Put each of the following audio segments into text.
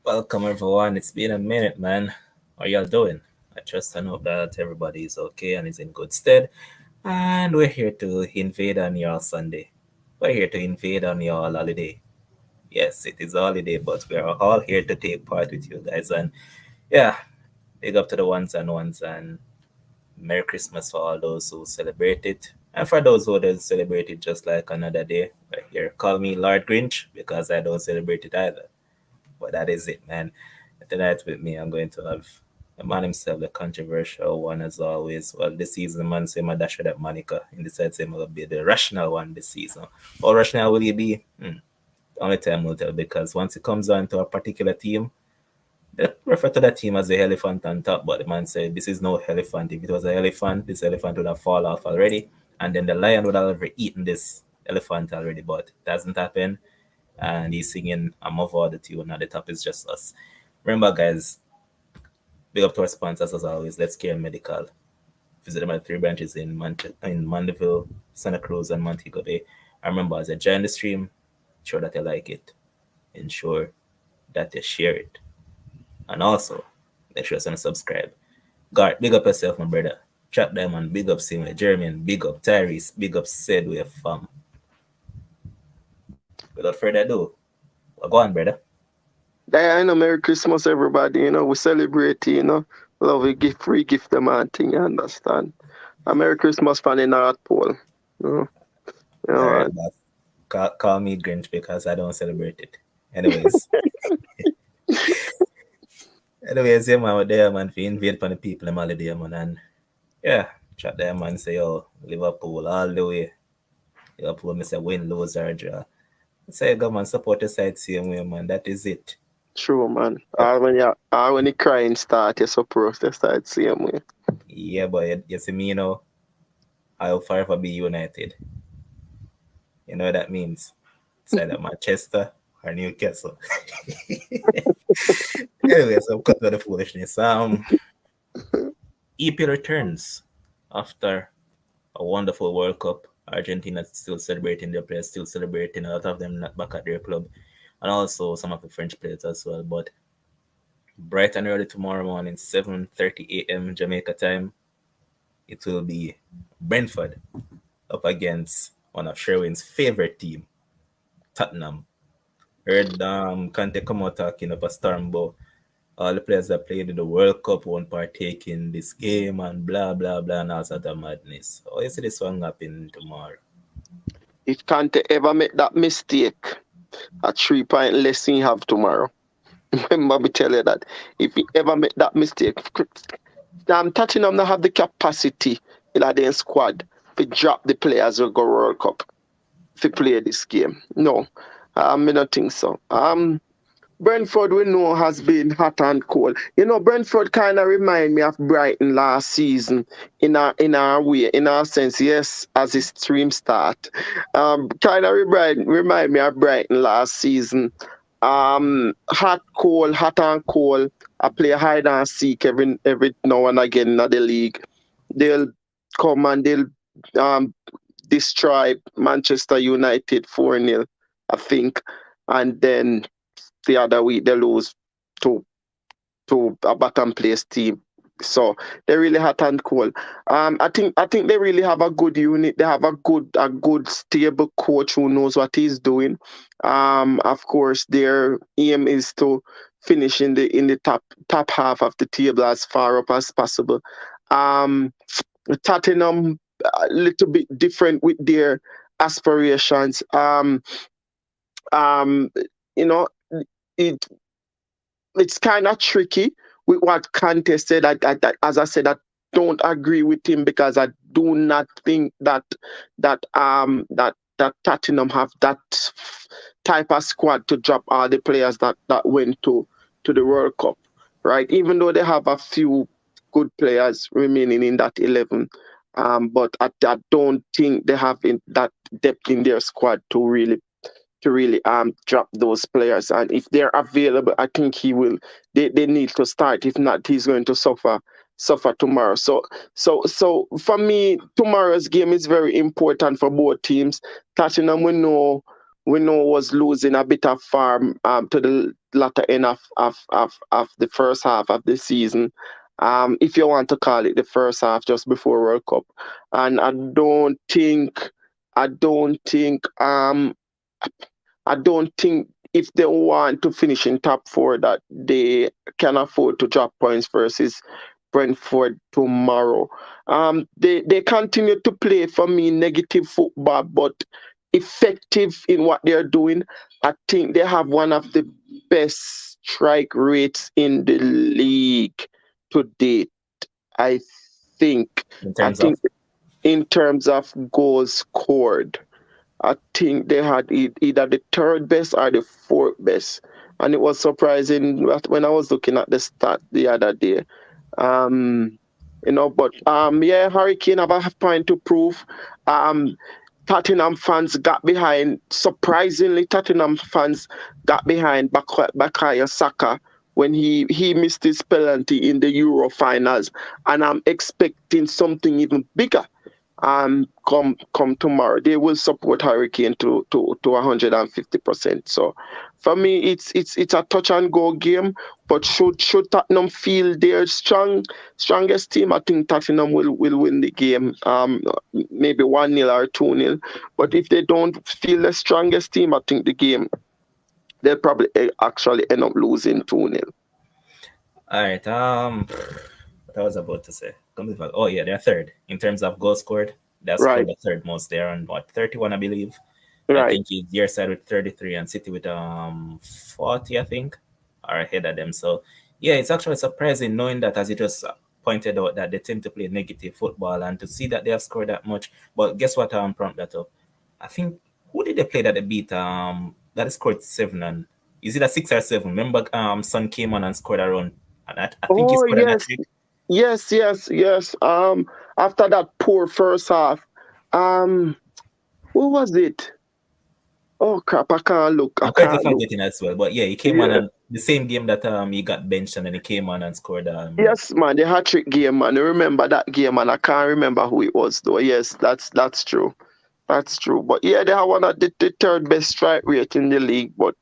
Welcome everyone. It's been a minute, man. How y'all doing? I trust and hope that everybody is okay and is in good stead. And we're here to invade on your Sunday. We're here to invade on your holiday. Yes, it is a holiday, but we are all here to take part with you guys. And yeah, big up to the ones and ones, and Merry Christmas for all those who celebrate it. And for those who don't celebrate it just like another day, we're here. Call me Lord Grinch because I don't celebrate it either. But that is it, man. Tonight with me, I'm going to have the man himself, the controversial one as always. Well, this season, man, say my dash with that Monica. In the side, say I'm going to be the rational one this season. How rational will he be? Only time will tell, because once it comes on to a particular team, they refer to that team as the elephant on top, but the man said, this is no elephant. If it was an elephant, this elephant would have fallen off already, and then the lion would have eaten this elephant already, but it doesn't happen. And he's singing I'm over all the tune, and the top is just us. Remember, guys, big up to our sponsors as always. Let's Care Medical. Visit them at 3 branches in Mandeville, Santa Cruz, and Montego Bay. And remember, as you join the stream, ensure that you like it. Ensure that you share it. And also, make sure you subscribe. Gart, big up yourself, my brother. Chat Diamond, big up Simon, Jeremy, big up Tyrese, big up Sedway fam. Without further ado, go on, brother. I know Merry Christmas, everybody. We celebrate, love a gift, free gift, the man thing, you understand? A Merry Christmas fan in North Pole. All right, call me Grinch because I don't celebrate it. Anyways. Yeah, man, we're there, man, for invade upon the people in holiday, man, and yeah, chat there, man, say, yo, Liverpool all the way. Liverpool, me say, win, lose, or draw. Say, go, man, support the side same way, man, that is it. True, man. When the crying start, you support the side same way. Yeah, but you see me, I'll forever be united. You know what that means? It's either Manchester or Newcastle. Anyway, so cut to the foolishness. EP returns after a wonderful World Cup. Argentina still celebrating, their players still celebrating, a lot of them not back at their club, and also some of the French players as well. But bright and early tomorrow morning, 7:30 a.m. Jamaica time, it will be Brentford up against one of Sherwin's favorite team, Tottenham. Heard Kante come out talking up a storm about all the players that played in the World Cup won't partake in this game and blah, blah, blah, and all sort of madness. How you see this one happen tomorrow? If Kante ever make that mistake, a 3-point lesson you have tomorrow. Remember me tell you that. If he ever make that mistake, Tottenham not have the capacity in their squad to drop the players who go World Cup to play this game. No, I don't think so. Brentford, we know, has been hot and cold. Brentford kind of remind me of Brighton last season in our way, in our sense, yes, as his stream start. Kind of remind me of Brighton last season. Hot and cold. I play hide and seek every now and again in the league. They'll come and they'll destroy Manchester United 4-0, I think, and then the other week they lose to a bottom place team. So they're really hot and cold. I think they really have a good unit. They have a good stable coach who knows what he's doing. Of course, their aim is to finish in the top half of the table as far up as possible. Um, Tottenham a little bit different with their aspirations. Um, you know, it it's kind of tricky with what Kante said. As I said, I don't agree with him because I do not think that Tottenham have that type of squad to drop all the players that went to the World Cup, right? Even though they have a few good players remaining in that 11, but I don't think they have that depth in their squad to really drop those players. And if they're available, I think he will. They need to start. If not, he's going to suffer tomorrow. So for me, tomorrow's game is very important for both teams. Tottenham, we know was losing a bit of farm to the latter end of the first half of the season. If you want to call it the first half, just before World Cup, and I don't think if they want to finish in top four that they can afford to drop points versus Brentford tomorrow. They continue to play for me negative football, but effective in what they're doing. I think they have one of the best strike rates in the league to date. I think. in I terms of. think in terms of goals scored. I think they had either the third best or the fourth best. And it was surprising when I was looking at the stat the other day. Um, but yeah, Hurricane have a point to prove. Um, Tottenham fans got behind. Surprisingly, Tottenham fans got behind Bakaya Saka when he missed his penalty in the Euro finals, and I'm expecting something even bigger come tomorrow. They will support Hurricane to 150%. So for me it's a touch and go game, but should Tottenham feel their strongest team, I think Tottenham will win the game. Maybe 1-0 or 2-0. But if they don't feel the strongest team, I think the game they'll probably actually end up losing 2-0. All right. What I was about to say. Oh yeah, they're third in terms of goals scored. They scored Right, the third most. They're on what 31, I believe. I right. think it's your side with 33 and City with 40, I think, are ahead of them. So yeah, it's actually surprising knowing that, as you just pointed out, that they tend to play negative football and to see that they have scored that much. But guess what? Prompt that up. I think who did they play that they beat? That they scored seven, and is it a 6 or 7? Remember, Son came on and scored around, and I think he Oh scored an hat yes, trick. yes. After that poor first half, um, what was it? Oh crap! I can't look. I I'm currently can't look. forgetting as well, but yeah, he came on Yeah, and the same game that he got benched and then he came on and scored. yes, man. The hat trick game, man. I remember that game, man. I can't remember who it was though. Yes, that's true. That's true. But yeah, they have one of the third best strike rate in the league, but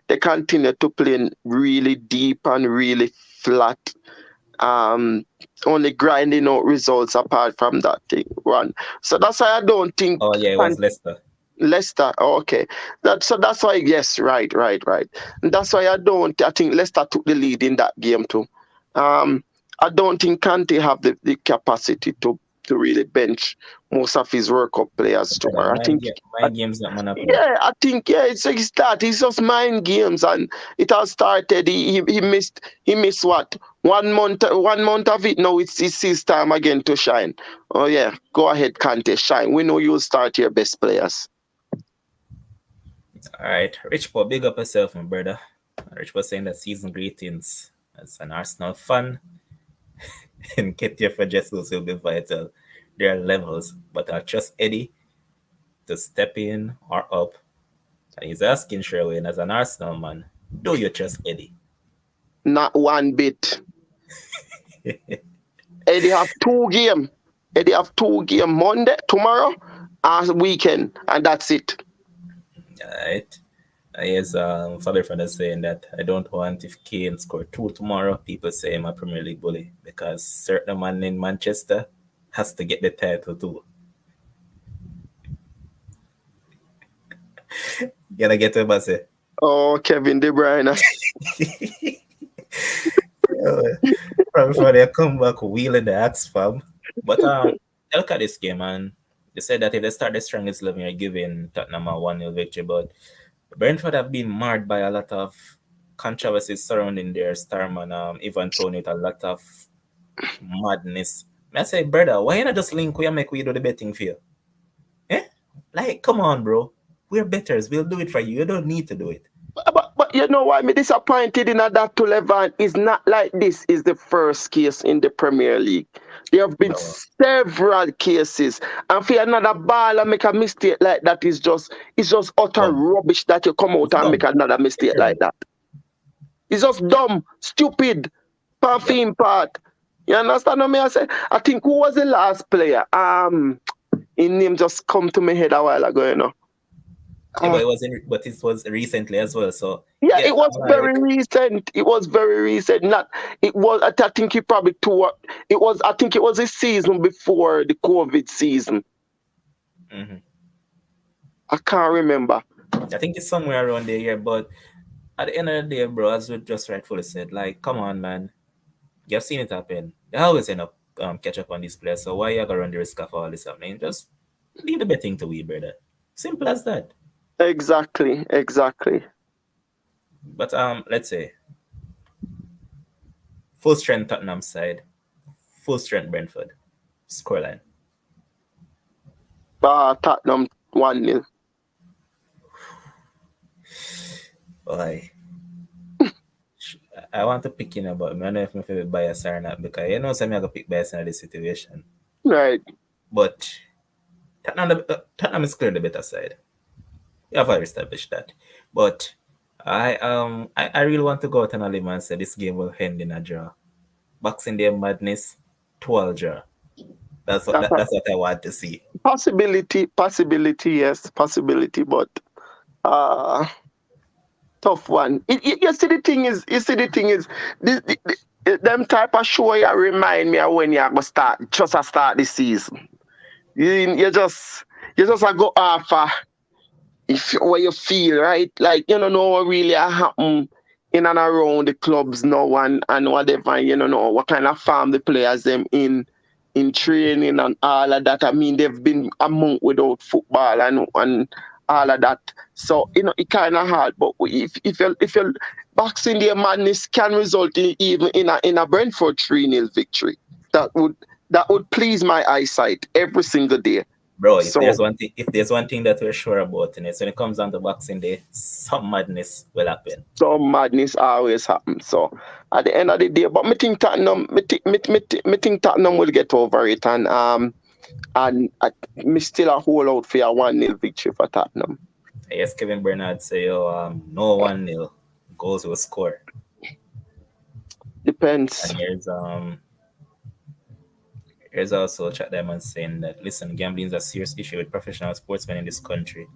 they continue to play really deep and really flat. Um, Only grinding out results apart from that thing run. So that's why I don't think Oh yeah, it was Leicester. Leicester. Oh, okay, that's why. Yes, right. And that's why I think Leicester took the lead in that game too. Um, I don't think Kante have the capacity to really bench most of his World Cup players Brother, tomorrow. I think. mind games that man play. Yeah, I think it's that. It's just mind games, and it has started. He missed what 1 month of it. Now it's his time again to shine. Oh yeah, go ahead, Kante, shine. We know you'll start your best players. All right, Rich Paul, big up yourself, my brother. Rich was saying that season greetings as an Arsenal fan and get your for Jesus will be vital. There are levels, but I trust Eddie to step in or up. And he's asking Sherwin as an Arsenal man, do you trust Eddie? Not one bit. Eddie have two game. Eddie have two game Monday tomorrow and weekend, and that's it. Alright. Yes, Father Father saying that I don't want if Kane score two tomorrow, people say I'm a Premier League bully because certain man in Manchester has to get the title too. Gotta get to Basse. Oh, Kevin De Bruyne. Yeah, probably before they come back wheeling the axe fam. But look at this game, man. They said that if they start the strongest 11, you're giving Tottenham a 1-0 victory. But Brentford have been marred by a lot of controversies surrounding their star man, Ivan Toney, with a lot of madness. I say, brother, why you not just link we and make we do the betting for you? Eh? Like, come on, bro. We're betters. We'll do it for you. You don't need to do it. But you know why me disappointed in that to Levan is not like this is the first case in the Premier League. There have been No, several cases, and for another ball and make a mistake like that is just utter dumb. rubbish that you come out It's and make dumb. another mistake like Literally. that. It's just dumb, stupid, Yep. parfum part. You understand what me I say? I think who was the last player? His name just come to my head a while ago, you know. Yeah, but Uh, it was recently as well. So Yeah, yeah, it was I'm very like, recent. It was very recent. Not it was. I think it probably two. It was. I think it was a season before the COVID season. mhm. I can't remember. I think it's somewhere around there, yeah. But at the end of the day, bro, as we just rightfully said, like, come on, man. You've seen it happen. They always end up catch up on this place. So why you gonna run the risk of all this happening? Just leave the betting to we, brother. Simple as that. Exactly. Exactly. But let's say full strength Tottenham side, full strength Brentford. Scoreline. Tottenham 1-0. Why? I want to pick in about I don't know if my favorite bias or not because you know some I gonna pick bias in this situation. Right. But Tottenham is clearly the better side. We have already established that. But I really want to go out on a limb and say this game will end in a draw. Boxing Day madness, 12 draw. That's a That's what I want to see. possibility. Possibility. Yes, possibility. But uh, tough one. You see the thing is. You see the thing is. Them type of show you remind me of when you go start just a start the season. You just a go off if what you feel right, like you don't know what really happen in and around the clubs now and whatever. You don't know what kind of farm the players them in training and all of that. I mean, they've been a month without football and all of that. So it kind of hard. But if you Boxing Day madness can result in even in a Brentford 3-0 victory. That would that would please my eyesight every single day. Bro, So if there's one thing that we're sure about in it, when it comes down to Boxing Day, some madness will happen. some madness always happens. So at the end of the day, but me think Tottenham will get over it and me still a hold out for a 1-0 victory for Tottenham. Yes, Kevin Bernard say, no 1-0 goals will score. Depends. And here's also Chat Diamond saying that listen, gambling is a serious issue with professional sportsmen in this country.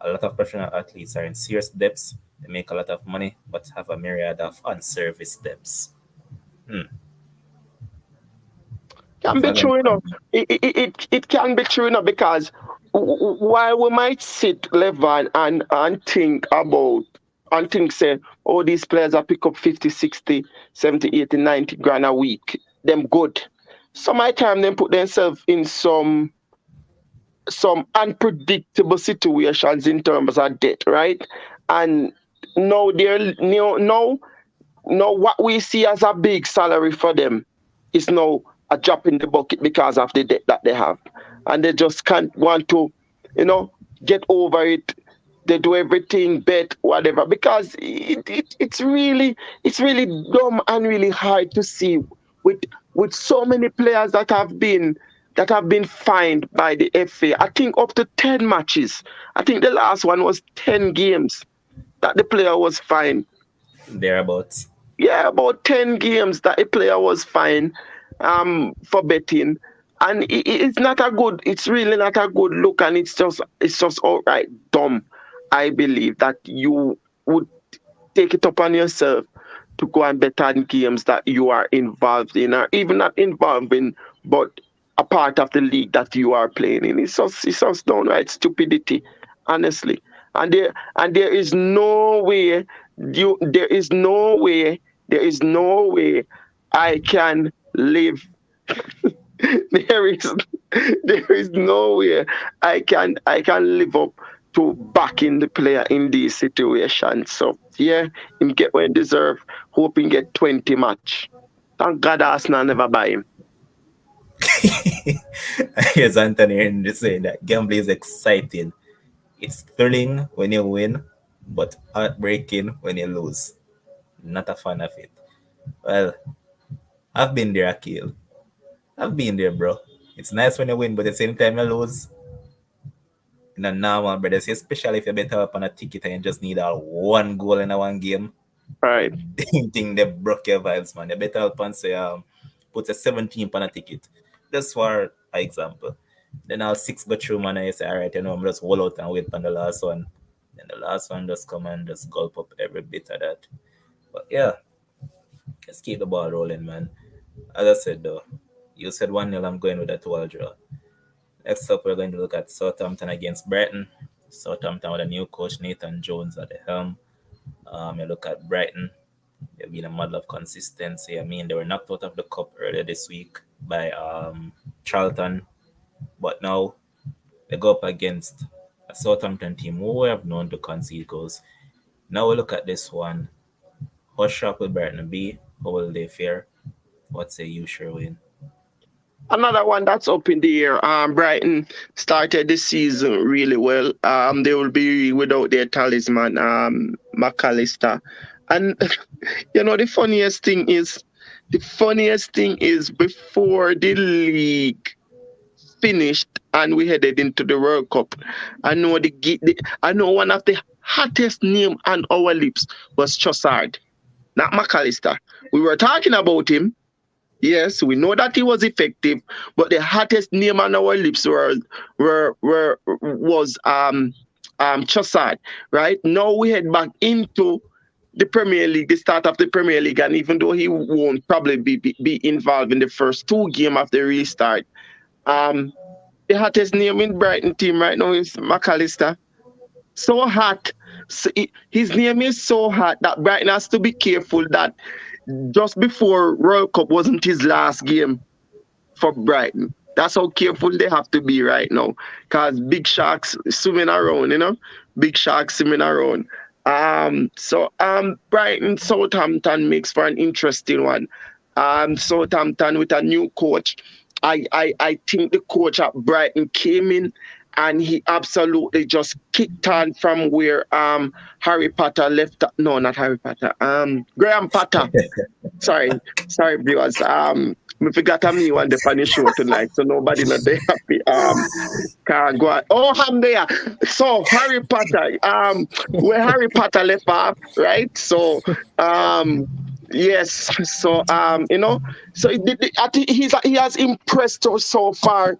A lot of professional athletes are in serious debts. They make a lot of money, but have a myriad of unserviced debts. Hmm. Can If be I can true enough. come, It can be true enough because while we might sit, Levan, and think about and think say, oh, these players are pick up 50, 60, 70, 80, 90 grand a week. Them good. Some of the time them put themselves in some unpredictable situations in terms of debt, right? And now they're now what we see as a big salary for them is now a drop in the bucket because of the debt that they have, and they just can't want to, you know, get over it. They do everything, bet whatever, because it's really dumb and really hard to see with so many players that have been fined by the FA. I think up to 10 matches. I think the last one was 10 games that the player was fined. thereabouts. Yeah, about 10 games that a player was fined for betting. And it's not a good, it's really not a good look, and it's just outright dumb. I believe that you would take it upon yourself to go and bet on games that you are involved in, or even not involved in, but a part of the league that you are playing in. It's just downright stupidity, honestly. And there is no way there is no way There is no way I can live. there is there is no way I can live up to backing the player in these situations. So yeah, him get what he deserve. Hope him get 20 match. Thank God Arsenal never buy him. Here's Anthony Henry saying that gambling is exciting. It's thrilling when you win, but heartbreaking when you lose. Not a fan of it. Well, I've been there, Akil. I've been there, bro. It's nice when you win, but at the same time you lose. In a normal, brother. See, especially if you bet up on a ticket and you just need a one goal in a one game. Right. Thing they broke your vibes, man. You better help and say, put a 17 on a ticket. Just for example. Then I'll six go through, man, and you say, all right, I'm just hold out and wait on the last one. Then the last one just come and just gulp up every bit of that. But yeah, let's keep the ball rolling, man. As I said, though, you said 1-0, I'm going with a 2-all draw. Next up, we're going to look at Southampton against Brighton. Southampton with a new coach, Nathan Jones, at the helm. You look at Brighton, they've been a model of consistency. I mean, they were knocked out of the cup earlier this week by Charlton, but now they go up against a Southampton team who we have known to concede goals. Now we look at this one. How sharp will Brighton be? How will they fare? What say you, Sherwin? Another one that's up in the air. Brighton started the season really well. They will be without their talisman, McAllister. And the funniest thing is before the league finished and we headed into the World Cup, I know one of the hottest name on our lips was Trossard, not McAllister. We were talking about him. Yes, we know that he was effective, but the hottest name on our lips was Trossard. Right now we head back into the Premier League, the start of the Premier League, and even though he won't probably be involved in the first two games of the restart, um, the hottest name in Brighton team right now is McAllister. So hot, his name is so hot that Brighton has to be careful that just before World Cup wasn't his last game for Brighton. That's how careful they have to be right now. Because big sharks swimming around, Big sharks swimming around. Brighton Southampton makes for an interesting one. Southampton with a new coach. I think the coach at Brighton came in and he absolutely just kicked on from where Harry Potter left. No, not Harry Potter. Graham Potter. Sorry, viewers. We forgot me on the funny show tonight, so nobody not there happy. Can go on. Oh, I'm there. So Harry Potter. Where Harry Potter left off, right? So yes. So So I think he has impressed us so far.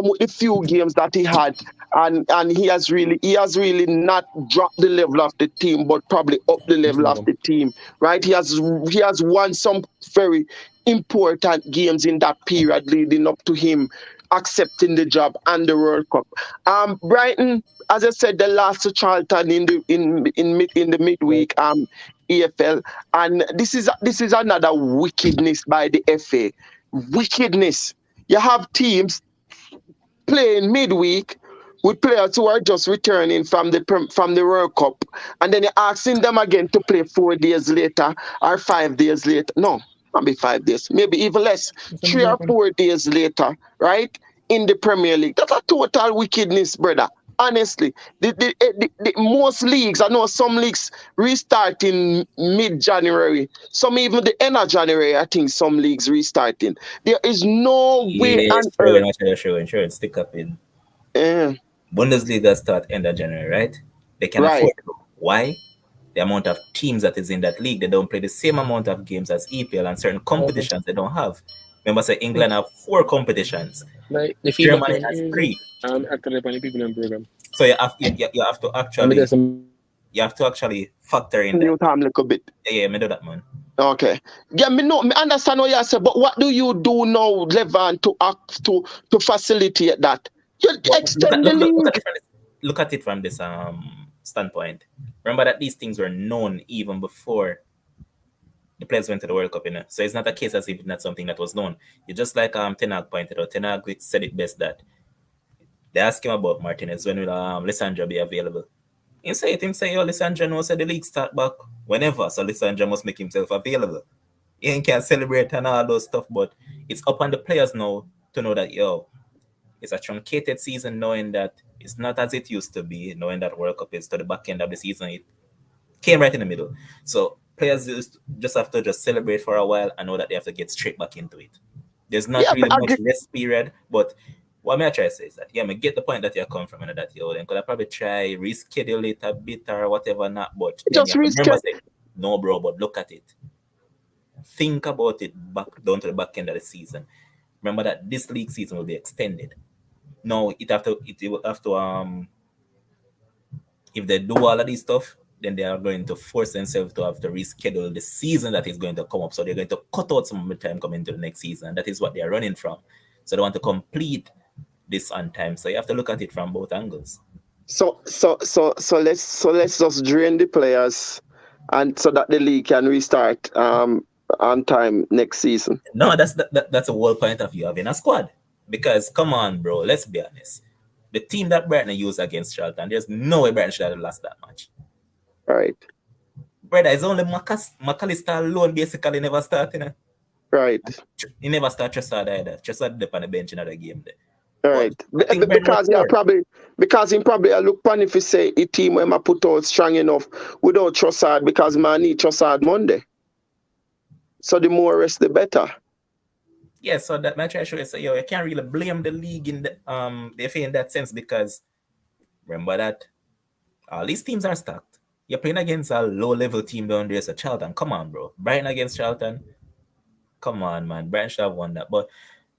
With the few games that he had, and he has really not dropped the level of the team, but probably up the level of the team, right? He has won some very important games in that period leading up to him accepting the job and the World Cup. Brighton, as I said, they lost to Charlton in the midweek EFL, and this is another wickedness by the FA. Wickedness. You have teams playing midweek with players who are just returning from the World Cup, and then you're asking them again to play 4 days later or 5 days later. No, maybe 5 days, maybe even less, 3 or 4 days later, right? In the Premier League. That's a total wickedness, brother. Honestly, the most leagues, I know some leagues restart in mid-January, some even the end of January, I think some leagues restarting. There is no way Yes, on Sherwin, earth. actually, Sherwin, stick up in. eh, Bundesliga start end of January, right? They can right. afford to. Why? The amount of teams that is in that league, they don't play the same amount of games as EPL and certain competitions they don't have. Remember, say England have 4 competitions, Like the feedback Germany man has is 3. actually upon the people in program. So you have to I mean, actually there's some factor in that. New time a little bit. Yeah, me do that, man. Okay. Yeah, me understand what you say, but what do you do now, Levan, to act to facilitate that? You But extend the league. look at it from this standpoint. Remember that these things were known even before The players went to the World Cup, So it's not a case as if it's not something that was known. It's just like Ten Hag pointed out. Ten Hag said it best that they asked him about Martinez when will Lissandra be available. Him say, yo, Lissandra knows that the league start back whenever, so Lissandra must make himself available. He can celebrate and all those stuff, but it's up on the players now to know that, yo, it's a truncated season, knowing that it's not as it used to be, knowing that World Cup is to the back end of the season. It came right in the middle. So players just have to just celebrate for a while and know that they have to get straight back into it. There's not Yeah, really I much agree. rest period, but what I try to say is that, I get the point that you're coming from and that, then could I probably try reschedule it a bit or whatever not, but then you Just have to remember, reschedule. say, no, bro, but look at it. Think about it back down to the back end of the season. Remember that this league season will be extended. No, it will have to if they do all of this stuff, then they are going to force themselves to have to reschedule the season that is going to come up. So they're going to cut out some of the time coming to the next season. That is what they are running from. So they want to complete this on time. So you have to look at it from both angles. So let's just drain the players, and so that the league can restart on time next season. No, that's a whole point of view having a squad. Because come on, bro, let's be honest. The team that Brighton used against Charlton, there's no way Brighton should have lost that match. Right, Brother, it's only McAllister alone basically never started. right, He never started Trossard either. Trossard up on the bench in another game there. But right. I think Brighton was Because yeah, poor. probably because him probably I look pan if he say a team where I put out strong enough without Trossard because man need Trossard Monday. So the more rest the better. Yeah, so that match I show you, so you can't really blame the league in the FA in that sense because remember that all these teams are stacked. You're playing against a low level team down there, so Charlton. Come on, bro. Brighton against Charlton. Come on, man. Brighton should have won that. But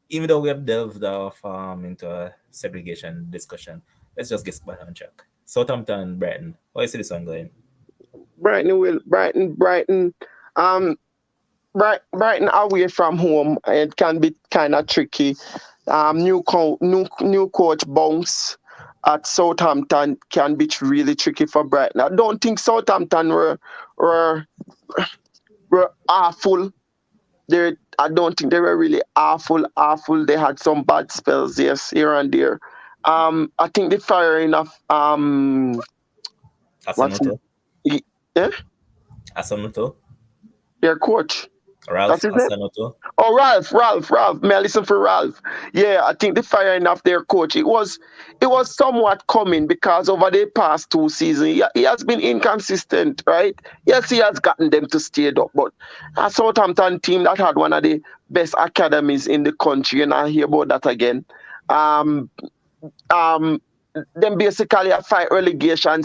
even though we have delved off into a segregation discussion, let's just get back on track. Southampton, Brighton. How you see this one going? Brighton. Um, Brighton away from home, it can be kind of tricky. New coach bounce at Southampton can be really tricky for Brighton. I don't think Southampton were awful. I don't think they were really awful. Awful. They had some bad spells, yes, here and there. I think the firing of what's Asamoto. yeah, Asamoto. their coach. Ralph That's his name. Asanoto. Oh, Ralph. May I listen for Ralph? Yeah, I think the firing of their coach, it was somewhat coming because over the past 2 seasons, he has been inconsistent, right? Yes, he has gotten them to stay up, but a Southampton team that had one of the best academies in the country, and I hear about that again. Um, um, them basically a fight relegation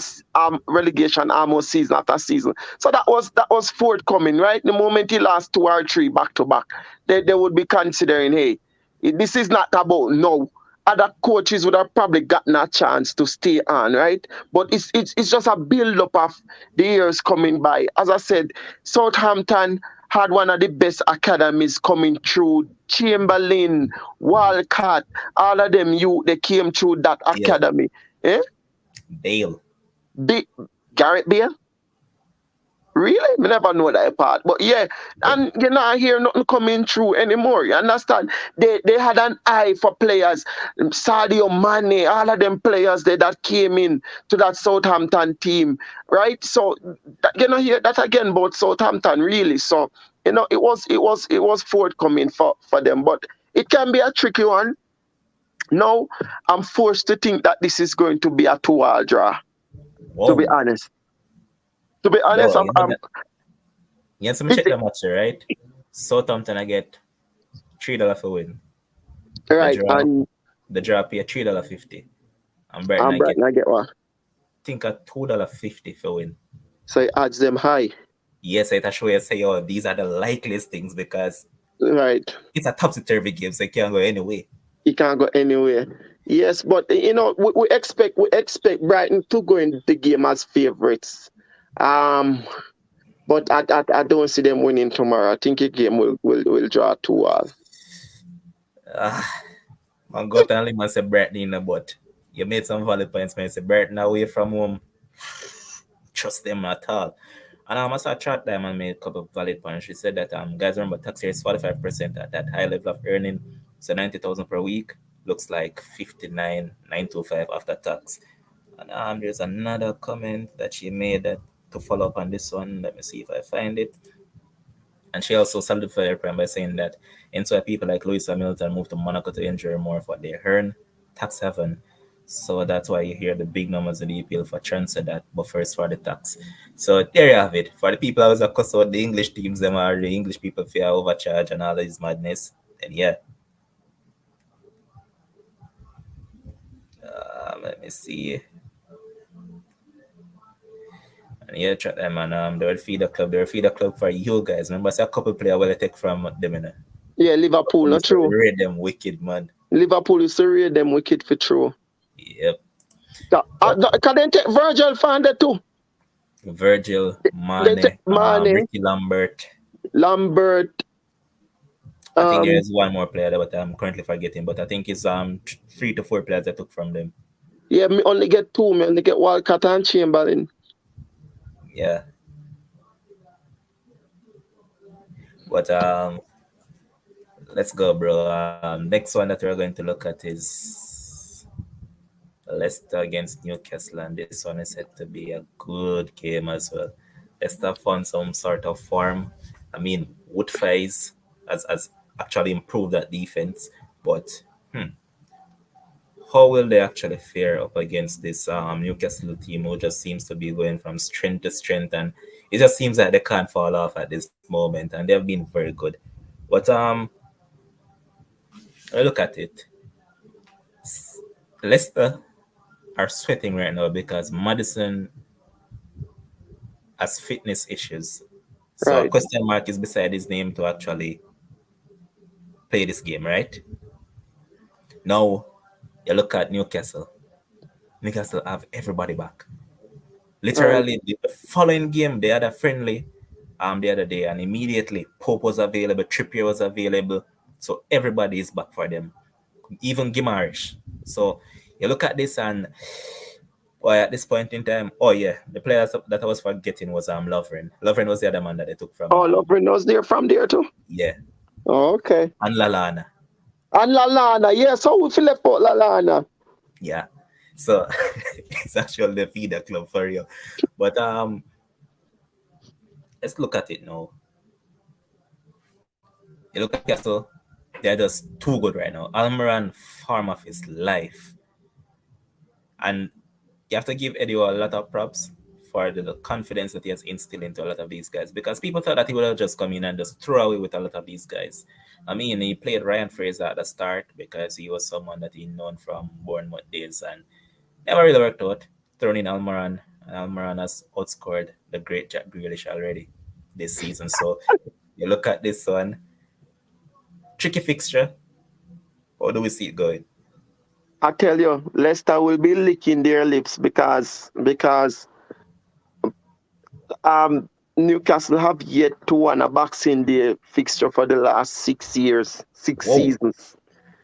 almost season after season. So that was forthcoming, right? The moment he lost 2 or 3 back to back, they would be considering, hey, this is not about no. Other coaches would have probably gotten a chance to stay on, right? But it's just a build up of the years coming by. As I said, Southampton had one of the best academies coming through. Chamberlain, Walcott, all of them they came through that Yeah. academy. Eh? Bale. Big Garrett Bale? Really? Me never know that part. But yeah, and you know, I hear nothing coming through anymore. You understand? They had an eye for players. Sadio Mane, all of them players that came in to that Southampton team, right? So you know, hear that again about Southampton, really. So you know, it was forthcoming for them, but it can be a tricky one. No, I'm forced to think that this is going to be a 2-all draw. To be Whoa. honest, to be honest, Yo, you have to check it, the match, right? Southampton I get $3 for win. The right, draw and the draw pay $3.50. And Brighton I get Brighton, I get what. think a $2.50 for win. So it adds them high, Yes, I show you say, oh, these are the likeliest things because right? it's a topsy-turvy game, so it can't go anyway. He can't go anywhere. Yes, but you know we expect Brighton to go in the game as favourites. Um, but I don't see them winning tomorrow. I think the game will draw 2-all. Ah, man, go to Lima say Brighton in the but you made some valid points, man. Say Brighton away from home. Trust them at all. And I saw Chart Diamond made a couple of valid points. She said that guys remember tax rate is 45% at that high level of earning, so 90,000 per week looks like 59,925 after tax. And there's another comment that she made that to follow up on this one. Let me see if I find it. And she also solidified her point by saying that into people like Lewis Hamilton moved to Monaco to enjoy more of what they earn, tax haven. So that's why you hear the big numbers in the EPL for transfer that, but first for the tax. So there you have it. For the people I was accustomed with the English teams, them are the English people fear overcharge and all this madness. And yeah, let me see. And yeah, try them and they will feed the club. They will feed the club for you guys. Remember, say a couple player will take from them, you know. Yeah, Liverpool, They not used to true. rate them wicked, man. Liverpool used to rate them wicked for true. Yep. Can they take Virgil fan there too? Virgil, They take Mane, Mane, Ricky Lambert. Lambert. I think there is one more player that I'm currently forgetting, but I think it's 3 to 4 players I took from them. Yeah, me only get two. Me only get Walcott and Chamberlain. Yeah. But let's go, bro. Next one that we're going to look at is Leicester against Newcastle, and this one is said to be a good game as well. Leicester found some sort of form. I mean, Woodface has actually improved that defense, but how will they actually fare up against this Newcastle team who just seems to be going from strength to strength, and it just seems like they can't fall off at this moment, and they have been very good. But I look at it, Leicester are sweating right now because Madison has fitness issues. So a Right. question mark is beside his name to actually play this game, right? Now you look at Newcastle. Newcastle have everybody back. Right. Literally, the following game they had a friendly the other day, and immediately Pope was available, Trippier was available, so everybody is back for them, even Gimarish. So you look at this and at this point in time, oh yeah, the players that I was forgetting was Lovren. Lovren was the other man that they took from Oh, Lovren was there from there too. yeah, Oh, okay. and Lalana. And Lalana, yeah. So we feel left out Lalana. Yeah. So it's actually the feeder club for real. But let's look at it now. You look at Newcastle, they're just too good right now. Almiron farm of his life. And you have to give Eddie a lot of props for the confidence that he has instilled into a lot of these guys, because people thought that he would have just come in and just throw away with a lot of these guys. I mean, he played Ryan Fraser at the start because he was someone that he known from Bournemouth days, and never really worked out. Thrown in Almiron, and Almiron has outscored the great Jack Grealish already this season. So you look at this one, tricky fixture. How do we see it going? I tell you, Leicester will be licking their lips because Newcastle have yet to win a Boxing Day fixture for the last 6 years, six Whoa. seasons.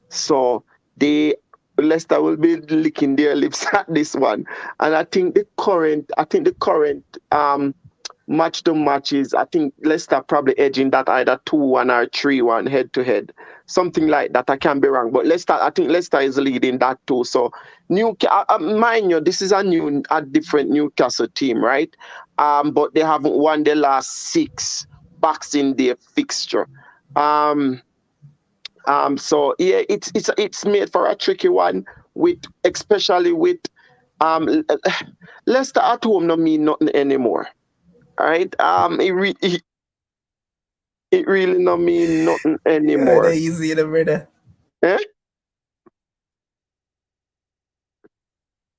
So they Leicester will be licking their lips at this one. And I think the current match to matches, I think Leicester probably edging that either 2-1 or 3-1 head to head. Something like that. I can be wrong. But I think Leicester is leading that too. So mind you, this is a different Newcastle team, right? But they haven't won the last 6 Boxing Day fixture. So yeah, it's made for a tricky one, with especially with Leicester at home no mean nothing anymore. All right. It really not mean nothing Yeah, anymore. they easy, the brother. Eh?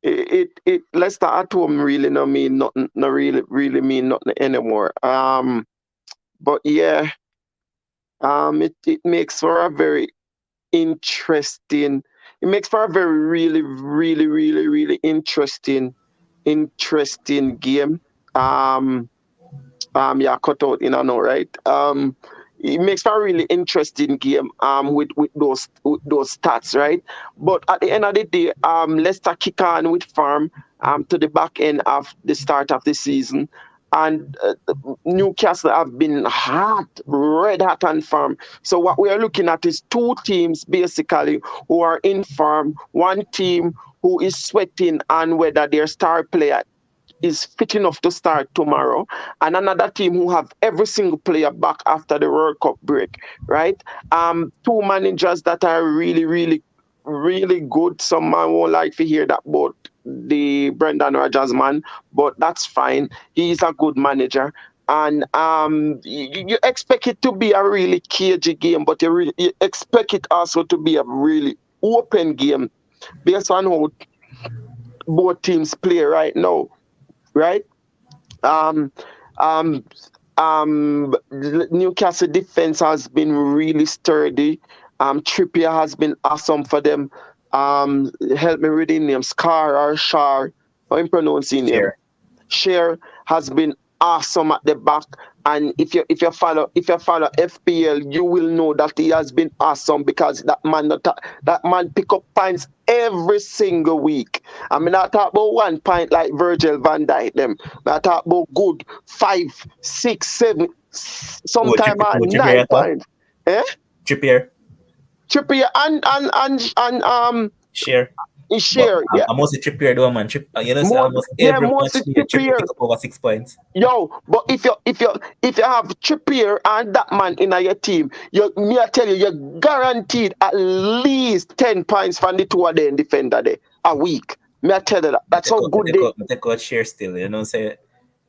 It Leicester at home really not mean nothing, not really mean nothing anymore. But yeah, it makes for a very interesting. It makes for a very really interesting game. Yeah, cut out in I know, right? It makes for a really interesting game with those stats, right? But at the end of the day, Leicester kick on with farm to the back end of the start of the season. and Newcastle have been hot, red hot and firm. So what we are looking at is two teams basically who are in form. One team who is sweating and whether their star player is fit enough to start tomorrow, and another team who have every single player back after the World Cup break, right? Two managers that are really, really, really good. Some man won't like to hear that about the Brendan Rodgers man, but that's fine. He's a good manager. And you expect it to be a really cagey game, but you expect it also to be a really open game based on how both teams play right now, right? Um, um, Newcastle defense has been really sturdy. Trippier has been awesome for them. Help me with the name, Scar or Shar. How you pronouncing him? Share. Share has been awesome at the back. And if you follow FPL, you will know that he has been awesome because that man pick up points every single week. I mean, I talk about 1 point like Virgil van Dijk them. I talk about good 5, 6, 7, sometime at Trippier nine as well. points. Eh? Trippier. Trippier and Share. But Share, yeah. I'm mostly Trippier though, man. You know, say More, almost yeah, every most match is here, Trippier Trippier. pick up over 6 points. Yo, but if you have Trippier and that man in your team, me I tell you, you're guaranteed at least 10 points from the two of them defender there a week. Me I tell you that. That's how good they. Me take out Share still. You know, say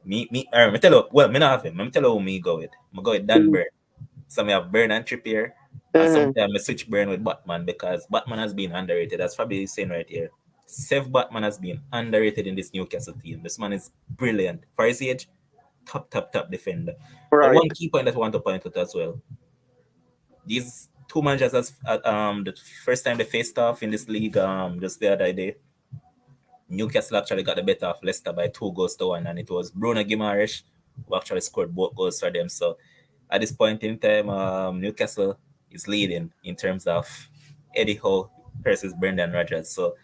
me tell you. Well, me not have him. Me tell you who me go with. Me go with Dan Burn. Some have Burn and Trippier, and Uh-huh. sometimes I switch Burn with Batman because Batman has been underrated. That's probably saying right here. Seth Batman has been underrated in this Newcastle team. This man is brilliant for his age. Top defender. But Right. one key point that I want to point out as well: these two managers, as the first time they faced off in this league, just the other day, Newcastle actually got the better of Leicester by 2 goals to 1, and it was Bruno Guimaraes who actually scored both goals for them. So at this point in time, Newcastle is leading in terms of Eddie Howe versus Brendan Rodgers. So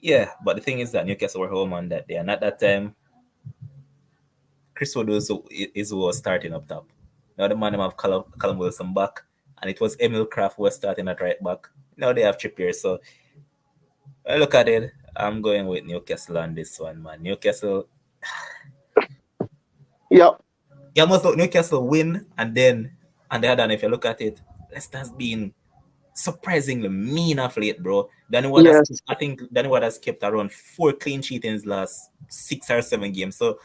yeah, but the thing is that Newcastle were home on that day, and at that time, Chris Wood is who was starting up top. Now the man them have Callum Wilson back, and it was Emil Kraft who was starting at right back. Now they have Trippier. So I look at it. I'm going with Newcastle on this one, man. Newcastle, Yep. you almost look Newcastle win, and then on the other hand, if you look at it, Leicester's been surprisingly mean of late, bro. Yes. I think Danny Ward has kept around 4 clean sheets in his last 6 or 7 games. So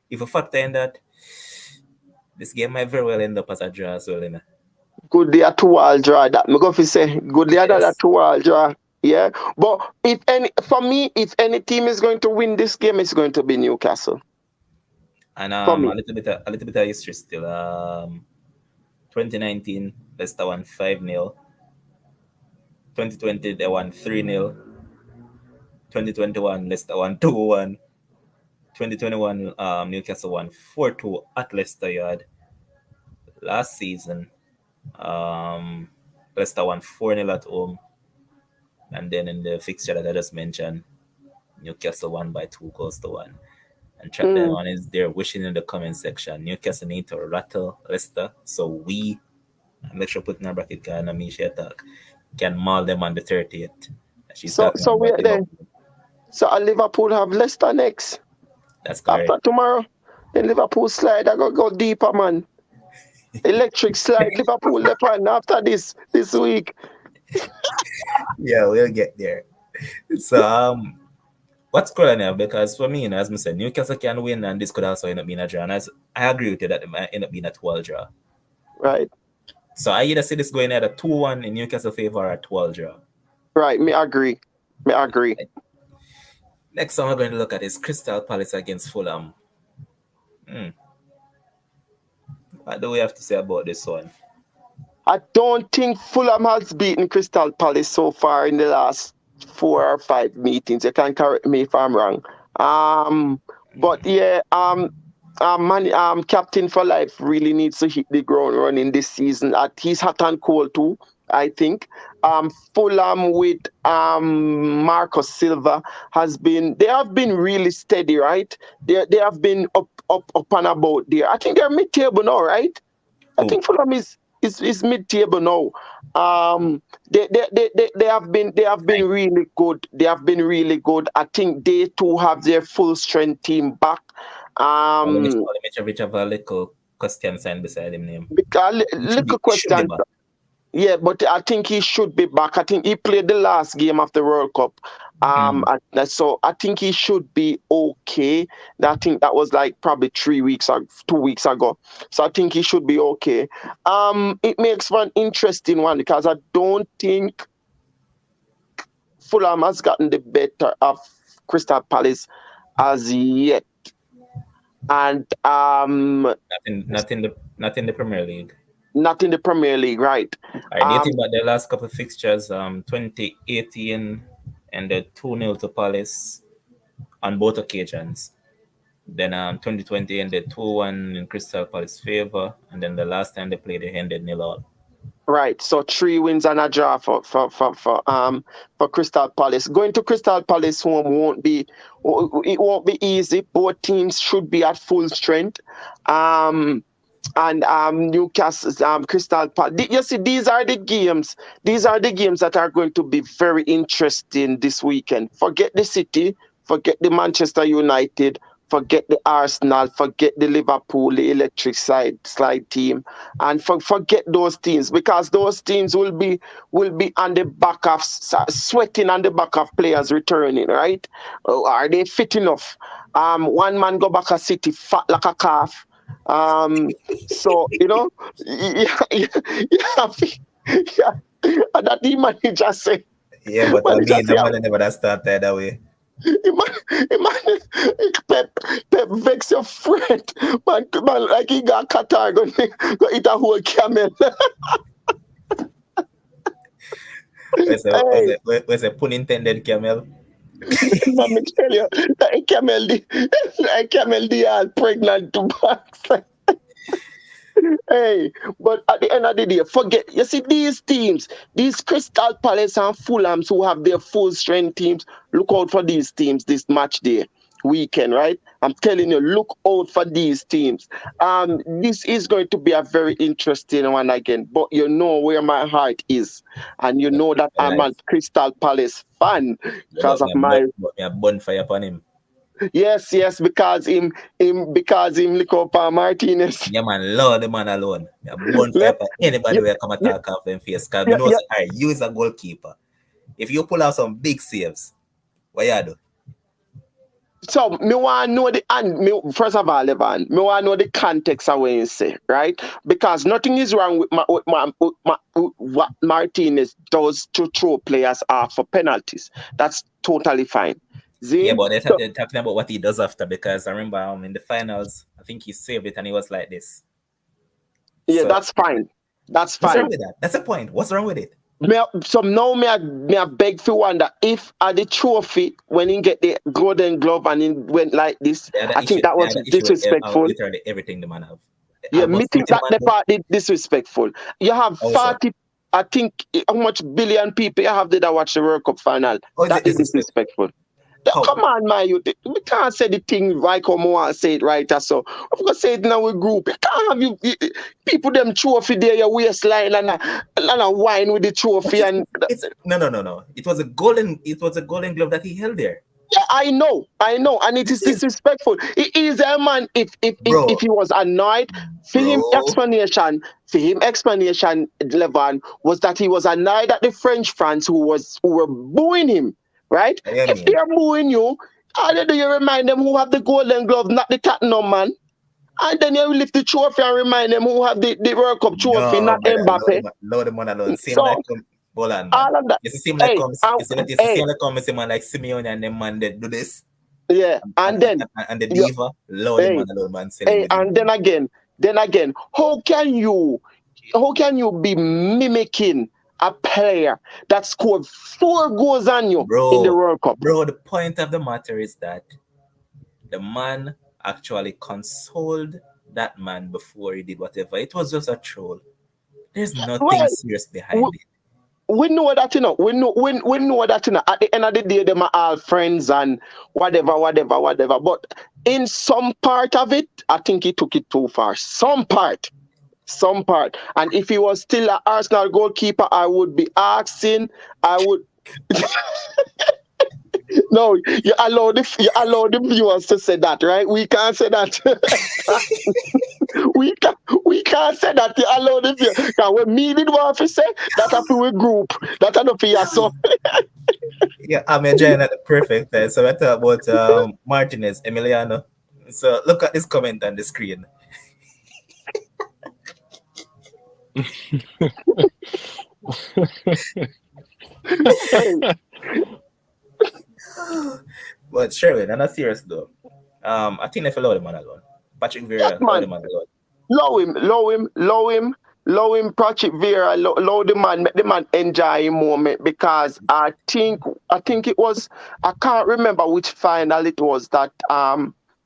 if you factor in that, this game might very well end up as a draw as well, you know. Good day at 2-all draw. That me go fi say good day at Yes. 2-all draw. Yeah. But for me, if any team is going to win this game, it's going to be Newcastle. And For me. a little bit of history still. 2019, Leicester won 5-0. 2020 they won 3-0. 2021 Leicester won 2-1. 2021 Newcastle won 4-2 at Leicester Yard. Last season, Leicester won 4-0 at home. And then in the fixture that I just mentioned, Newcastle won by 2 goals to 1. And track them on is there wishing in the comment section. Newcastle need to rattle Leicester. So we, make sure put in our bracket can Amisha attack, can maul them on the 30th. She's So talking we about are there. Liverpool. So Liverpool have Leicester next. That's correct. After tomorrow, then Liverpool slide. I go deeper, man. Electric slide. Liverpool left hand after this week. Yeah, we'll get there. So what's cool now? Because for me, you know, as I said, Newcastle can win, and this could also end up being a draw. And as I agree with you that it might end up being a 12 draw. Right. So I either see this going either 2-1 in Newcastle favor or a 12 draw. Right. Me agree. Next one we're going to look at is Crystal Palace against Fulham. What do we have to say about this one? I don't think Fulham has beaten Crystal Palace so far in the last 4 or 5 meetings. You can correct me if I'm wrong. But yeah, Captain for Life really needs to hit the ground running this season. He's hot and cold too. I think. Fulham with Marcos Silva they have been really steady, right? They have been up and about there. I think they're mid-table now, right? I Who? think Fulham is mid-table now. They have been Like, really good. They have been really good. I think they too have their full strength team back. Um, let me check which have a little question sign beside him name. because little He should be question. back. Yeah, but I think he should be back. I think he played the last game of the World Cup. Mm. So I think he should be okay. I think that was like probably 3 weeks or 2 weeks ago. So I think he should be okay. It makes one interesting one because I don't think Fulham has gotten the better of Crystal Palace as yet. And Not in the Premier League. not in the Premier League, right? I did think about the last couple of fixtures, 2018 and the 2-0 to Palace on both occasions. Then 2020 and the 2-1 in Crystal Palace favor, and then the last time they played they ended 0-0. Right, so 3 wins and a draw for Crystal Palace. Going to Crystal Palace home won't be easy. Both teams should be at full strength. And Newcastle, Crystal Palace. You see, these are the games. These are the games that are going to be very interesting this weekend. Forget the City, forget the Manchester United, forget the Arsenal, forget the Liverpool, the electric slide team, and forget those teams because those teams will be on the back of sweating on the back of players returning. Right? Are they fit enough? One man go back a City fat like a calf. So yeah, yeah, and that the manager say. Yeah, but I Manager mean, say, the man never that started that way. Pep vex your friend, man, like he got Qatar go eat a whole camel. Hey, Where's a pun intended, Camel? let me tell you, that camel the all pregnant to back. Hey, but at the end of the day, forget. You see, these teams, these Crystal Palace and Fulhams who have their full strength teams, look out for these teams this match day weekend, right? I'm telling you, look out for these teams. This is going to be a very interesting one again. But you know where my heart is, and you know that I'm Like, a Crystal Palace fan because of my. me a bonfire upon him. Yes, because him look up Martinez. Yeah, man, Lord, the man alone. Me a bonfire Let, upon anybody yeah, will come yeah, attack off them face. Because me yeah, know, yeah. say, all right, you is a goalkeeper. If you pull out some big saves, what you do? So me want to know first of all, Evan, me want to know the context of what you say, right? Because nothing is wrong with what Martinez does to throw players off for penalties. That's totally fine. Yeah, Zim? but So, they're talking about what he does after because I remember in the finals, I think he saved it and he was like this. yeah, So that's fine. That's what's wrong fine. with that? That's the point. What's wrong with it? So now me I beg for wonder if at the trophy when he get the golden glove and he went like this, I think that The was other issue with disrespectful. literally everything the man have. Yeah, me Almost think everything that the the man do. part is disrespectful. You have Also, 40, I think, how much billion people you have that watch the World Cup final. how is it That is disrespectful? disrespectful. Yeah, How? come on, man, we can't say the thing right come on and say it right. So I'm gonna say it in our group. You can't have people them trophy there your waistline and a wine with the But trophy and it's no. It was a golden glove that he held there. yeah, I know, and it is This is disrespectful. It is a man if bro, he was annoyed, bro. for him explanation, Levan, was that he was annoyed at the French fans who were booing him, right? What do you If mean? they're booing you, how do you remind them who have the golden glove, not the Tottenham man? And then you lift the trophy and remind them who have the World Cup trophy, No, not brother, Mbappe. load the man alone. Same like So Boland, man. all of that, It's the same like hey, comes. It's the hey, same like comes. Man like Simeone and them man that do this yeah, and then and the you, diva. Load the hey, man alone, man. Send him hey, with him. and then again, how can you be mimicking a player that scored 4 goals on you in the World Cup? Bro, the point of the matter is that the man actually consoled that man before he did whatever. It was just a troll. There's nothing Well, serious we, behind it. we know that, we know that, at the end of the day, them are all friends and whatever. But in some part of it, I think he took it too far. Some part. And if he was still an Arsenal goalkeeper, I would be asking, I would. No, you allow the viewers to say that, right? We can't say that. we can't say that. You allow the viewers. Because when me did what to say, that happen with group. That enough for you. So Yeah, I'm enjoying at the perfect time. So I talk about Martinez, Emiliano. So look at this comment on the screen. hey, But Sherwin, and not serious though. I think if I allow the man alone. Patrick yes, Vieira, allow the man. man alone. Low him, Patrick Vieira, low the man, make the man enjoy him moment because I think it was, I can't remember which final it was that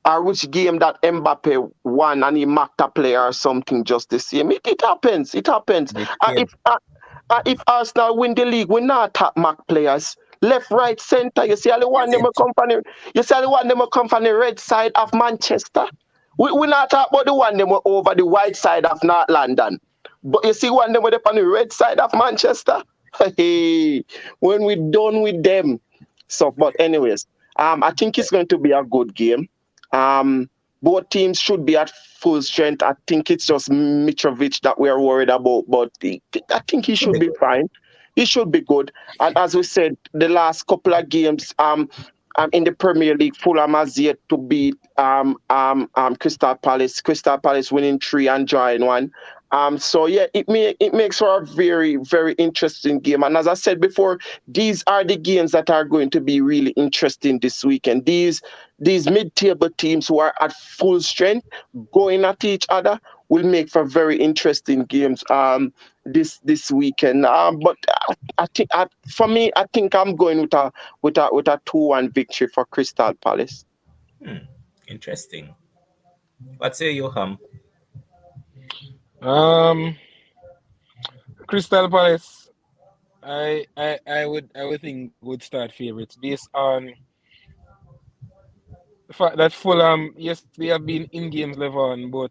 or which game that Mbappe won and he marked a player or something just the same. It happens. It happens. They Uh, came. if uh, if Arsenal win the league, we not attack mark players. Left, right, center. You see, only one them will come from the. You see, only one them will come from the red side of Manchester. We not talk about the one them were over the white side of North London. But you see one them were on the red side of Manchester. Hey, when we done with them. So, but anyways, I think it's going to be a good game. Both teams should be at full strength. I think it's just Mitrovic that we are worried about, but I think he Should should be be good. fine. He should be good. And as we said, the last couple of games, in the Premier League, Fulham has yet to beat Crystal Palace. Crystal Palace winning three and drawing one. So yeah, it makes for a very very interesting game. And as I said before, these are the games that are going to be really interesting this weekend. These mid-table teams who are at full strength going at each other will make for very interesting games this weekend. But for me, I think I'm going with a 2-1 victory for Crystal Palace. Hmm, interesting. What say you, Ham? Um, Crystal Palace. I would think would start favorites based on the fact that Fulham, yes, they have been in games level on, but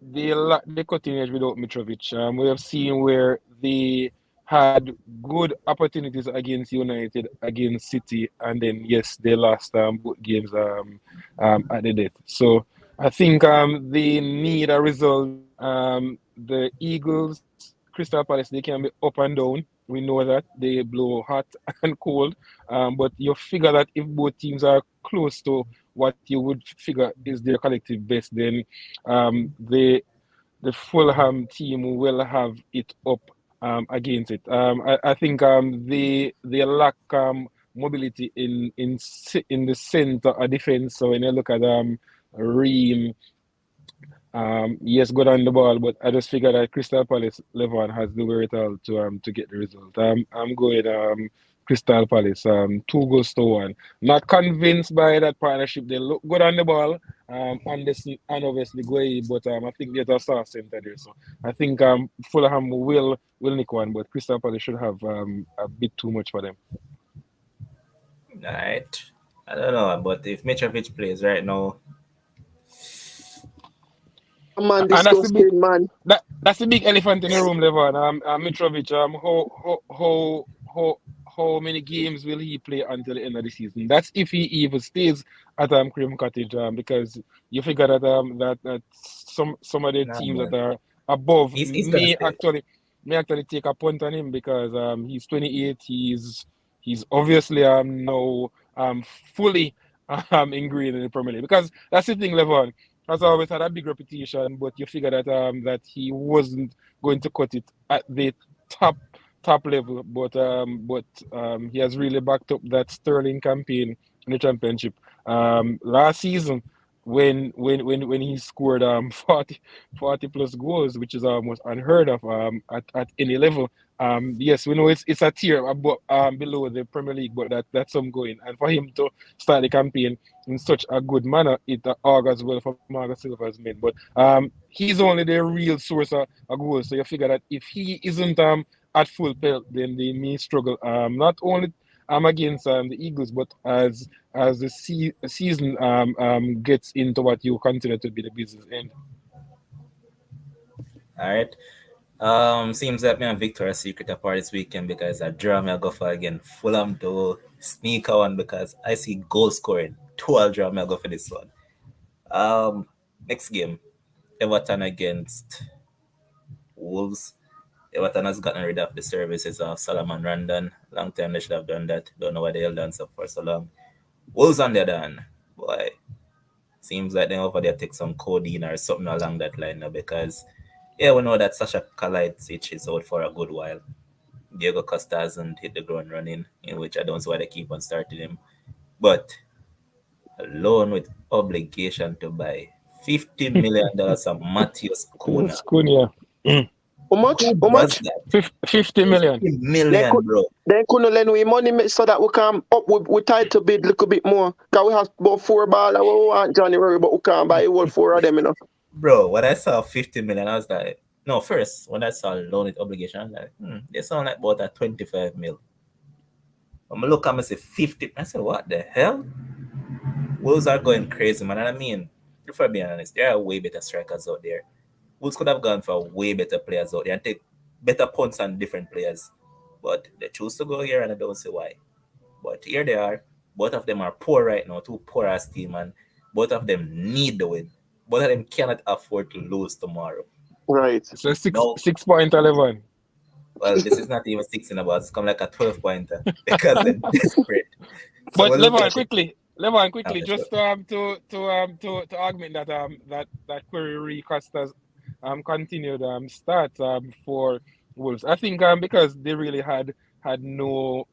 they lack the cutting edge without Mitrovic. We have seen where they had good opportunities against United, against City, and then yes, they lost both games at the death. So I think they need a result. The Eagles, Crystal Palace, they can be up and down. We know that they blow hot and cold. But you figure that if both teams are close to what you would figure is their collective best, then the Fulham team will have it up against it. I think they lack mobility in the center of defense. So when you look at Ream, yes, good on the ball, but I just figured that Crystal Palace Levon has the wherewithal to get the result. I'm going Crystal Palace 2-1. Not convinced by that partnership. They look good on the ball, and obviously Gueye, but I think there's a star center there. So I think Fulham will nick one, but Crystal Palace should have a bit too much for them. Right. I don't know, but if Mitrovic plays right now, Man, And that's the big disgusting man. that's the big elephant in the room, Levon. Mitrovic. How many games will he play until the end of the season? That's if he even stays at Cream Cottage. Because you figure that that some of the nah, teams that man, are above he's gonna stay. may actually take a punt on him because he's 28. He's obviously now fully ingrained in the Premier League, because that's the thing, Levon has always had a big reputation, but you figure that that he wasn't going to cut it at the top top level. But he has really backed up that Sterling campaign in the championship. Last season, when he scored 40 plus goals, which is almost unheard of at any level. Yes, we know it's a tier above, below the Premier League, but that's some going. And for him to start the campaign in such a good manner, it augurs well for Marcus Silva's men. But he's only the real source of goals. So you figure that if he isn't at full pelt, then they may struggle. Not only against the Eagles, but as the season gets into what you consider to be the business end. All right. Seems like me and Victor are secret apart this weekend because I draw me a go for again. Fulham to sneak on because I see goal scoring. Two I'll draw me a go for this one. Next game, Everton against Wolves. Everton has gotten rid of the services of Solomon Randon. Long time they should have done that. Don't know why they held on so for so long. Wolves on the other hand, boy, seems like they over there take some codeine or something along that line now because yeah, we know that Sasha Kalajdzic is out for a good while. Diego Costa hasn't hit the ground running, in which I don't see why they keep on starting him. But alone with obligation to buy $50 million from Matheus Cunha. Cunha. How much? Who How does much? that? 50 million. 50 They million, could bro. they couldn't lend we money so that we can up we try to bid a little bit more. Cause we have about 4 ball we want January, but we can't buy all 4 of them, Bro, when I saw 50 million, I was like, no, first, when I saw loan with obligation, I was like, they sound like about a 25 mil. I'm look at me say 50. I said, what the hell? Wolves are going crazy, man. And I mean, if I'm being honest, there are way better strikers out there. Wolves could have gone for way better players out there and take better punts on different players. But they choose to go here and I don't see why. But here they are. Both of them are poor right now, too poor as team, and both of them need the win. Both of them cannot afford to lose tomorrow. Right. So No, 6.11. well, this is not even 16 about. It's come like a 12 pointer because they're desperate. So But we'll look at it. Levon, I'm quickly, not sure. just to augment that query Costa's continued start for Wolves. I think because they really had no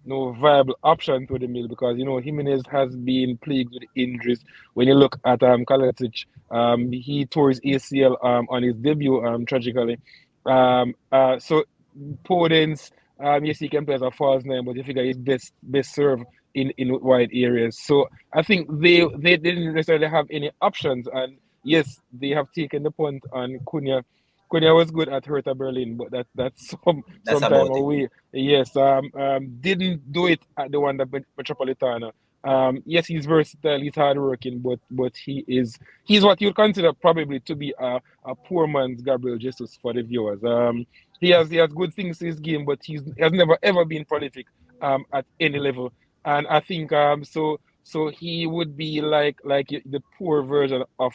viable option to the mill because Jimenez has been plagued with injuries. When you look at Kalajdzic, he tore his ACL on his debut tragically. So Podence, yes, he can play as a false nine, but you figure he's best served in wide areas. So I think they didn't necessarily have any options, and yes, they have taken the punt on Cunha. Cunha was good at Hertha Berlin, but that's That's some time about it. away. Yes, didn't do it at the one that Metropolitana. Yes, he's versatile, he's hardworking, but he's what you'd consider probably to be a poor man's Gabriel Jesus for the viewers. He has good things to his game, but he has never ever been prolific at any level. And I think so he would be like the poor version of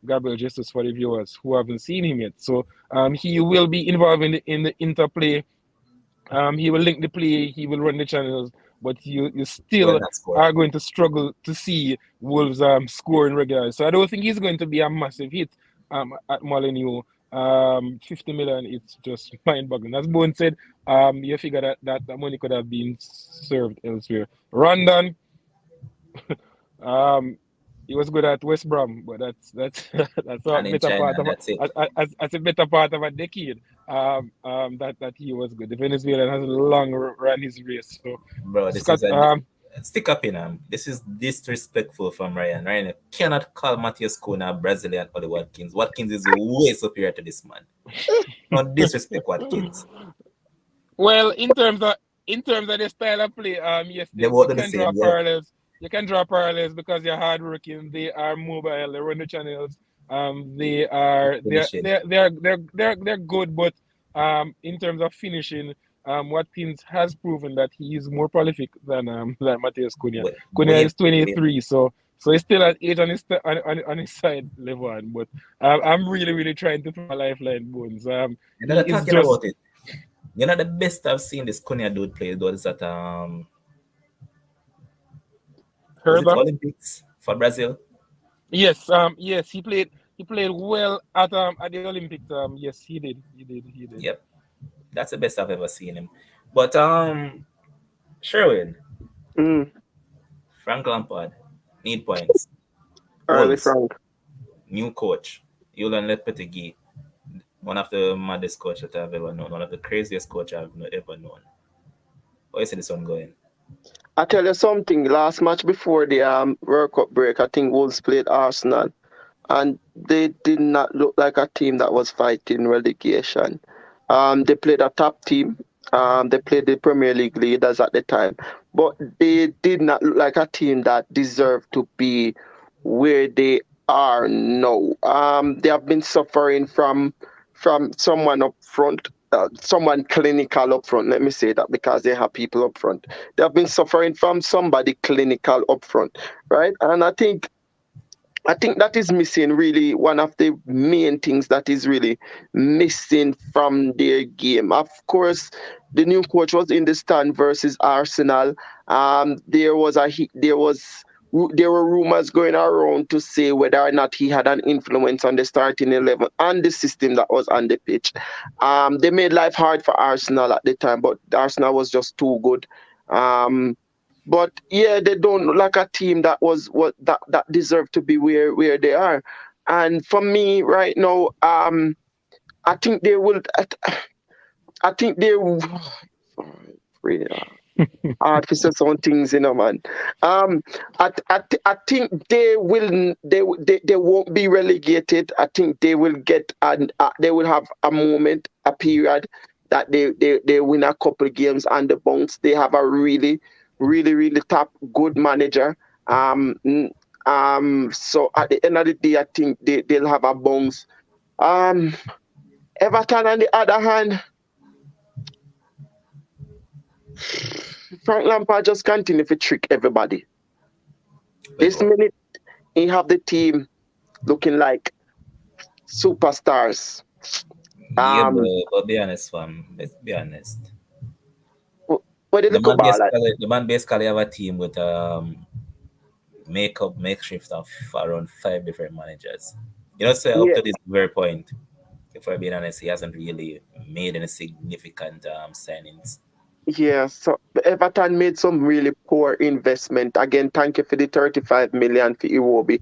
Gabriel Jesus for the viewers who haven't seen him yet. So he will be involved in the interplay. He will link the play, he will run the channels, but you Will still not score. are going to struggle to see Wolves scoring regularly. So I don't think he's going to be a massive hit at Molineux. 50 million, it's just mind-boggling. As Boone said, you figure that money could have been served elsewhere. Rondon, um, he was good at West Brom, but that's that's a And in better China, part of that's it. as a better part of a decade. That he was good. The Venezuelan has long run his race. So Bro, this Scott, is a stick up in him. This is disrespectful from Ryan. Ryan cannot call Matheus Cunha Brazilian Oli Watkins. Watkins is way superior to this man. Don't disrespect Watkins. well, in terms of the style of play, yes, They you both do the can draw same, yeah. parallels. You can draw parallels because they're hardworking. They are mobile. They run the channels. They are Finishing. they're good, but in terms of finishing, Watkins has proven that he is more prolific than Mateus Cunha. Cunha Way, is way. 23, so he's still at age on his side level on. But I'm really trying to throw a lifeline, Bones. You know, He they're is talking just about it. You know, the best I've seen this Cunha dude play though is at was it Hertha. Olympics for Brazil? Yes, he played well at the Olympics. Yes, he did. Yep, that's the best I've ever seen him. But Sherwin, Mm. Frank Lampard need points. Early Wolves Frank. new coach. Julian Lopetegui, one of the maddest coaches that I've ever known, one of the craziest coaches I've ever known. How you see this one going? I tell you something, last match before the World Cup break, I think Wolves played Arsenal and they did not look like a team that was fighting relegation. They played a top team. They played the Premier League leaders at the time, but they did not look like a team that deserved to be where they are now. They have been suffering from someone up front, someone clinical up front. Let me say that because they have people up front. They have been suffering from somebody clinical up front, right? And I think that is missing really one of the main things that is really missing from their game. Of course, the new coach was in the stand versus Arsenal. There was there were rumors going around to say whether or not he had an influence on the starting 11 and the system that was on the pitch. They made life hard for Arsenal at the time, but Arsenal was just too good. Um, but yeah, they don't look like a team that was what that deserved to be where they are. And for me right now, I think they will. I think they. Sorry, hard to say some things, man. I think they won't be relegated. I think they will get and they will have a moment, a period that they win a couple games and the bounce. They have a really top good manager. So at the end of the day, I think they'll have a bounce. Um, Everton on the other hand, Frank Lampard just continue to trick everybody. This minute, he have the team looking like superstars. Yeah, but be honest, fam. Let's be honest. What they The look man about like? basically, the man basically have a team with makeshift of around five different managers. You know, so up Yeah, to this very point, if we're being honest, he hasn't really made any significant signings. yeah. So Everton made some really poor investment. Again, thank you for the 35 million for Iwobi.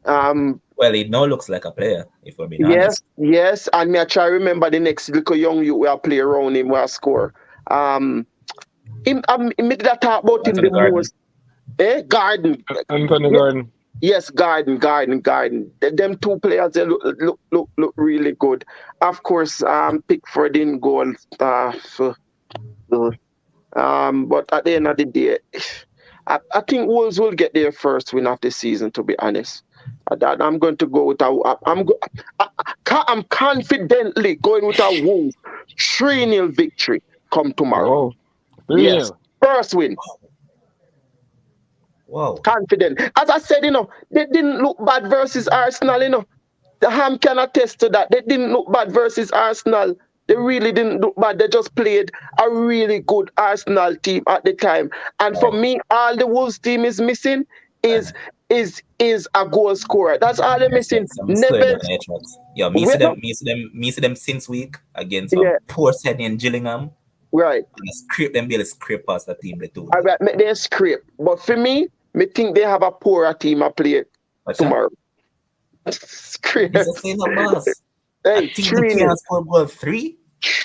Um, Well, he now looks like a player, if we're being yes, honest. yes. And me I try remember the next little young you will play around him will score. Um, him did I talk about him Anthony the Gordon. most. Garden. Anthony Yeah, Gordon. yes, Garden. Them two players they look really good. Of course, Pickford in goal. Uh, but at the end of the day, I think Wolves will get their first win of the season. To be honest, I'm going to go with I'm confidently going with a Wolves 3-0 victory come tomorrow. Oh, 3 Yes, 0. first win. Wow. Confident. As I said, they didn't look bad versus Arsenal. The Ham can attest to that. They didn't look bad versus Arsenal. They really didn't look bad. They just played a really good Arsenal team at the time. And for Right. me, all the Wolves team is missing is And is a goal scorer. That's all they're yes, missing. yes, I'm slowing down Neves, the tracks. Yeah, we don't, me see them since week against yeah, poor setting in Gillingham. right. And scrape them barely scrape past the team they do All now. right, make their script. But for me think they have a poorer team I play What's that? tomorrow. Script. He's a saying no boss. A Hey, team that 3-0. can't score goal three?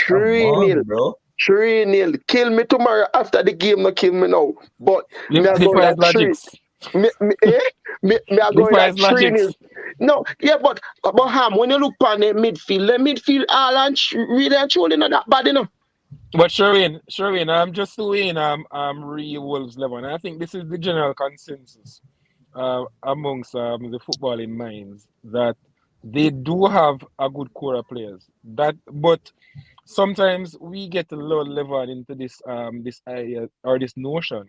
Come 3-0. on, bro. 3-0. Kill me tomorrow after the game, no kill me now. But me are going Defy at his 3. logics. Me are going Defy at his 3-0. logics. No, yeah, but Ham, when you look on the midfield Haaland really and truly not that bad. But Sherwin, I'm just doing real Wolves level. And I think this is the general consensus amongst the footballing minds that they do have a good core of players. But sometimes we get a little level into this idea or this notion,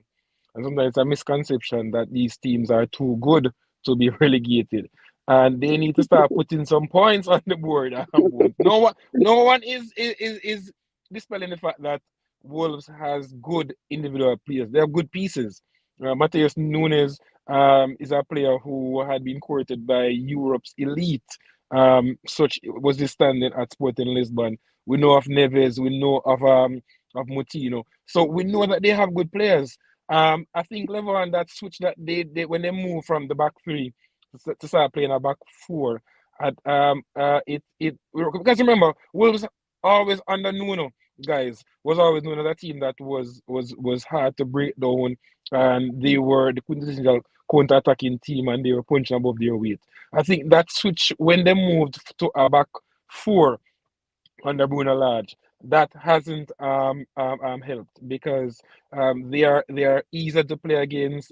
and sometimes it's a misconception that these teams are too good to be relegated, and they need to start putting some points on the board. No one is dispelling the fact that Wolves has good individual players. They have good pieces. Mateus Nunes is a player who had been courted by Europe's elite. Such was the standing at Sporting Lisbon. We know of Neves. We know of Moutinho. So we know that they have good players. I think level on that switch that they when they move from the back three to start playing a back four, at it because remember Wolves always under Nuno guys was always known as a team that was hard to break down, and they were the quintessential counter-attacking team, and they were punching above their weight. I think that switch when they moved to a back four under Bruno Lage, that hasn't helped because they are easier to play against.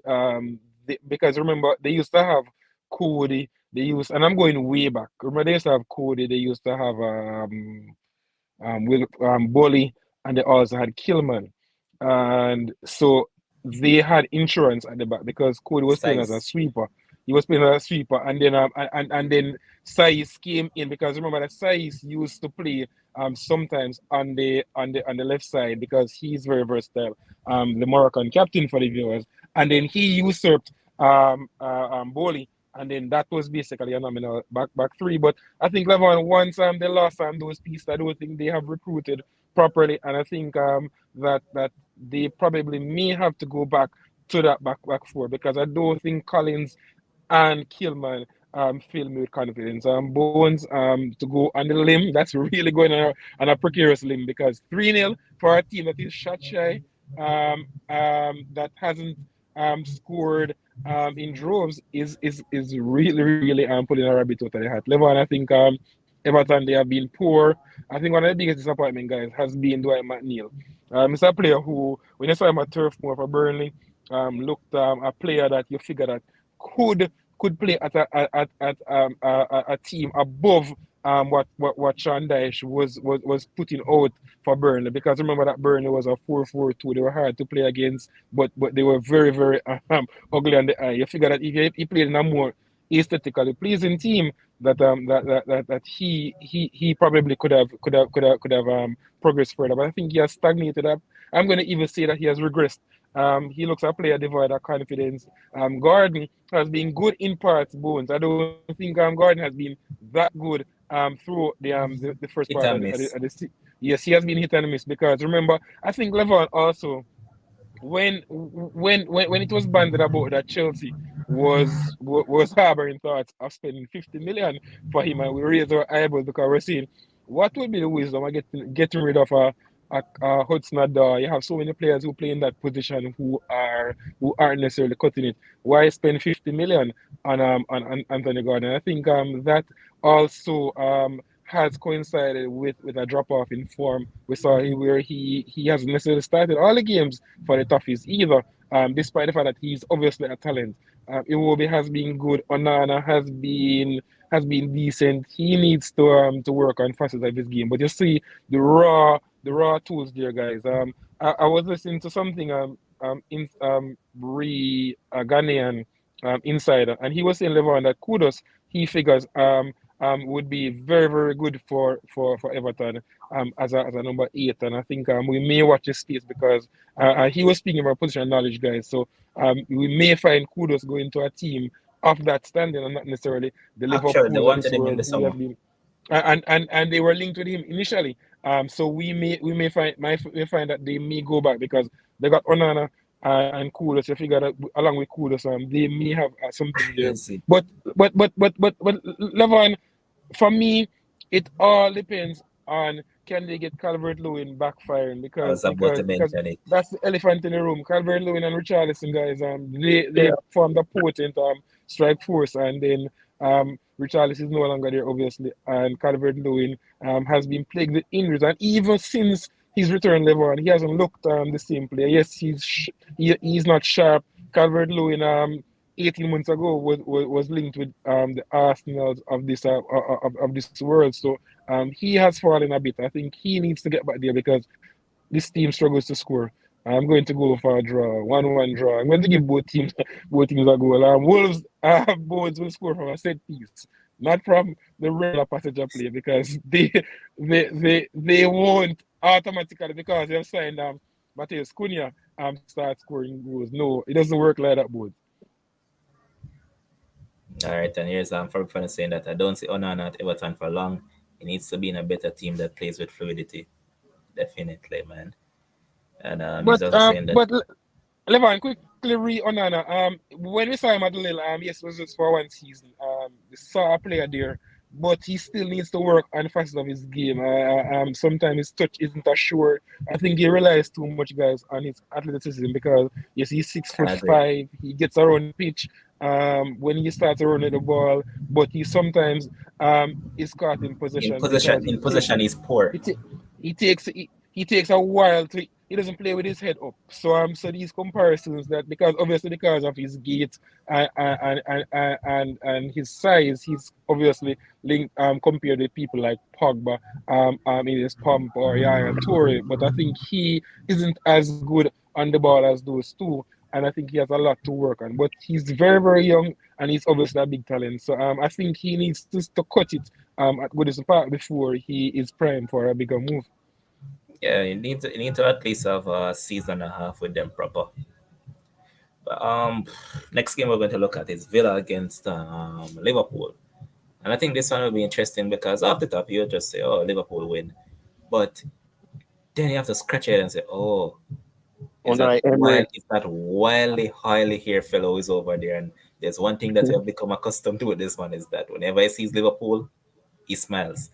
Because remember they used to have Cody. They used, and I'm going way back. Remember they used to have Cody. They used to have Will Bolly, and they also had Killman, and so they had insurance at the back because Cody was playing as a Size. sweeper. He was playing as a sweeper, and then and then Saiz came in because remember that Saiz used to play sometimes on the left side because he's very versatile. The Moroccan captain for the viewers, and then he usurped Boli, and then that was basically a nominal back three. But I think Levon once they lost those pieces, I don't think they have recruited properly, and I think that they probably may have to go back to that back four because I don't think Collins and Killman fill me with confidence. Bones to go on the limb, that's really going on a precarious limb because 3-0 for a team that is shot shy, that hasn't scored in droves is really, really pulling a rabbit out of the hat. Level, and I think Everton, they have been poor. I think one of the biggest disappointment, guys, has been Dwight McNeil. It's a player who, when you saw him at Turf Moor for Burnley, looked a player that you figure that could play at a team above what Sean Dyche was putting out for Burnley because remember that Burnley was a 4-4-2. They were hard to play against, but they were very, very ugly on the eye. You figure that if he played in a more aesthetically pleasing team, that he probably could have progressed further. But I think he has stagnated up. I'm going to even say that he has regressed. He looks a player devoid of confidence. Gordon has been good in parts, Bones. I don't think Gordon has been that good through the first Hit part and miss. yes, he has been hit and miss because remember I think Levon also when it was banded about that Chelsea was harboring thoughts of spending 50 million for him, and we raised our eyebrows because we're saying, what would be the wisdom of getting rid of a Hudson Odoi? You have so many players who play in that position who aren't necessarily cutting it. Why spend 50 million on Anthony Gordon? I think that also has coincided with a drop off in form. We saw where he hasn't necessarily started all the games for the Toffees either, despite the fact that he's obviously a talent. Iwobi has been good. Onana has been decent. He needs to work on facets of his game. But you see the raw tools there, guys. I was listening to something in Ghanaian insider, and he was saying Levon that kudos he figures would be very, very good for Everton as a number 8. And I think we may watch his space because he was speaking about position knowledge, guys. So we may find Kudos going to a team of that standing and not necessarily the Actually, they Liverpools of this wanted him in world the who he has summer. been. And they were linked with him initially. So we may find that they may go back because they got Onana and Kudus. You figure that along with Kudus, they may have something there. Yes, see. But Levon, for me, it all depends on can they get Calvert Lewin backfiring I because was about because to because mention it. that's the elephant in the room. Calvert Lewin and Richarlison guys, they Yeah. formed a potent strike force, and then Richarlison is no longer there obviously, and Calvert Lewin has been plagued with injuries, and even since his return level, and he hasn't looked the same player. Yes, he's not sharp. Calvert Lewin 18 months ago was linked with the Arsenals of this world. So he has fallen a bit. I think he needs to get back there because this team struggles to score. I'm going to go for a draw, 1-1 draw. I'm going to give both teams a goal. Wolves boards will score from a set piece, not from the regular passenger play because they won't automatically because they've signed Mateus Cunha start scoring goals. No, it doesn't work like that, board. All right, and here's from Fana saying that I don't see Onana at Everton for long. He needs to be in a better team that plays with fluidity. Definitely, man. And he's But also saying that Levan, quickly re Onana. When we saw him at Lille, yes, it was just for one season. We saw a player there, but he still needs to work on the facets of his game. Sometimes his touch isn't as sure. I think he relies too much, guys, on his athleticism because yes, he's six I foot agree. five. He gets around the pitch. When he starts running the ball, but he sometimes is caught in In possession possession, because in possession, he's poor. he takes a while to he doesn't play with his head up. So these comparisons that because obviously because of his gait and his size, he's obviously linked compared with people like Pogba, in his pump or Yaya Toure. But I think he isn't as good on the ball as those two. And I think he has a lot to work on. But he's very, very young and he's obviously a big talent. So I think he needs to cut it at Goodison Park before he is primed for a bigger move. Yeah, you need to at least have a season and a half with them proper. But next game we're going to look at is Villa against Liverpool. And I think this one will be interesting because off the top you just say, "Oh, Liverpool win," but then you have to scratch your head and say, "Oh, Unai Emery. is that wildly highly hair fellow is over there?" And there's one thing that we have become accustomed to with this one is that whenever he sees Liverpool, he smiles.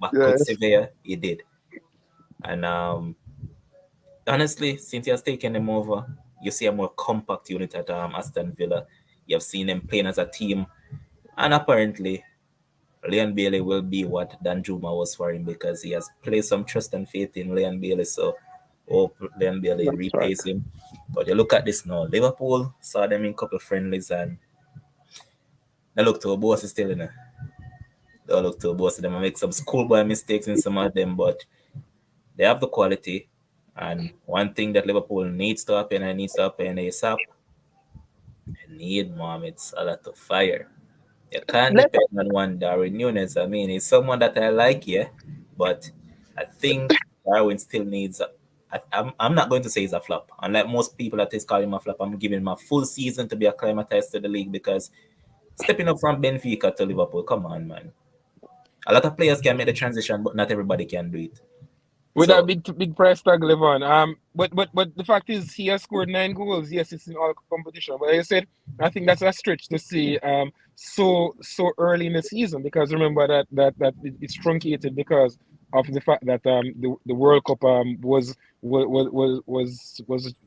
Back with Yes. Sevilla, he did. And honestly, since he has taken them over, you see a more compact unit at Aston Villa. You have seen them playing as a team, and apparently, Leon Bailey will be what Dan Juma was for him because he has placed some trust and faith in Leon Bailey. So, hope Leon Bailey That's right. repays him. But you look at this now, Liverpool saw them in a couple of friendlies, and they look to a boss still in. They look to a boss. They might make some schoolboy mistakes in some of them, but they have the quality. And one thing that Liverpool needs to happen and needs to happen ASAP, they need Mohamed Salah to fire. You can't Let depend on one Darwin Nunes. I mean, he's someone that I like, yeah, but I think Darwin still needs. I'm not going to say he's a flop. Unlike most people that is calling him a flop, I'm giving him a full season to be acclimatized to the league because stepping up from Benfica to Liverpool, come on, man. A lot of players can make the transition, but not everybody can do it. With that So big price tag, Levon. But the fact is, he has scored 9 goals. Yes, it's in all competition. But like I said, I think that's a stretch to see so early in the season because remember that it's truncated because of the fact that the World Cup was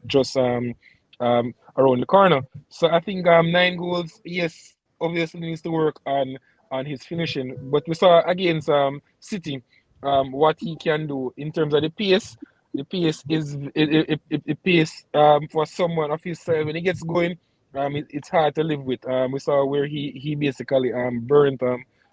just around the corner. So I think 9 goals. Yes, obviously needs to work on his finishing. But we saw against City what he can do in terms of the pace. The pace is it pace for someone of his size when he gets going. It's hard to live with. We saw where he basically burnt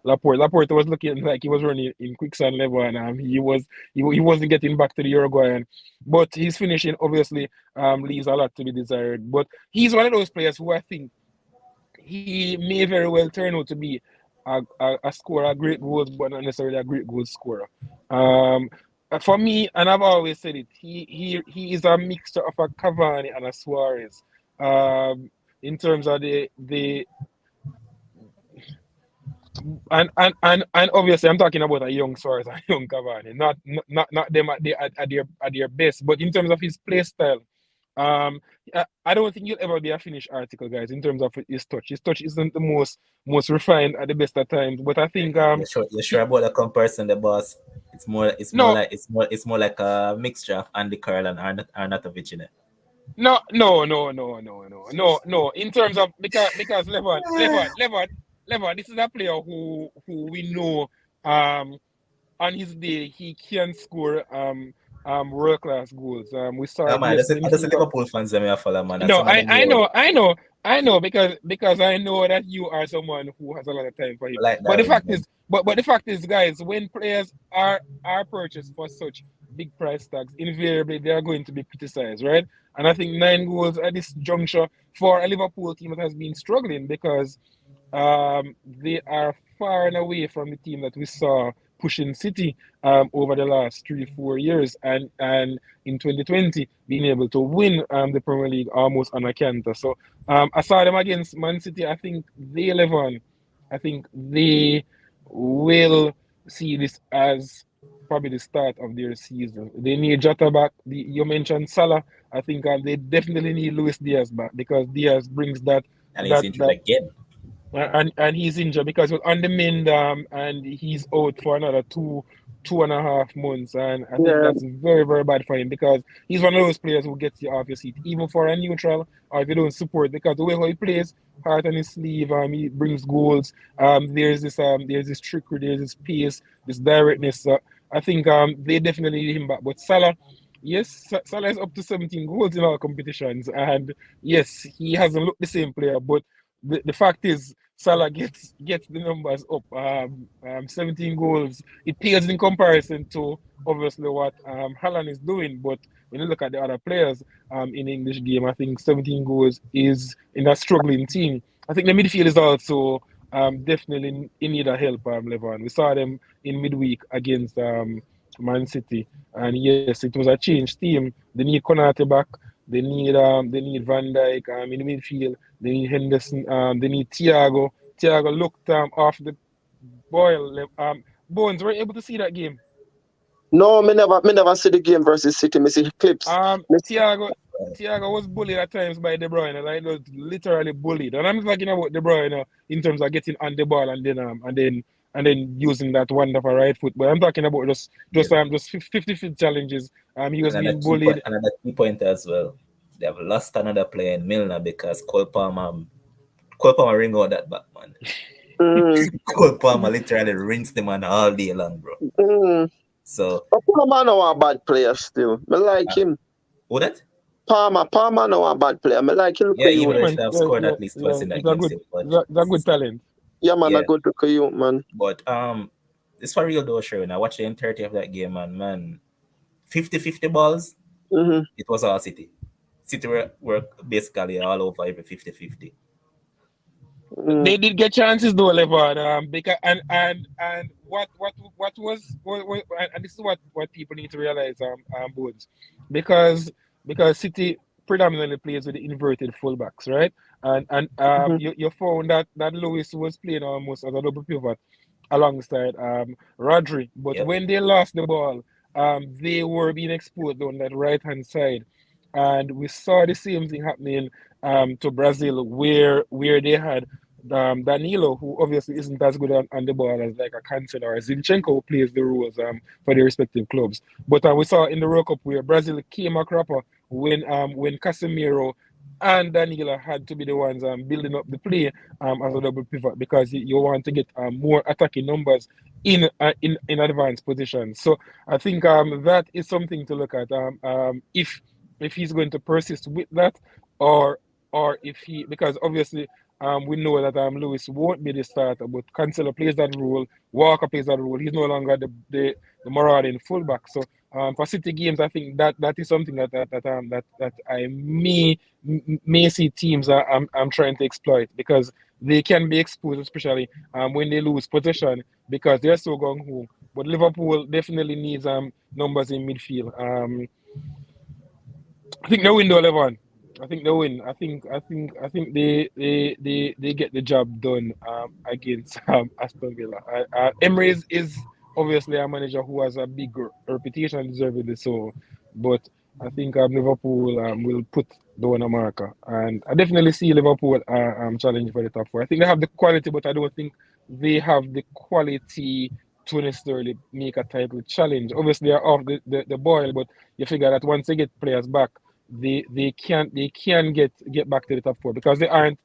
Laporte. Laporte was looking like he was running in quicksand level, and he wasn't getting back to the Uruguayan. But his finishing obviously leaves a lot to be desired. But he's one of those players who I think he may very well turn out to be a scorer, a great goals, but not necessarily a great goal scorer. Um, for me, and I've always said it, he is a mixture of a Cavani and a Suarez. In terms of the and obviously I'm talking about a young Suarez and a young Cavani, not them at their best, but in terms of his play style. Um, I don't think you'll ever be a finished article, guys. In terms of his touch, isn't the most refined at the best of times. But I think you're sure he, about the comparison, the boss? no, It's more like a mixture of Andy Carroll and Arnautovic in it. no. In terms of because Levon, this is a player who we know on his day he can score world class goals. We saw No it man, yesterday in the that's the Super. Liverpool fans that me a follow man. That's No, some of them who because I know that you are someone who has a lot of time for him. like But the Darwin, fact man. is, but the fact is, guys, when players are purchased for such big price tags, invariably they are going to be criticized, right? And I think 9 goals at this juncture for a Liverpool team that has been struggling because they are far and away from the team that we saw pushing City over the last 3 4 years, and in 2020 being able to win the Premier League almost on a canter. So I saw them against Man City. I think they will see this as probably the start of their season. They need Jota back. You mentioned Salah. I think they definitely need Luis Diaz back because Diaz brings And he's that injured that again. and he's injured because he was on the mend and he's out for another 2.5 months, and I think yeah, that's very very bad for him because he's one of those players who gets you off your seat even for a neutral or if you don't support because the way how he plays, heart on his sleeve, he brings goals. There's this trickery, there's this pace, this directness. I think they definitely need him back. But Salah, yes, Salah is up to 17 goals in all competitions, and yes, he hasn't looked the same player. But the fact is, Salah gets the numbers up. 17 goals. It pales in comparison to obviously what Haaland is doing. But when you look at the other players in the English game, I think 17 goals is in a struggling team. I think the midfield is also definitely in need of help, Levon. We saw them in midweek against Man City, and yes, it was a changed team. They need Konate back. They need Van Dijk in the midfield. They need Henderson. They need Thiago. Thiago looked off the boil. Bones, were you able to see that game? No, me never see the game versus City. Me see clips. Me see- Thiago was bullied at times by De Bruyne. Like, he was literally bullied, and I'm talking about De Bruyne in terms of getting on the ball and then using that wonderful right foot. But I'm talking about just Yeah. just 50-50 challenges. He was Another being bullied. another key point as well. They have lost another player in Milner because Cole Palmer ring out that back, man. Mm, Cole Palmer literally rinsed the man all day long, bro. mm. So But Palmer no a bad player still. Me like him. who that? Palmer no a bad player. Me like him look Yeah, at even you. though he Yeah, should have yeah, scored yeah, at least yeah. twice in that He's a game good, still. But he's a good talent. Yeah, man, yeah, a good look at you, man. but this for real though, sure. I watched the entirety of that game, man. 50-50 balls, Mm-hmm. it was all City. City were basically all over every 50-50. Mm. They did get chances though, Levan. Because and what was and this is what people need to realize, Bones, because City predominantly plays with the inverted fullbacks, right? And Mm-hmm. you found that Lewis was playing almost as a double pivot alongside Rodri, but Yep. when they lost the ball, they were being exposed on that right hand side, and we saw the same thing happening to Brazil, where they had Danilo, who obviously isn't as good on the ball as like a Cancelo or Zinchenko, who plays the roles for their respective clubs. But we saw in the World Cup where Brazil came a cropper when Casemiro and Danilo had to be the ones building up the play as a double pivot because you want to get more attacking numbers in advanced positions. So I think that is something to look at. If he's going to persist with that, or if he, because obviously we know that Lewis won't be the starter, but Cancelo plays that role, Walker plays that role. He's no longer the marauding fullback. So for City games, I think that is something that I may see teams I'm trying to exploit because they can be exposed, especially when they lose possession because they're so gung ho. But Liverpool definitely needs numbers in midfield. I think they win though, Levan. I think they win. I think they get the job done against Aston Villa. Emery is obviously a manager who has a big reputation, deservedly so. But I think Liverpool will put down a marker, and I definitely see Liverpool challenging for the top four. I think they have the quality, but I don't think they have the quality to necessarily make a title challenge. Obviously, they're off the boil, but you figure that once they get players back, they can get back to the top four because they aren't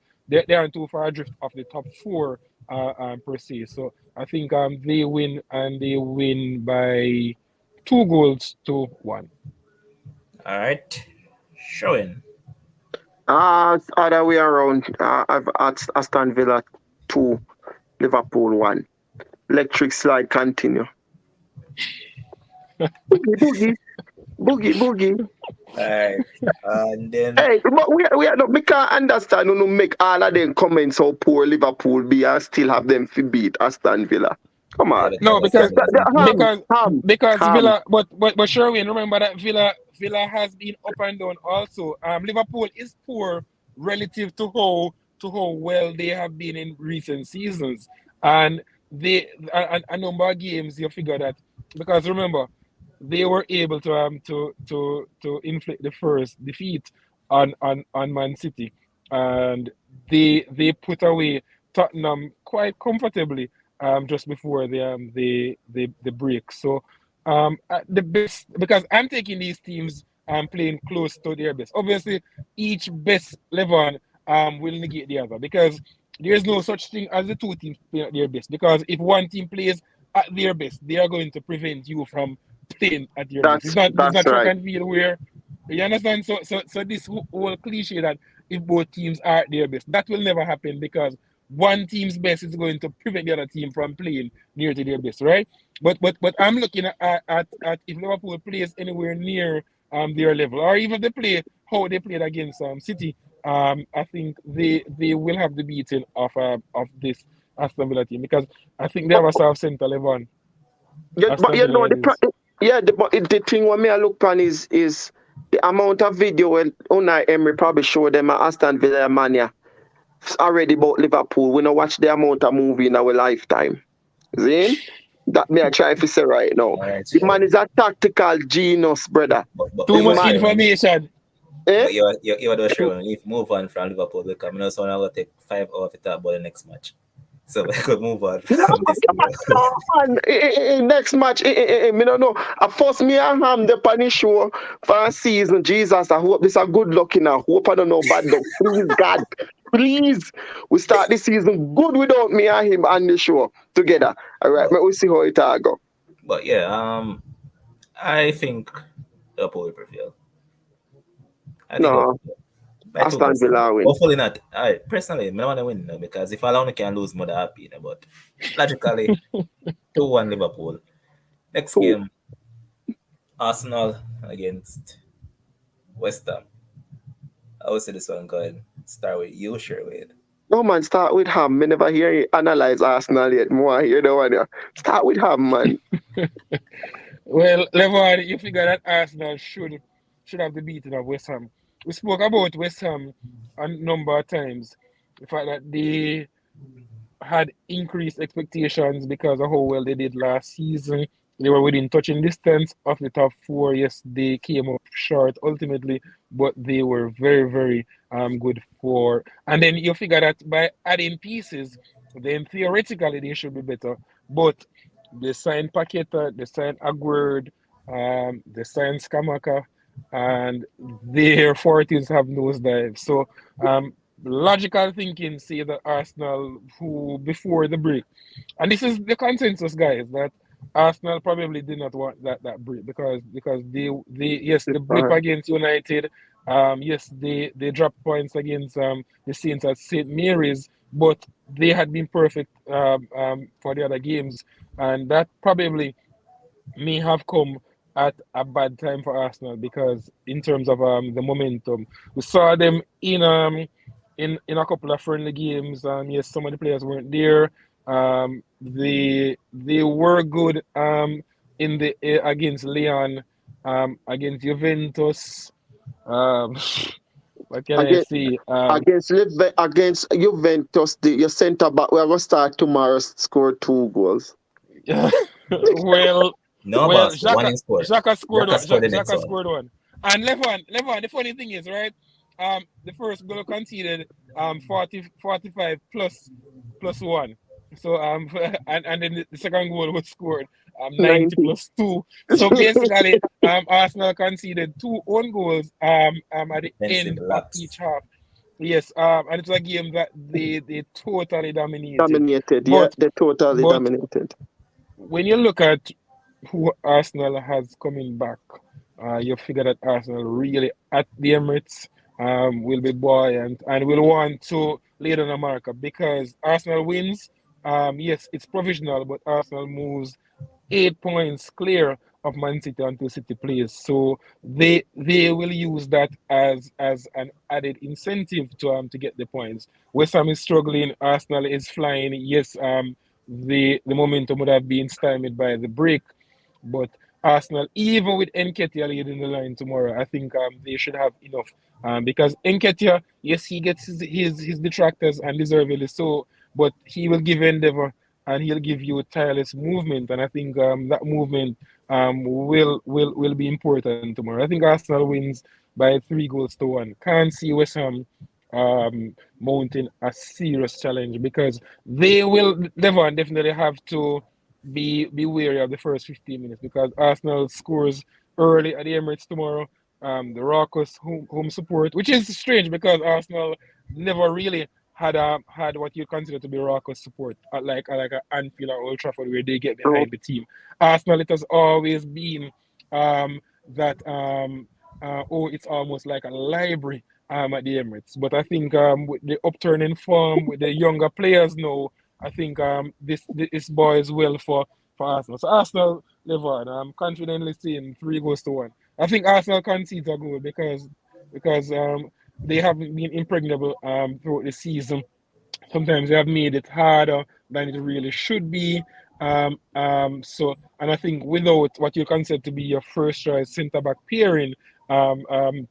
too far adrift of the top four per se. So I think they win and they win by 2 goals to 1. All right. Showing. It's other way around. I've asked Aston Villa 2, Liverpool 1. Electric slide continue. Boogie, boogie, boogie, boogie. All right. And then Hey, but we can't understand who make all of them comments how poor Liverpool be and still have them to beat Aston Villa. Come yeah, on. No, because because Aston Villa is Ham, because ham, because ham. Villa, but Sherwin, remember that Villa has been up and down also. Liverpool is poor relative to how well they have been in recent seasons, and a number of games you figure that because remember they were able to inflict the first defeat on Man City, and they put away Tottenham quite comfortably just before the break. So the best, because I'm taking these teams playing close to their best. Obviously, each best 11 will negate the other because there's no such thing as the two teams playing at their best. Because if one team plays at their best, they are going to prevent you from playing at your best. It's not That's track right. and field where you understand. So this whole cliche that if both teams are at their best, that will never happen because one team's best is going to prevent the other team from playing near to their best, right? But I'm looking at if Liverpool plays anywhere near their level, or even if they play how they played against City, I think they will have the beating of this Aston Villa team because I think they have a South Centre level on Yeah, but Aston you know Villa is. the thing what me I look on is the amount of video when Unai Emery probably showed them at Aston Villa mania already about Liverpool. We not watch the amount of movie in our lifetime. See? That me I try to say right now. That's The true. man is a tactical genius, brother. But Too The we were much man, sure, man. information. eh? But you were sure, man. If move on from Liverpool, because I know someone will take 5 hours to talk about the next match. So we could move on No, from this thing. man. Next match, me don't know. At first, me and Ham the on the show for a season. Jesus, I hope this a good luck in. I hope I don't know bad luck. Please, God, please. We start the season good without me and him on the show together. All right, But, we see how it all go. but yeah, I think Liverpool will prevail. I think No, Liverpool by two Aston goals. Villa win. Hopefully not. I personally, I want to win now because if Alone can lose, more than happy. But logically, 2-1 Liverpool. Next Two. game, Arsenal against West Ham. I would say this one going start with you, sure, Wade. No man, start with Ham. Me never hear you analyze Arsenal yet. More hear the one. Yeah. Start with Ham, man. Well, Levon, you figure that Arsenal should have the beating of West Ham. We spoke about West Ham a number of times. The fact that they had increased expectations because of how well they did last season. They were within touching distance of the top four. Yes, they came up short ultimately, but they were very, very good for. And then you figure that by adding pieces, then theoretically they should be better. But they signed Paqueta, they signed Aguerd, they signed Skamaka, and their fortunes have nosedived. So logical thinking say that Arsenal, who before the break, and this is the consensus, guys, that Arsenal probably did not want that break because they yes the blip against United, yes they dropped points against the Saints at St Mary's, but they had been perfect for the other games, and that probably may have come at a bad time for Arsenal because in terms of the momentum, we saw them in a couple of friendly games. Yes, some of the players weren't there. They were good in the against Leon, against Juventus. Um, what can I Against say? against Juventus, your centre back. We are gonna start tomorrow. Score 2 goals. well, No, well, boss, one in score. Xhaka scored Jaka one. scored the next Xhaka one. scored one. And Levon, the funny thing is, right? The first goal conceded 45 plus one. So and then the second goal was scored 90 90. plus two. So basically Arsenal conceded two own goals at the Defensive end of each lapse. half. Yes, and it was a game that they totally dominated. Dominated. Yeah, But they totally but dominated. when you look at who Arsenal has coming back, you figure that Arsenal really at the Emirates will be buoyant and will want to lay down a marker because Arsenal wins. Yes, it's provisional, but Arsenal moves 8 points clear of Man City until City plays. So they will use that as an added incentive to get the points. West Ham is struggling. Arsenal is flying. Yes, the momentum would have been stymied by the break, but Arsenal, even with Nketiah leading the line tomorrow, I think they should have enough. Because Nketiah, yes, he gets his detractors and deservedly so, but he will give endeavor and he'll give you tireless movement. And I think that movement will be important tomorrow. I think Arsenal wins by 3 goals to 1. Can't see West Ham mounting a serious challenge because they will definitely have to be wary of the first 15 minutes because Arsenal scores early at the Emirates tomorrow. The raucous home support, which is strange because Arsenal never really had what you consider to be raucous support at like a Anfield or Old Trafford where they get True. behind the team. Arsenal, it has always been that oh, it's almost like a library at the Emirates. But I think with the upturning form with the younger players now, I think this boys well for Arsenal. So Arsenal live on. I'm confidently saying 3-1. I think Arsenal concedes a goal because they haven't been impregnable throughout the season. Sometimes they have made it harder than it really should be. And I think without what you consider to be your first choice centre back pairing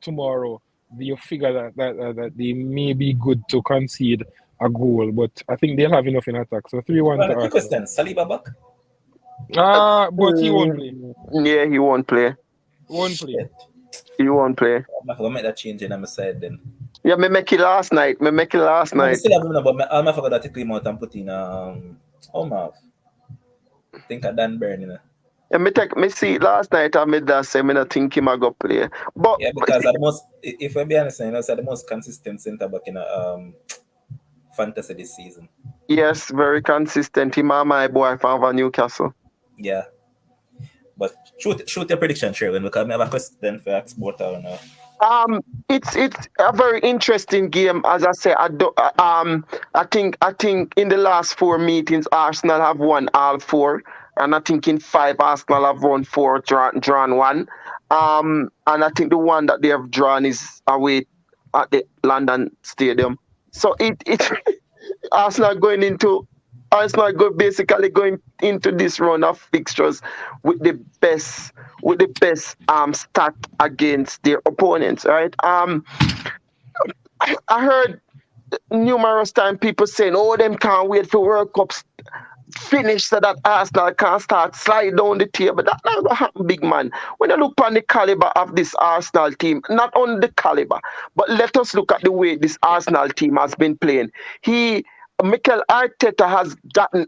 tomorrow, you figure that they may be good to concede a goal, but I think they'll have enough in attack. So 3-1 Well, to a quick Arsenal. question. Saliba back? But he won't play. Yeah, he won't play. Won't play. Shit. He won't play. I'm not going to make that change in my side then. Yeah, me make it last night. I still have him, but I forgot to take him out and put in Omar. Think of Dan Burn, you know. Yeah, me see it last night and me that say me not think him a go play. But Yeah, because at the most, if I be honest, you know, it's the most consistent centre back in fantasy this season. yes, very consistent. Him and my boy from Newcastle. Yeah. But shoot your prediction, Sherwin, because I have a question for Export or no. It's a very interesting game. As I say, I think in the last 4 meetings, Arsenal have won all 4, and I think in 5 Arsenal have won 4, drawn 1. And I think the one that they have drawn is away at the London Stadium. So it Arsenal basically going into this run of fixtures with the best stat against their opponents, right? I heard numerous times people saying, "Oh, them can't wait for World Cups finish so that Arsenal can start slide down the table." That not gonna happen, big man. When you look on the caliber of this Arsenal team, not only the caliber, but let us look at the way this Arsenal team has been playing. Mikel Arteta has gotten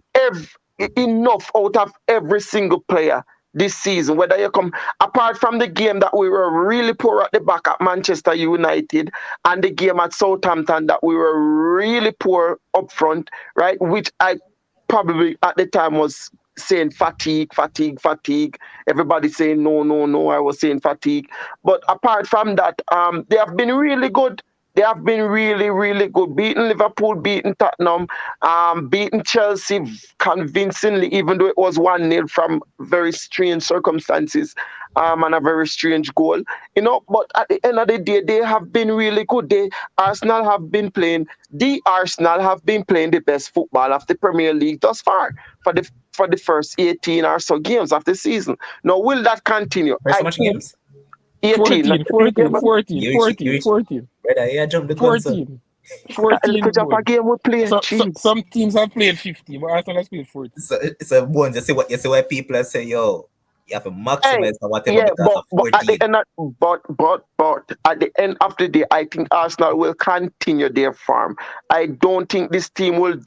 enough out of every single player this season. Whether you come apart from the game that we were really poor at the back at Manchester United and the game at Southampton that we were really poor up front, right? Which I probably at the time was saying fatigue. Everybody saying no. I was saying fatigue. But apart from that, they have been really good. They have been really, really good. Beating Liverpool, beating Tottenham, beating Chelsea convincingly, even though it was 1-0 from very strange circumstances and a very strange goal. You know, but at the end of the day, they have been really good. Arsenal have been playing the best football of the Premier League thus far for the first 18 or so games of the season. Now, will that continue? There's so much games. 18. 14. Brother, yeah, jump the gun, sir. 14 Look at a game we play. some teams have played 50, but Arsenal has played 40. So it's a one. You see why people are saying, yo, you have to maximize on whatever because of 14. But at the end of the day, I think Arsenal will continue their form. I don't think this team will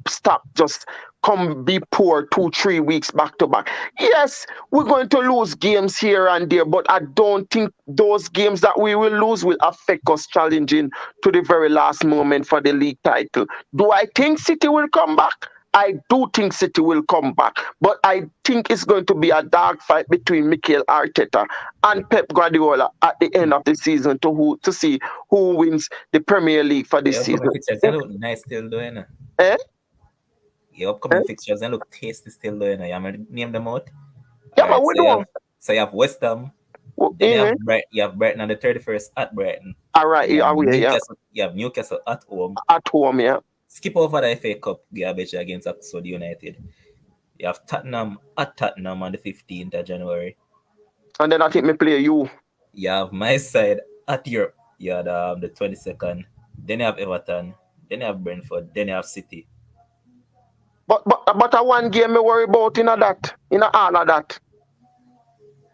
stop, just come be poor 2-3 weeks back to back. Yes, we're going to lose games here and there, but I don't think those games that we will lose will affect us challenging to the very last moment for the league title. Do I think City will come back? I do think City will come back, but I think it's going to be a dark fight between Mikel Arteta and Pep Guardiola at the end of the season to see who wins the Premier League for this season. Fixtures, they look nice still doing. Eh? Your upcoming fixtures, they look tasty still doing. You want to name them out? Yeah, but we do. So you have West Ham. Then you have Brighton on the 31st at Brighton. All right, You have Newcastle at home. At home, yeah. Skip over the FA Cup garbage against Oxford United. You have Tottenham at Tottenham on the 15th of January. And then I think me play you. You have my side at Europe. You have the 22nd. Then you have Everton. Then you have Brentford. Then you have City. But a one game me worry about in all of that.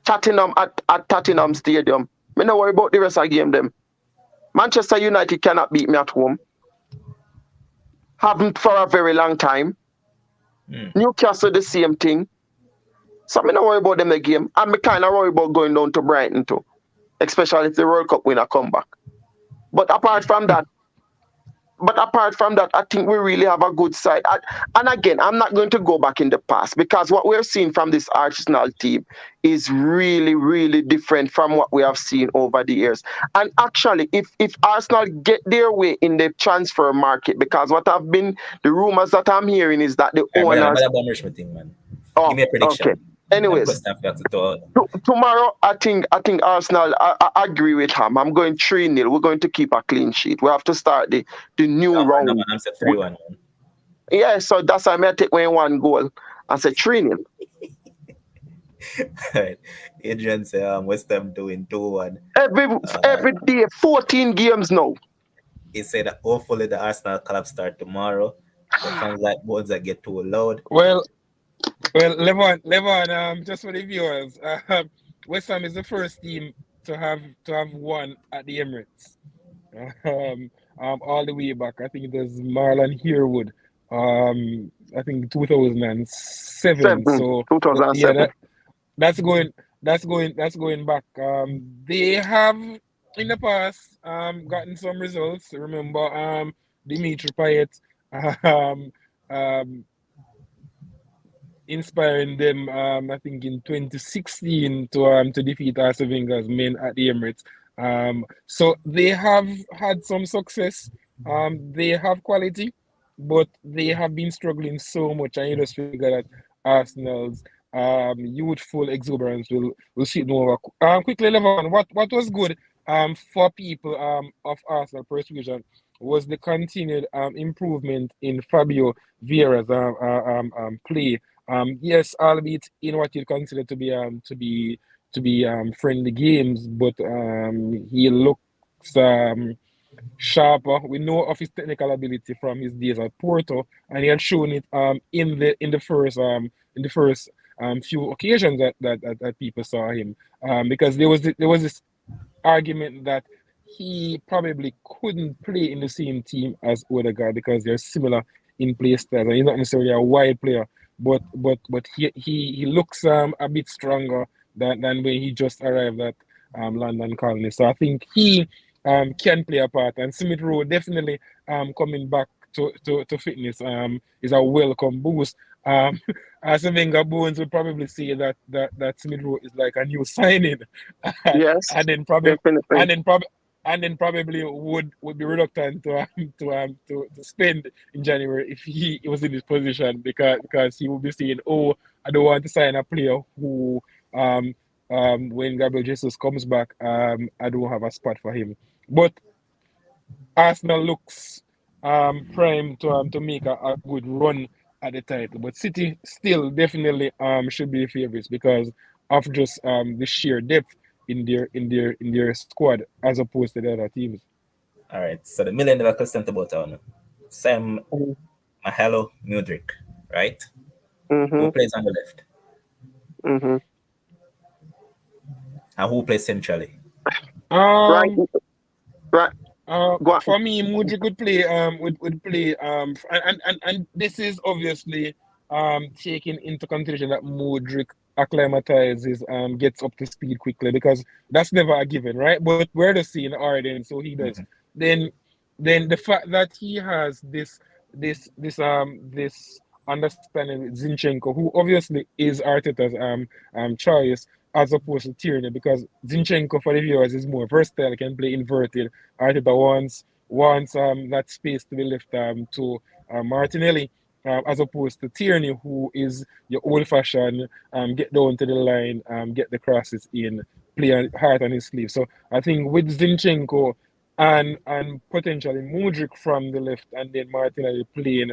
Tottenham at Tottenham Stadium. Me no worry about the rest of the game them. Manchester United cannot beat me at home. Haven't for a very long time. Newcastle the same thing. So I'm not worried about them the game. I'm kind of worried about going down to Brighton too. Especially if the World Cup winner come back. But apart from that, but apart from that, I think we really have a good side. And again, I'm not going to go back in the past because what we're seeing from this Arsenal team is really, really different from what we have seen over the years. And actually, if Arsenal get their way in the transfer market, because what I've been the rumors that I'm hearing is that the All right, Brian, I'm owners. gonna bomb my thing, man. Give Oh, me a okay. prediction. Them Anyways, question after to throw out. tomorrow, I think Arsenal. I agree with him. I'm going 3-0. We're going to keep a clean sheet. We have to start the new No man, round. I'm set 3-1, man. Yeah, so that's why I may take away one goal and say 3-0. Right. Adrian say West Ham doing 2-1. Every Uh, every day, 14 games now. he said that hopefully the Arsenal collapse start tomorrow. So fans like Bones that get too loud. Well, Levon, just for the viewers, West Ham is the first team to have won at the Emirates. All the way back. I think it was Marlon Harewood. I think 2007. Seven, So yeah, 2007. that's going back. They have in the past gotten some results. Remember Dimitri Payet um um inspiring them I think in 2016 to defeat Arsene Wenger's men at the Emirates. So they have had some success. They have quality, but they have been struggling so much, and you just figure that Arsenal's youthful exuberance will see them over. Quickly, Levon, what was good for people of Arsenal persuasion was the continued improvement in Fabio Vieira's play. Yes, albeit in what you consider to be friendly games, but he looks sharper. We know of his technical ability from his days at Porto, and he had shown it in the first few occasions that people saw him. Because there was this argument that he probably couldn't play in the same team as Odegaard because they're similar in play style. And he's not necessarily a wide player, but he looks a bit stronger than when he just arrived at London Colony. So I think he can play a part. And Smith Rowe definitely coming back to fitness is a welcome boost. Um, as Wenger Bones would probably say that Smith Rowe is like a new signing, Yes, and then probably definitely. and then probably and then probably would be reluctant to spend in January if he was in this position because he would be saying, oh, I don't want to sign a player who when Gabriel Jesus comes back, I don't have a spot for him. But Arsenal looks primed to make a good run at the title, but City still definitely should be the favorites because of just the sheer depth in their squad as opposed to the other teams. All right. So the $1 million question about Sam Mahalo Mudrik, right? Who Mm-hmm. plays on the left Mm-hmm. and who plays centrally? Right, Um, right. Go on. for me, Mudrik would play and this is obviously taking into consideration that Mudrik acclimatizes gets up to speed quickly because that's never a given, right? But we're just seeing Arden, so he does. Mhm. Then then the fact that he has this understanding with Zinchenko, who obviously is Arteta's choice as opposed to Tierney, because Zinchenko for the viewers is more versatile, can play inverted. Arteta wants that space to be left to Martinelli, as opposed to Tierney, who is your old-fashioned get down to the line, get the crosses in, play hard on his sleeve. So I think with Zinchenko and potentially Mudrik from the left and then Martinelli playing,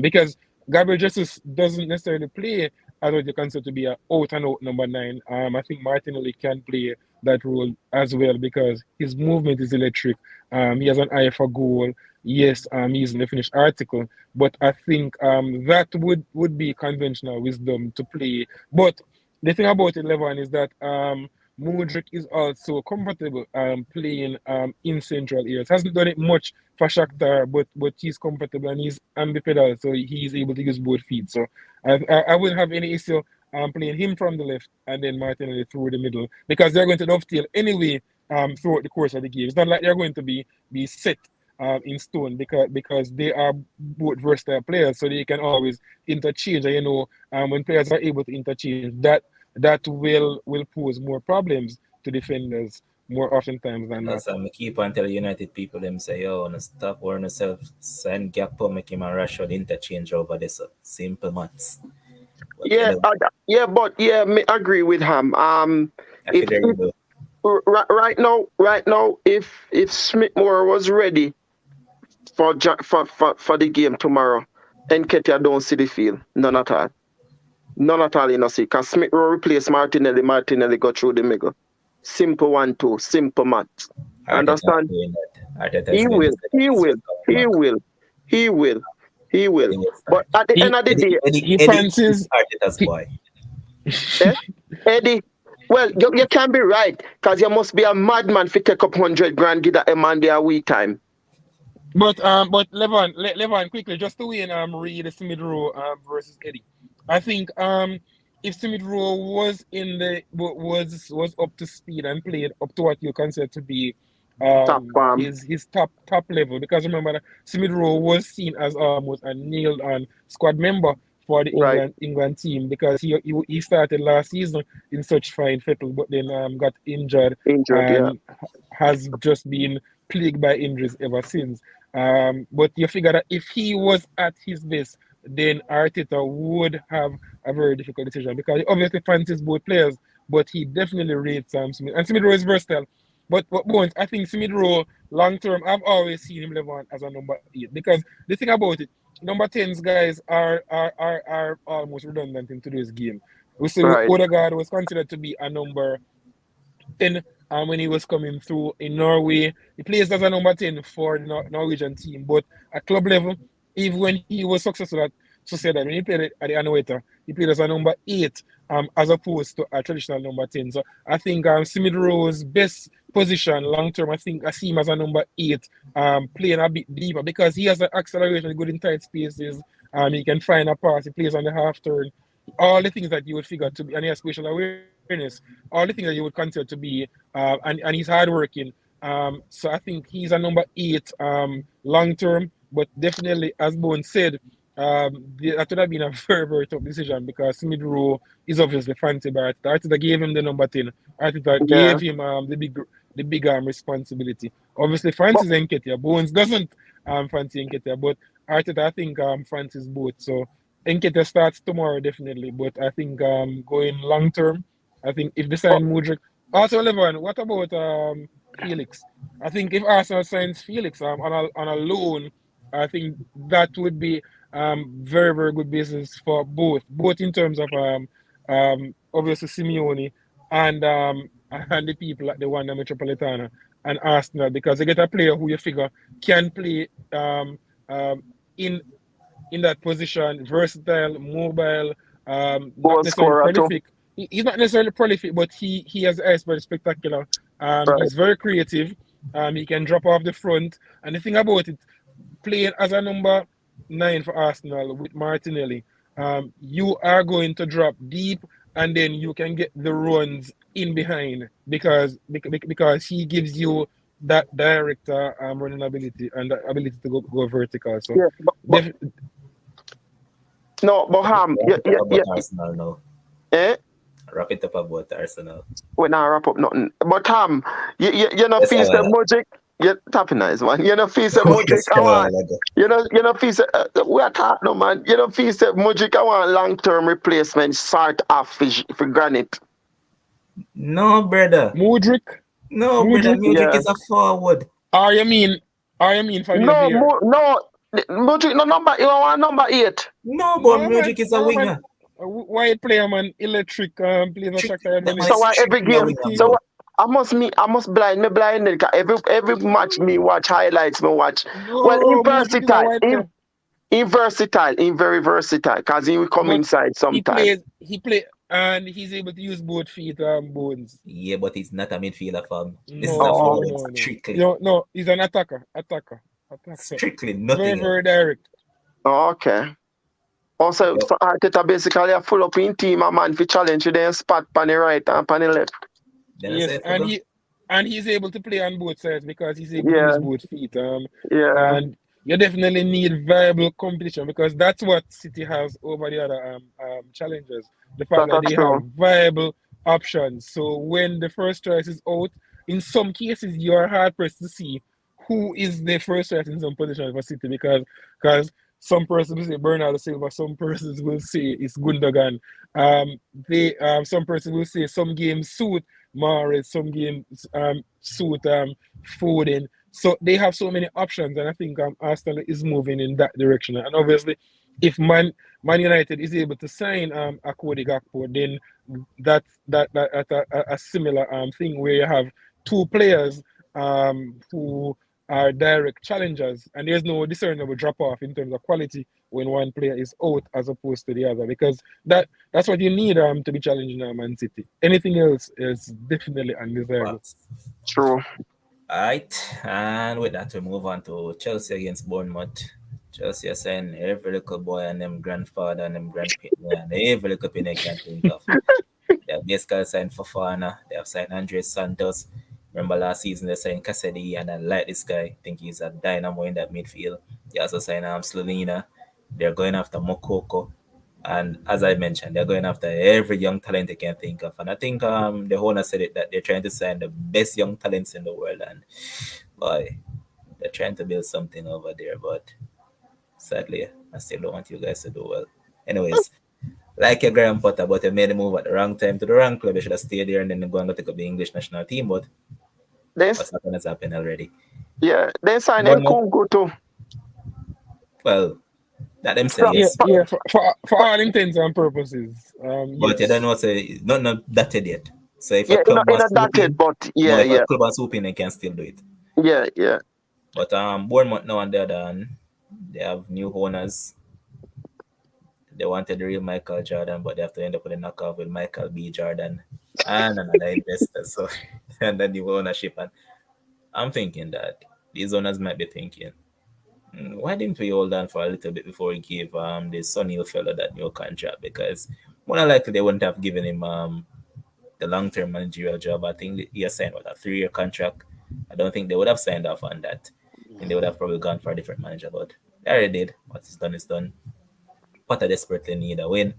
because Gabriel Jesus doesn't necessarily play as what you consider to be an out and out number nine. I think Martinelli can play that role as well because his movement is electric. He has an eye for goal. Yes, he's in the finished article, but I think that would be conventional wisdom to play. But the thing about 11 is that Mudrik is also comfortable playing in central areas. Hasn't done it much for Shakhtar, but he's comfortable and he's ambipedal, so he's able to use both feet. So I wouldn't have any issue playing him from the left and then Martinelli through the middle because they're going to dovetail anyway throughout the course of the game. It's not like they're going to be set in stone because they are both versatile players, so they can always interchange. And when players are able to interchange, that will pose more problems to defenders more oftentimes than not. That's why I keep on telling United people them say, yo, wanna stop worrying yourself, send gap up, make him a Rashford interchange over this. Simple maths. But you Yeah, know, but yeah, me agree with him. I feel If, there you go. right now, if Smith Moore was ready for the game tomorrow, Nketiah don't see the field, none at all, you know, see, because Smith will replace Martinelli. Martinelli go through the middle. Simple 1-2, simple maths. Arteta Understand? doing that. Arteta is He going to will, say that he he's will, just coming he back. will, he will, he will. Eddie will But start. at the end He of the day, he Eddie is fancies Arteta's he, boy. eh, Eddie, well, you can be right, because you must be a madman if you take up 100 grand, give that a man there a week time. but Levan, quickly, just to win read the Smith Rowe versus Eddie. I think if Smith Rowe was was up to speed and played up to what you consider to be Top farm. his top level, because remember that Smith Rowe was seen as almost a nailed on squad member for the Right. England team, because he started last season in such fine fettle, but then got injured Injured, yeah. and has just been plagued by injuries ever since. But you figure that if he was at his best, then Arteta would have a very difficult decision, because he obviously fancies both players, but he definitely rates Smith. And Smith Rowe is versatile. But Bones, I think Smith Rowe long term, I've always seen him Levant as a number 8, because the thing about it, number 10s guys are almost redundant in today's game. We see Right. Odegaard was considered to be a number 10 when he was coming through in Norway. He plays as a number 10 for the Norwegian team, but at club level, even when he was successful at Sociedad, when he played at the Anoeta, he played as a number 8 as opposed to a traditional number 10. So I think Smith Rowe's best position long term, I see him as a number 8, playing a bit deeper, because he has an acceleration good in tight spaces. He can find a pass, he plays on the half turn, all the things that you would figure to be, and he has spatial awareness, all the things that you would consider to be, and he's hardworking. So I think he's a number 8 long term, but definitely, as Bowen said, that would have been a very, very tough decision, because Smith Rowe is obviously fancied by Arteta. Arteta gave him the number 10. Arteta Yeah. gave him the big responsibility. Obviously, But Francis Nketiah. Bones doesn't fancy Nketiah, but Arteta, I think, fancies both. So Nketiah starts tomorrow, definitely. But I think going long term, I think if they but sign Mudryk. Also, Levan, what about Felix? I think if Arsenal signs Felix on a loan, I think that would be very, very good business for both in terms of obviously Simeone and the people at the Wanda Metropolitana and Arsenal, because they get a player who you figure can play um, in in that position, versatile, mobile, not goal necessarily scorer too. prolific. He's not necessarily prolific, but he has eyes for the spectacular. Right. He's very creative. He can drop off the front. And the thing about it, playing as a number 9 for Arsenal with Martinelli, you are going to drop deep, and then you can get the runs in behind, because he gives you that direct running ability and the ability to go vertical. So, Yeah. But def- no, but Wrap it up about Arsenal now. eh? Wrap it up about Arsenal. We not wrap up nothing. But you know, That's a feel say while ago. Mudryk. You tapping nice man. You know, feel say Mudryk. That's I a while want. ago. You know, feel say we are talking no man. You know, feel say Mudryk. I want long term replacement. Start off for Granite. No, brother. Mudryk, No, brother. Mudryk. Music Yeah. is a forward. Or you mean, Fabio No, Vieira? no. Mudryk no number. You want number 8. No, but No man, Music is a no man. winger. Wide player man, electric plays for Strictly, Shakhtar that man is So Donetsk. what every strictly a game? winger, So bro. I must blind me blind then, 'cause every match me watch highlights me watch. Well, in No, Mudryk is a versatile, wide player, in very versatile, cause he will come but inside he sometime. plays he play and he's able to use both feet Bones. Yeah, but he's not a midfielder, fam. This is a No, Oh, forward, no, no. strictly. No, he's an attacker. Strictly Very, nothing else. very direct. okay. Also, Yep. so Arteta basically a full up in team a man for challenge you then spot pan the right and pan the left. Then I Yes, say for go. and he's able to play on both sides because he's able to use Yeah, both feet. yeah, And you definitely need viable competition because that's what City has over the other challengers. The fact that that are they have true. viable options. So when the first choice is out, in some cases you are hard pressed to see who is the first choice in some position for City because some persons will say Bernardo Silva, some persons will say it's Gundogan. They some persons will say some games suit Mahrez, some games suit Foden. So they have so many options, and I think Arsenal is moving in that direction. And obviously, if Man United is able to sign a Cody Gakpo, then that's a similar thing where you have two players who are direct challengers, and there's no discernible drop off in terms of quality when one player is out as opposed to the other, because that's what you need to be challenging Man City. Anything else is definitely undesirable. Facts. True. Alright, and with that we move on to Chelsea against Bournemouth. Chelsea are saying every little boy and them grandfather and them grandparents and every little penny they can think of. They have basically signed Fofana, they have signed Andres Santos. Remember last season they signed Cassidy and I like this guy. I think he's a dynamo in that midfield. They also signed Slovenia. They're going after Mokoko. And as I mentioned, they're going after every young talent they can think of. And I think the owner said it that they're trying to sign the best young talents in the world. And boy, they're trying to build something over there. But sadly, I still don't want you guys to do well. Anyways, like your Graham Potter, but you made a move at the wrong time to the wrong club. You should have stayed there and then go and go take up the English national team. But Then, what's happened has happened already. yeah, then sign Bournemouth, Nkunku too. well, that them say Pro- Yeah, yes, pro- yeah. but For all intents and purposes, you don't yes. know say not that yet. So if a Yeah, club in wants a to swoop dotted, in, but no, yeah, if a yeah, club wants to swoop in, they can still do it. yeah, yeah. But Bournemouth now on the other hand, they have new owners. They wanted the real Michael Jordan, but they have to end up with a knockoff with Michael B. Jordan and another investor. So and then new ownership. And I'm thinking that these owners might be thinking, why didn't we hold on for a little bit before we gave this Sonny fellow that new contract? Because more than likely they wouldn't have given him the long term managerial job. I think he has signed what, a 3 year contract. I don't think they would have signed off on that. I think they would have probably gone for a different manager, but they already did. What is done is done. Potter desperately need a win.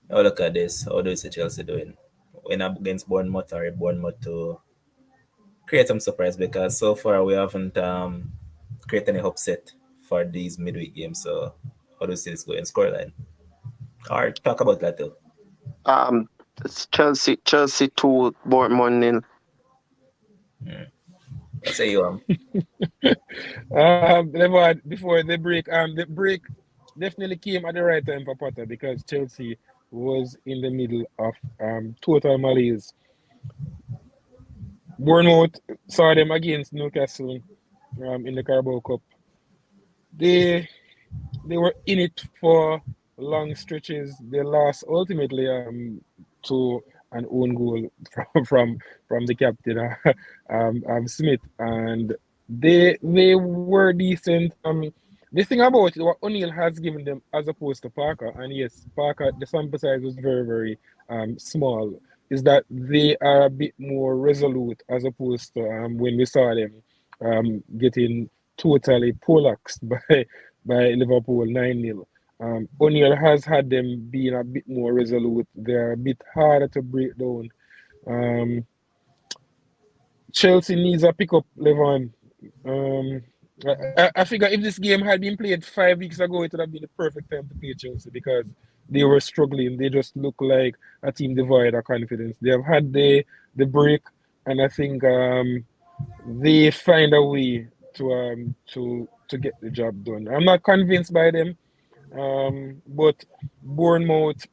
Now look at this. How do you see Chelsea doing? Win up against Bournemouth or Bournemouth to create some surprise, because so far we haven't created any upset for these midweek games. So how do you see this going? Scoreline. Or talk about that too. Um, it's Chelsea 2, Bournemouth nil. What say you Before the break definitely came at the right time for Potter because Chelsea was in the middle of total malaise. Bournemouth saw them against Newcastle in the Carabao Cup. They they were in it for long stretches. They lost ultimately to an own goal from the captain Smith, and they were decent. The thing about it, what O'Neill has given them as opposed to Parker, and yes, Parker, the sample size was very small, is that they are a bit more resolute as opposed to when we saw them getting totally poleaxed by Liverpool 9-0. O'Neill has had them being a bit more resolute. They're a bit harder to break down. Um, Chelsea needs a pickup, Levon. Um, I figure if this game had been played 5 weeks ago, it would have been the perfect time to play Chelsea because they were struggling. They just look like a team devoid of confidence. They have had the break, and I think they find a way to get the job done. I'm not convinced by them, but Bournemouth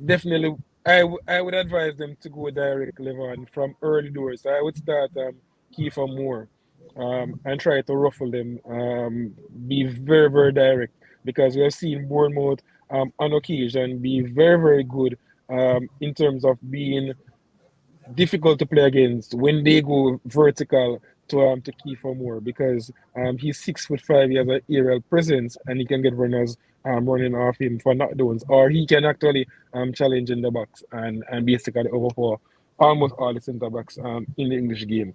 definitely. I would advise them to go direct, Levon, from early doors. I would start Kiefer Moore and try to ruffle them. Be very direct because we have seen Bournemouth on occasion be very good in terms of being difficult to play against when they go vertical to Kiefer Moore because he's 6'5", he has an aerial presence and he can get runners running off him for knockdowns, or he can actually challenge in the box and basically overpower almost all the centre backs in the English game.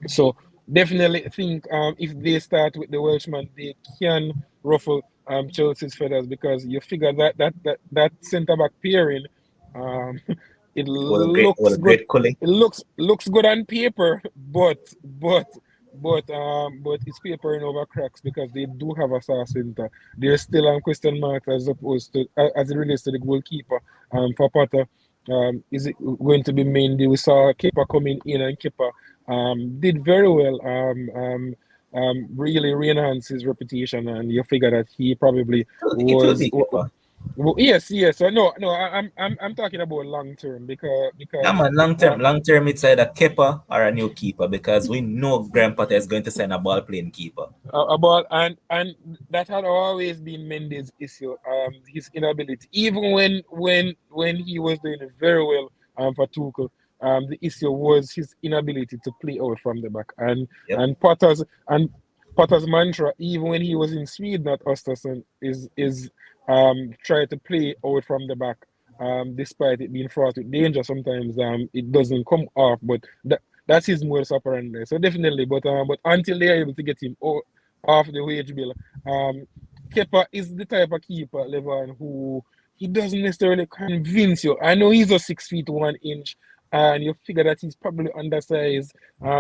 So definitely think if they start with the Welshman, they can ruffle Chelsea's feathers because you figure that centre back pairing, um, it What looks a good. great culling. It looks good on paper, but it's papering over cracks because they do have a star centre. There's still question marks as opposed to as it relates to the goalkeeper for Potter. Is it going to be Mendy? We saw Kepa coming in, and Kepa did very well. Really re-enhanced his reputation, and you figure that he probably It will was. be Kepa. Well, yes. So no. I'm talking about long term Yeah, because man, long term, it's either keeper or a new keeper because we know Graham Potter is going to sign a ball playing keeper. about and that had always been Mendy's issue. His inability, even when he was doing very well for Tuchel. The issue was his inability to play out from the back, Yep. and Potter's mantra, even when he was in Sweden at Östersund, is try to play out from the back. Despite it being fraught with danger, sometimes it doesn't come off, but that's his modus operandi. So definitely, but until they are able to get him off the wage bill, Kepa is the type of keeper, Levan, who he doesn't necessarily convince you. I know he's a 6 feet 1 inch, and you figure that he's probably undersized.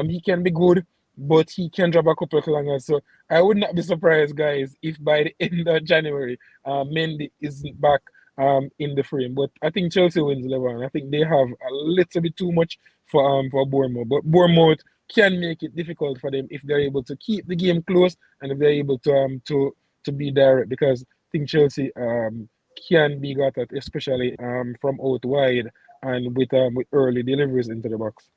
He can be good, but he can drop a couple of clangers. So I would not be surprised, guys, if by the end of January, Mendy isn't back in the frame. But I think Chelsea wins 11. I think they have a little bit too much for Bournemouth. But Bournemouth can make it difficult for them if they're able to keep the game close and if they're able to be direct because I think Chelsea can be got at, especially from out wide and with early deliveries into the box.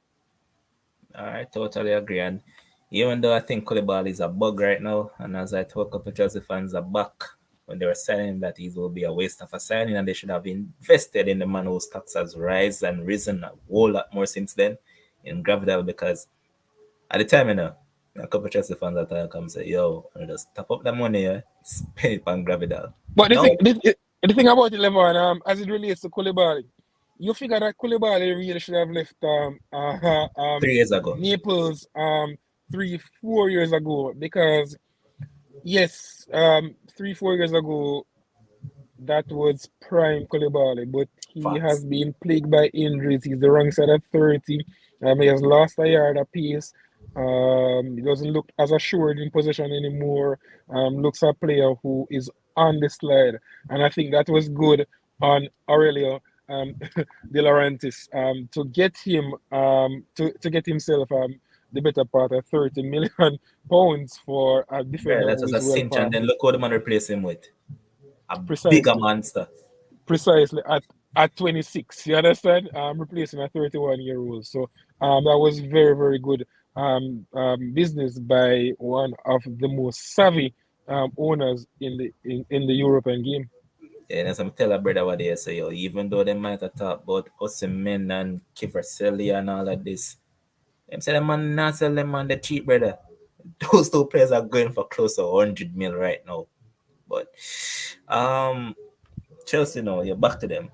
I totally agree. And even though I think Koulibaly is a bug right now, and as I told a couple of Chelsea fans are back when they were saying that he will be a waste of a signing and they should have invested in the man whose stocks has risen and risen a whole lot more since then in Gravidal because at the time, a couple of Chelsea fans at the time come say, yo, just top up the money, spend it on Gravidal. But No, the thing about 11, as it relates to Koulibaly, you figure that Koulibaly really should have left 3 years ago. Naples 3 4 years ago because yes, 3 4 years ago that was prime Koulibaly, but he has Facts. been plagued by injuries. He's the wrong side at 30. He has lost a yard apiece. He doesn't look as assured in possession anymore. Looks a player who is on the slide, and I think that was good on Aurelio De Laurentiis to get him to get himself the better part of 30 million pounds for a Yeah, defender that who was is a well cinch, and past then it. look what the man replaced him with. A bigger Precisely. monster. Precisely at 26. You understand? Replacing a 31-year-old. So that was very very good business by one of the most savvy owners in the European game. Yeah, and as I'm telling brother what they say, yo, even though they might have talked about Osimhen and Kvaratskhelia and all of this, them say the man not sell them on the cheap, brother. Those two players are going for close to 100 mil right now. But um, Chelsea, no, you're back to them.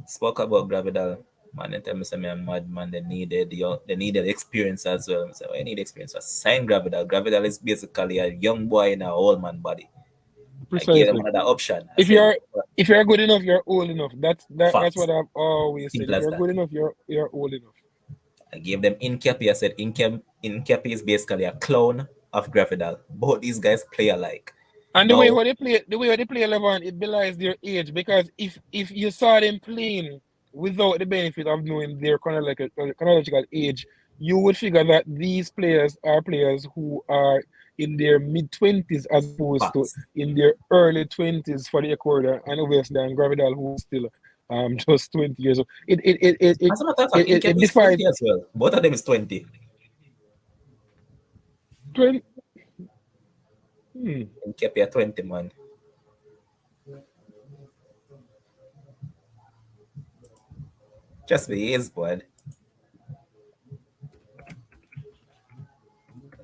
Spoke about Gravidal. Man, they tell me some mad man. They needed experience as well. I say, well, you need experience for sign Gravidal. Gravidal is basically a young boy in a old man body. I gave them Precisely. another option. I If said, you're if you're good enough, you're old enough. That's facts. what I've always said. Simple If as you're that. good enough, you're old enough. I gave them Incapi. I said Incapi is basically a clone of Gravidal. Both these guys play alike. And Now, the way how they play 11, it belies their age because if you saw them playing without the benefit of knowing their chronological age, you would figure that these players are players who are in their mid 20s as opposed to facts. in their early 20s for the Ecuador and obviously and Gravidal who is still just 20 years old. As a matter of fact, It Incapi is defies 20 as well. Both of them is 20. 20. Hmm. Incapi are 20, man. Just be his, boy.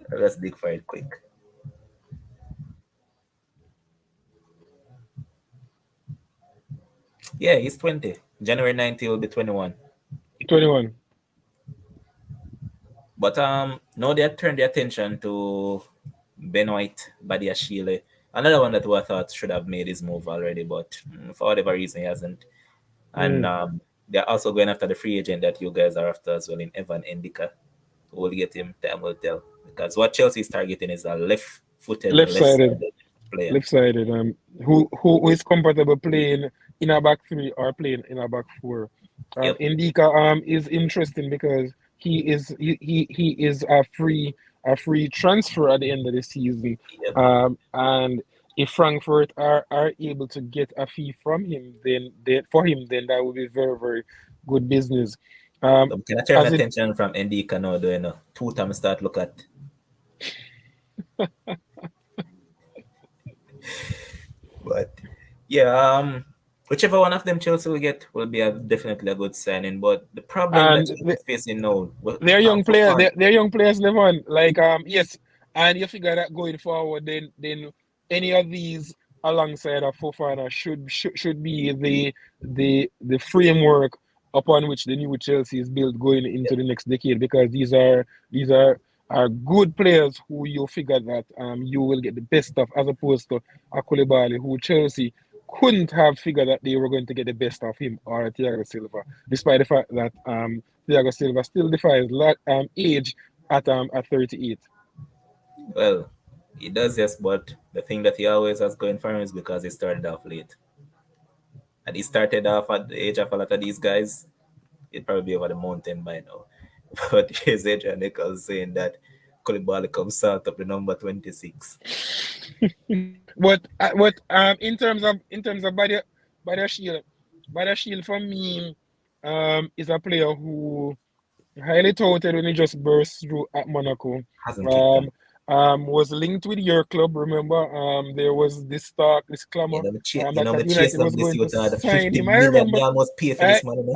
Let's dig for it quick. Yeah, he's 20. January 90 will be 21. 21. But now they have turned their attention to Ben White, Badia Shealy. Another one that I thought should have made his move already, but for whatever reason he hasn't. And Mm. they're also going after the free agent that you guys are after as well in Evan Endika. Who will get him? Time will tell. Because what Chelsea is targeting is a left-footed, Left-sided, left-sided player. left-sided. Who is comfortable playing in a back three or playing in a back four. Yep. Indika is interesting because he is a free transfer at the end of the season. Yep. And if Frankfurt are able to get a fee from him, then that would be very, very good business. Um, So can I turn my as it attention from Endika now, do you know? Two times start look at. But yeah, whichever one of them Chelsea will get will be definitely a good signing. But the problem that and Chelsea is facing now, well, they're young so players. far, They're young players, Levon. Like yes, and you figure that going forward, then any of these alongside of Fofana should be the framework upon which the new Chelsea is built going into the next decade, because these are good players who you figure that you will get the best of, as opposed to a Koulibaly who Chelsea couldn't have figured that they were going to get the best of him, or Thiago Silva, despite the fact that Thiago Silva still defies age at 38. well, he does, yes, but the thing that he always has going for him is because he started off late. And he started off at the age of a lot of these guys, he'd probably be over the mountain by now. But here's Adrian Nichols saying that Koulibaly comes out of the number 26. But in terms of Badiashile for me is a player who highly touted when he just burst through at Monaco. Hasn't kicked Um, on. was linked with your club. Remember, there was this talk, this clamor, that Me chase United them was this going to youth the sign 50 him. I million remember, they almost pay for I this man, you know?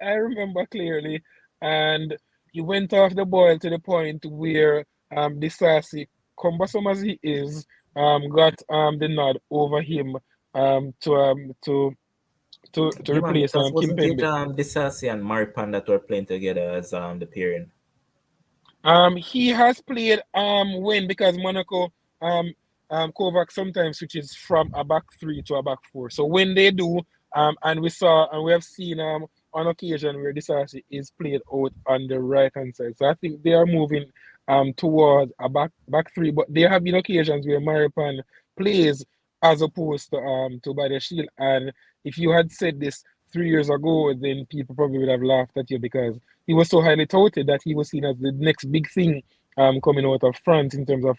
I remember clearly, and he went off the boil to the point where Disasi, cumbersome as he is, got the nod over him to Yeah, man, replace because wasn't it Kimpembe. Disasi and Maripan that were playing together as the pairing? He has played when, because Monaco Kovac sometimes switches from a back three to a back four. So when they do, and we have seen on occasion where Disasi is played out on the right hand side. So I think they are moving towards a back three. But there have been occasions where Maripan plays as opposed to Shield. And if you had said this 3 years ago, then people probably would have laughed at you, because he was so highly touted that he was seen as the next big thing coming out of France in terms of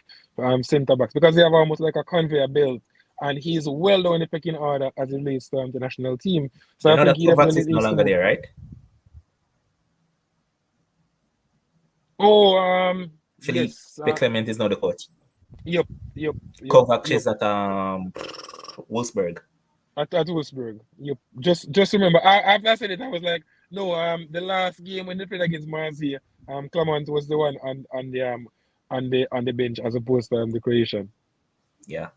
centre backs, because they have almost like a conveyor belt, and he's well down the pecking order as it relates to the national team. So You I know think that he Kovacs definitely is no needs to longer move. there, right? Oh, Philippe Clement is now the coach. yep, yep, yep, Kovacs yep. is at Wolfsburg. At Wolfsburg. Yep. Just remember, after I said it, I was like, no, the last game when they played against Marseille, Clement was the one on the bench, as opposed to the Croatian. Yeah.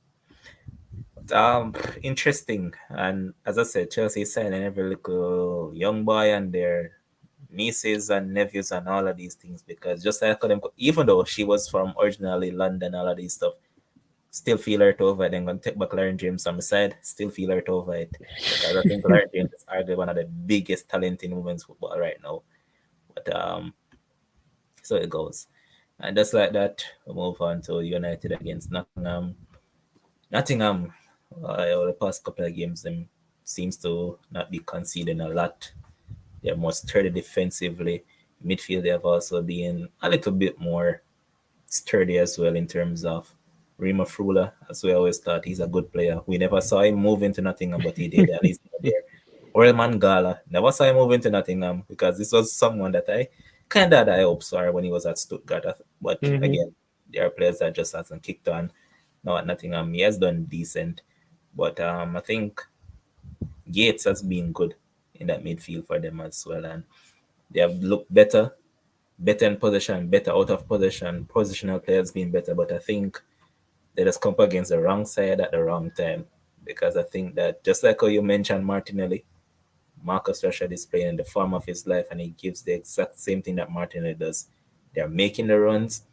Interesting. And as I said, Chelsea is signing every little young boy and their nieces and nephews and all of these things because just like them, even though she was from originally London, all of these stuff, still feel hurt over it. Then gonna take back Lauren James on the side, still feel hurt over it because I think Lauren James is arguably one of the biggest talent in women's football right now. But so it goes. And just like that, we move on to United against Nottingham. Nottingham, over the past couple of games, them seems to not be conceding a lot. They're more sturdy defensively. Midfield, they have also been a little bit more sturdy as well in terms of Rima Frula, as we always thought he's a good player. We never saw him move into Nottingham, but he did at least there. Oil Mangala, never saw him move into Nottingham because this was someone that I kind of had high hopes for when he was at Stuttgart. But Mm-hmm. again, there are players that just hasn't kicked on. Now at Nottingham, he has done decent. But I think Gates has been good in that midfield for them as well. And they have looked better in position, better out of position. Positional players being better. But I think they just come up against the wrong side at the wrong time. Because I think that just like how you mentioned Martinelli, Marcus Rashford is playing in the form of his life and he gives the exact same thing that Martinelli does. They're making the runs,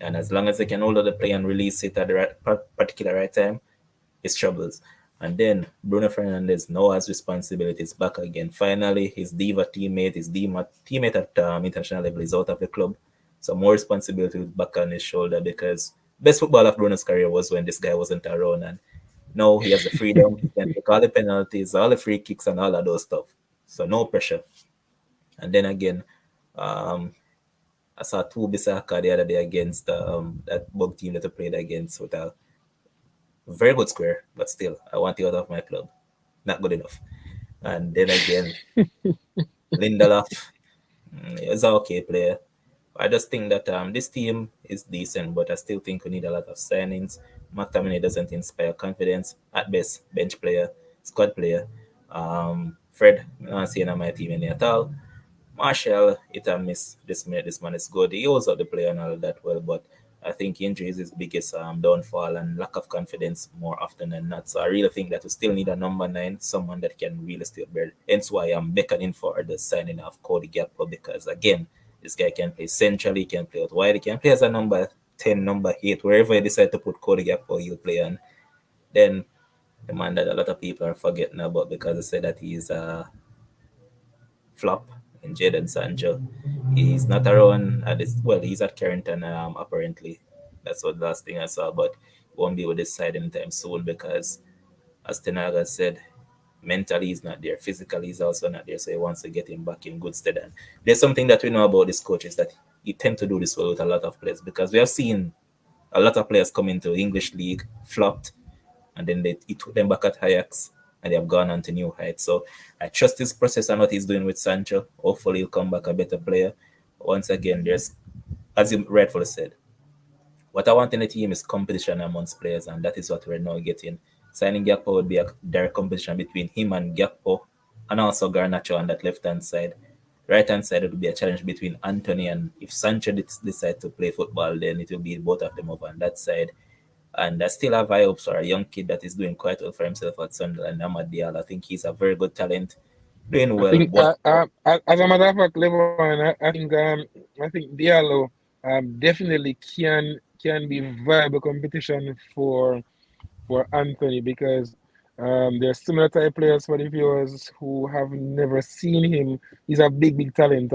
and as long as they can hold up the play and release it at the particular right time, it's troubles. And then Bruno Fernandes now has responsibilities back again. Finally, his diva teammate, his diva teammate at international level is out of the club. So more responsibility back on his shoulder because best football of Bruno's career was when this guy wasn't around. And now he has the freedom. He can take all the penalties, all the free kicks, and all of those stuff. So no pressure. And then again, um, I saw two Bissaka the other day against that bug team that I played against with a very good square, but still, I want you out of my club. Not good enough. And then again, Lindelof is an okay player. I just think that this team is decent, but I still think we need a lot of signings. McTominay doesn't inspire confidence. At best, bench player, squad player. Fred, I don't see him on my team any at all. Marshall, it a miss. This man is good. He holds up the play and all that well, but I think injury is his biggest downfall and lack of confidence more often than not. So I really think that we still need a number nine, someone that can really still bear. Hence why I'm beckoning for the signing of Cody Gakpo because again, this guy can play centrally, he can play out wide, he can play as a number 10, number 8, wherever you decide to put Cody Gakpo, he'll play. And then the man that a lot of people are forgetting about because they say that he's flop in Jadon Sancho. He's not around at this. Well, he's at Carrington apparently. That's what the last thing I saw, but won't be with this side anytime soon because, as Tenaga said, mentally he's not there. Physically he's also not there. So he wants to get him back in good stead. And there's something that we know about this coach is that he tend to do this well with a lot of players because we have seen a lot of players come into English league flopped and then he took them back at Ajax and they have gone on to new heights. So I trust his process and what he's doing with Sancho. Hopefully he'll come back a better player. Once again, there's, as you rightfully said, what I want in the team is competition amongst players, and that is what we're now getting. Signing Gakpo would be a direct competition between him and Gakpo, and also Garnacho on that left hand side. Right hand side, it would be a challenge between Anthony and if Sancho decide to play football, then it will be both of them over on that side. And I still have high hopes for a young kid that is doing quite well for himself at Sunderland, Amad Diallo. I think he's a very good talent, doing I well. think, But as a matter of fact, Levon, I think Diallo definitely can be viable competition for Anthony because there's similar type players for the viewers who have never seen him. He's a big talent.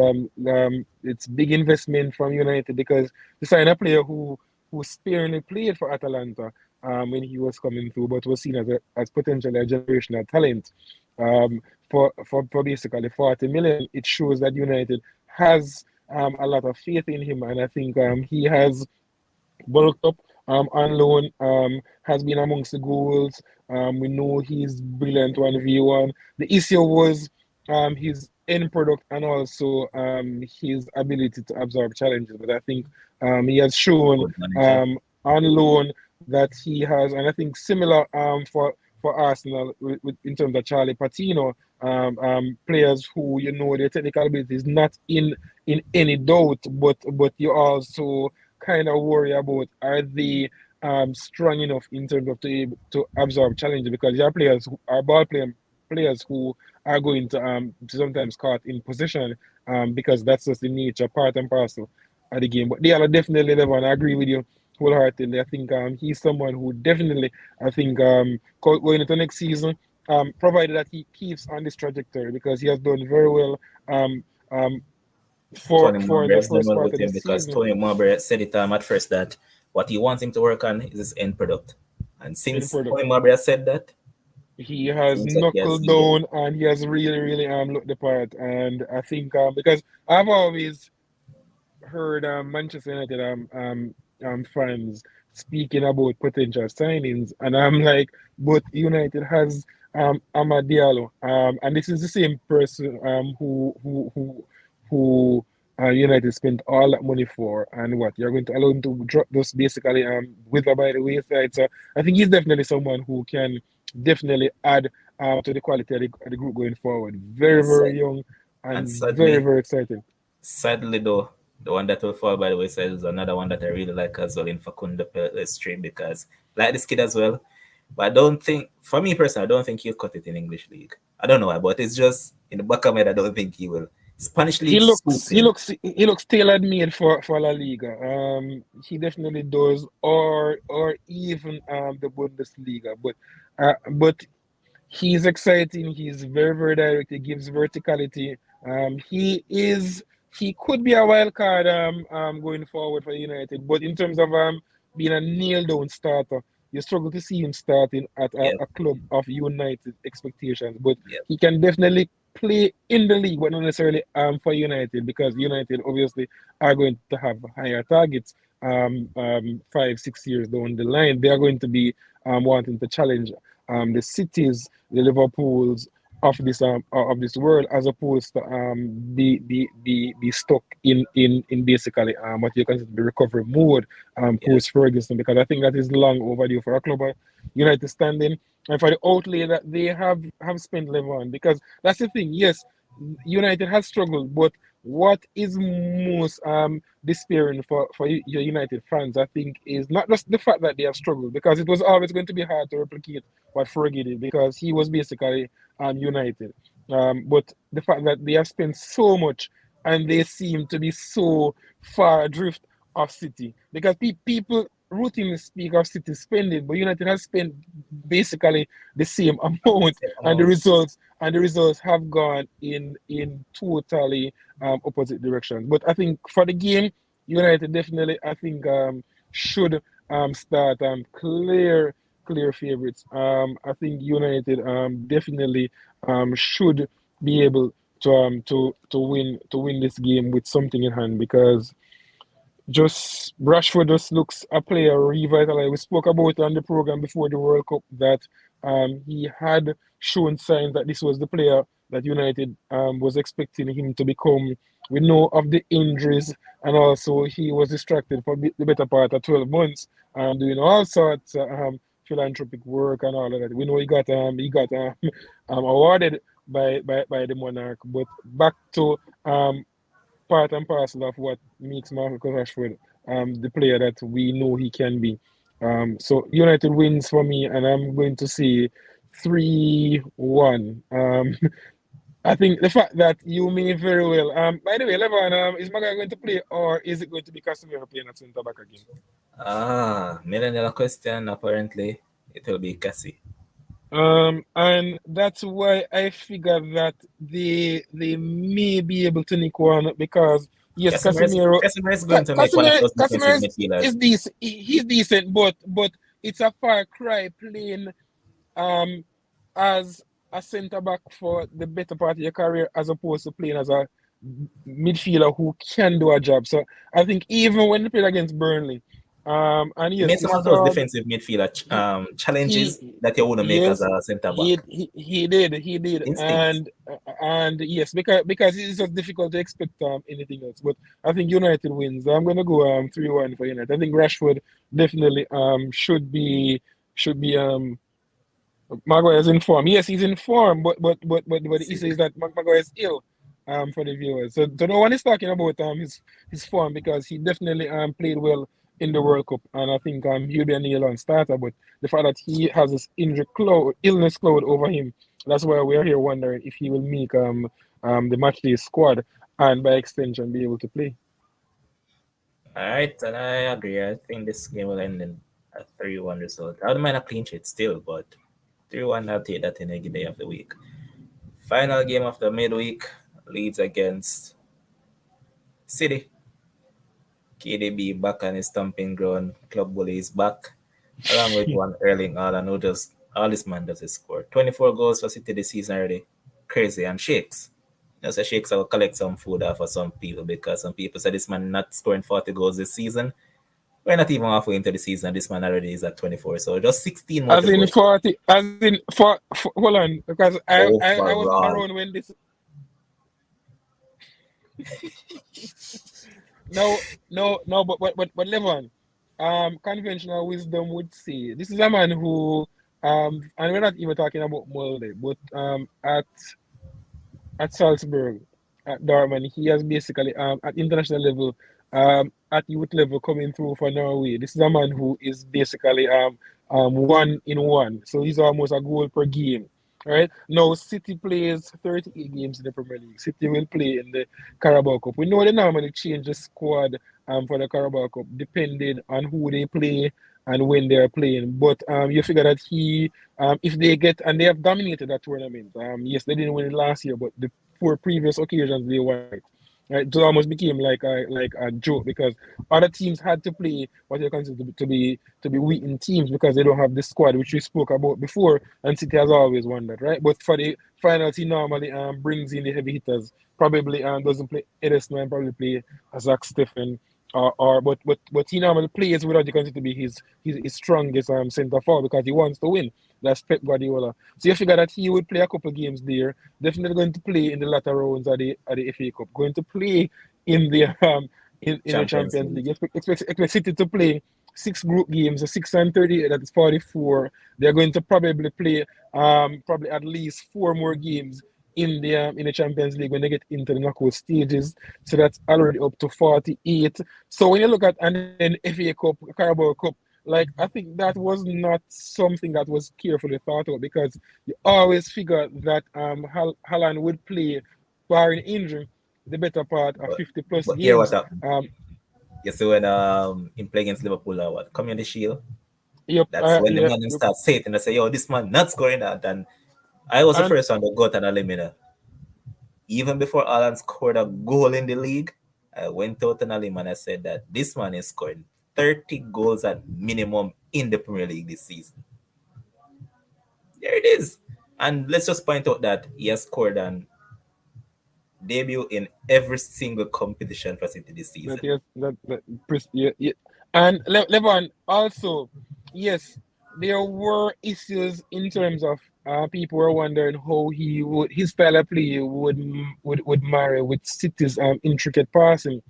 It's big investment from United because to sign a player who sparingly played for Atalanta when he was coming through, but was seen as potentially a generational talent. Um, for basically 40 million, it shows that United has a lot of faith in him, and I think he has bulked up on loan, has been amongst the goals. We know he's brilliant 1v1. The issue was his end product and also his ability to absorb challenges. But I think he has shown good manager. on loan that he has, and I think similar for Arsenal in terms of Charlie Patino, players who you know their technical ability is not in any doubt, but you also kind of worry about are they strong enough in terms of to absorb challenges because there are players who are players who are going to sometimes caught in position because that's just the nature, part and parcel of the game. But they are definitely level, and I agree with you wholeheartedly. I think he's someone who definitely I think going into next season, provided that he keeps on this trajectory because he has done very well um, Tony for Marbury the has done first well part with of him this because season Tony Marbury said it at first that what he wants him to work on is his end product. And in since product. Tony Marbury has said that, He has seems like he has knuckled seen it. down and he has really looked the part. And I think because I've always heard Manchester United fans speaking about potential signings, and I'm like, but United has Amad Diallo, and this is the same person who United spent all that money for, and what you're going to allow him to drop just basically wither by the wayside. So I think he's definitely someone who can definitely add to the quality of the group going forward. And, Very young and and sadly, very exciting. sadly though, the one that will fall by the wayside is another one that I really like as well in Facundo Stream because I like this kid as well. But I don't think, for me personally, I don't think he'll cut it in English League. I don't know why, but it's just in the back of my head, I don't think he will. Spanish He league looks suits he him. looks he looks tailor made for La Liga. He definitely does, or even the Bundesliga. But he's exciting. He's very direct. He gives verticality. He could be a wild card going forward for United. But in terms of being a nail down starter, you struggle to see him starting at Yep, a club of United expectations. But yep, he can definitely play in the league, but not necessarily for United, because United obviously are going to have higher targets 5, 6 years down the line. They are going to be wanting to challenge the cities, the Liverpools of this world, as opposed to be stuck in basically what you consider the recovery mode yep. post Ferguson, because I think that is long overdue for a club of United standing and for the outlay that they have spent Levon, because that's the thing. Yes, United has struggled, but what is most despairing for your United fans, I think, is not just the fact that they have struggled, because it was always going to be hard to replicate what Fergie did, because he was basically United. But the fact that they have spent so much and they seem to be so far adrift of City, because people routinely speak of City spending, but United has spent basically the same amount, Same and amount. the results have gone in totally opposite directions. But I think for the game, United definitely, I think, should start clear favorites. I think United definitely should be able to win this game with something in hand, because just Rashford just looks a player revitalized. We spoke about it on the program before the World Cup that he had shown signs that this was the player that United was expecting him to become. We know of the injuries, and also he was distracted for the better part of 12 months, doing all sorts of philanthropic work and all of that. We know he got awarded by the Monarch, but back to part and parcel of what makes Marcus Rashford the player that we know he can be. So United wins for me, and I'm going to say 3-1. I think the fact that you may very well. By the way, Levan, is Maga going to play, or is it going to be Casemiro playing at centre back again? Million dollar question. Apparently, it will be Cassie. And that's why I figure that they may be able to nick one, because yes, Casemiro, Casemiro is going to make one of Casemiro, those defensive Casemiro is midfielders. decent. He's decent, but it's a far cry playing um as a centre back for the better part of your career, as opposed to playing as a midfielder who can do a job. So I think even when they played against Burnley, and He yes, made he some of those scored. defensive midfielder He challenges he that you wouldn't make as yes, a centre back. he did, Instincts. and yes, because it's just difficult to expect anything else. But I think United wins. I'm gonna go 3-1 for United. I think Rashford definitely should be Maguire's in form. Yes, he's in form, but the issue is that Maguire is ill. For the viewers, so no one is talking about his form, because he definitely played well in the World Cup, and I think he'll be a nail on starter. But the fact that he has this illness cloud over him, that's why we are here wondering if he will make the matchday squad, and by extension be able to play. All right, and I agree. I think this game will end in a 3-1 result. I wouldn't mind a clean sheet still, but 3-1, I'll take that in any day of the week. Final game of the midweek, Leeds against City. KDB back on his stomping ground. Club bully is back, along with one Erling Haaland, who just all this man does is score. 24 goals for City this season already. Crazy, and shakes. You know, so shakes will collect some food off for some people, because some people say this man not scoring 40 goals this season. We're not even halfway into the season. This man already is at 24. So just 16 more As to in go. 40, as in for hold on, because I wasn't Overall. around when this. No, no, but Levon, conventional wisdom would say this is a man who, and we're not even talking about Molde, but at Salzburg, at Dortmund, he has basically at international level, at youth level coming through for Norway. This is a man who is basically 1 in 1, so he's almost a goal per game. Right now, City plays 38 games in the Premier League. City will play in the Carabao Cup. We know they normally change the squad for the Carabao Cup depending on who they play and when they're playing. But you figure that if they get and they have dominated that tournament. Yes, they didn't win it last year, but the four previous occasions they won it. Right, it almost became like a joke because other teams had to play what they consider to be weakened teams because they don't have the squad which we spoke about before, and City has always won that, right? But for the finals, he normally brings in the heavy hitters. Probably doesn't play Ederson and probably play Zach Steffen or but he normally plays without the consider to be his strongest centre forward because he wants to win. That's Pep Guardiola. So you figure that he would play a couple games there. Definitely going to play in the latter rounds of the FA Cup. Going to play in the in the Champions Champions League. League. Expect City to play six group games, 6 and 38. That is 44. They're going to probably play probably at least four more games in the Champions League when they get into the knockout stages. So that's already up to 48. So when you look at and then FA Cup, Carabao Cup, like I think that was not something that was carefully thought out because you always figure that Haaland would play barring injury the better part of But 50 plus but here what games. up? Um, You see when him play against Liverpool or what? Community Shield. yep, That's when the yep, man them yep. start saying and I say, yo, this man not scoring that. And I was the And first one to go to the limit. Even before Alan scored a goal in the league, I went out on a limb and I said that this man is scoring 30 goals at minimum in the Premier League this season. There it is. And let's just point out that he has scored an debut in every single competition for City this that season. yes, yeah, yeah. And Levon also, yes, there were issues in terms of people were wondering how his style of play would marry with City's intricate passing.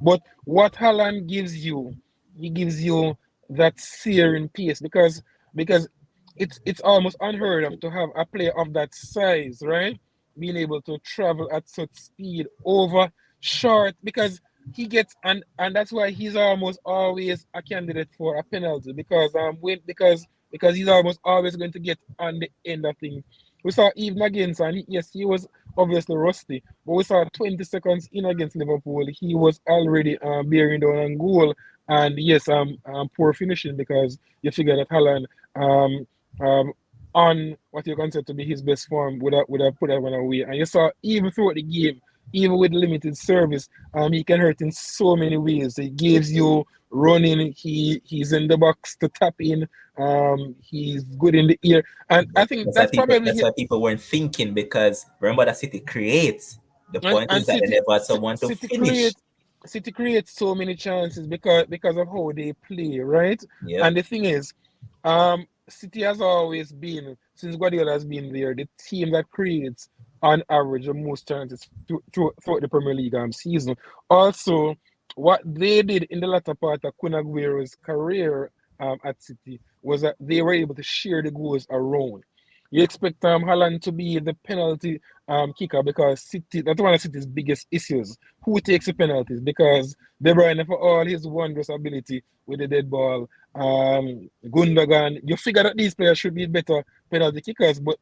But what Haaland gives you, he gives you that searing pace because it's almost unheard of to have a player of that size, right? Being able to travel at such speed over short because he gets and that's why he's almost always a candidate for a penalty because because he's almost always going to get on the end of things. We saw even against and yes, he was obviously rusty, but we saw 20 seconds in against Liverpool, he was already bearing down on goal. And yes, poor finishing because you figure that Haaland um um on what you consider to be his best form would have put that one away. And you saw even throughout the game, even with limited service, he can hurt in so many ways. He gives you running. He's in the box to tap in. He's good in the air, and I But think that's probably that's his. why people weren't thinking because remember that City creates. The point And is that they City, never had someone to City finish. creates City creates so many chances because of how they play, right? Yep. And the thing is, City has always been since Guardiola has been there, the team that creates on average the most chances throughout the Premier League season. Also, what they did in the latter part of Kun Aguero's career at City was that they were able to share the goals around. You expect Haaland to be the penalty kicker because City that's one of City's biggest issues. Who takes the penalties? Because De Bruyne for all his wondrous ability with the dead ball, Gundogan, you figure that these players should be better penalty kickers, but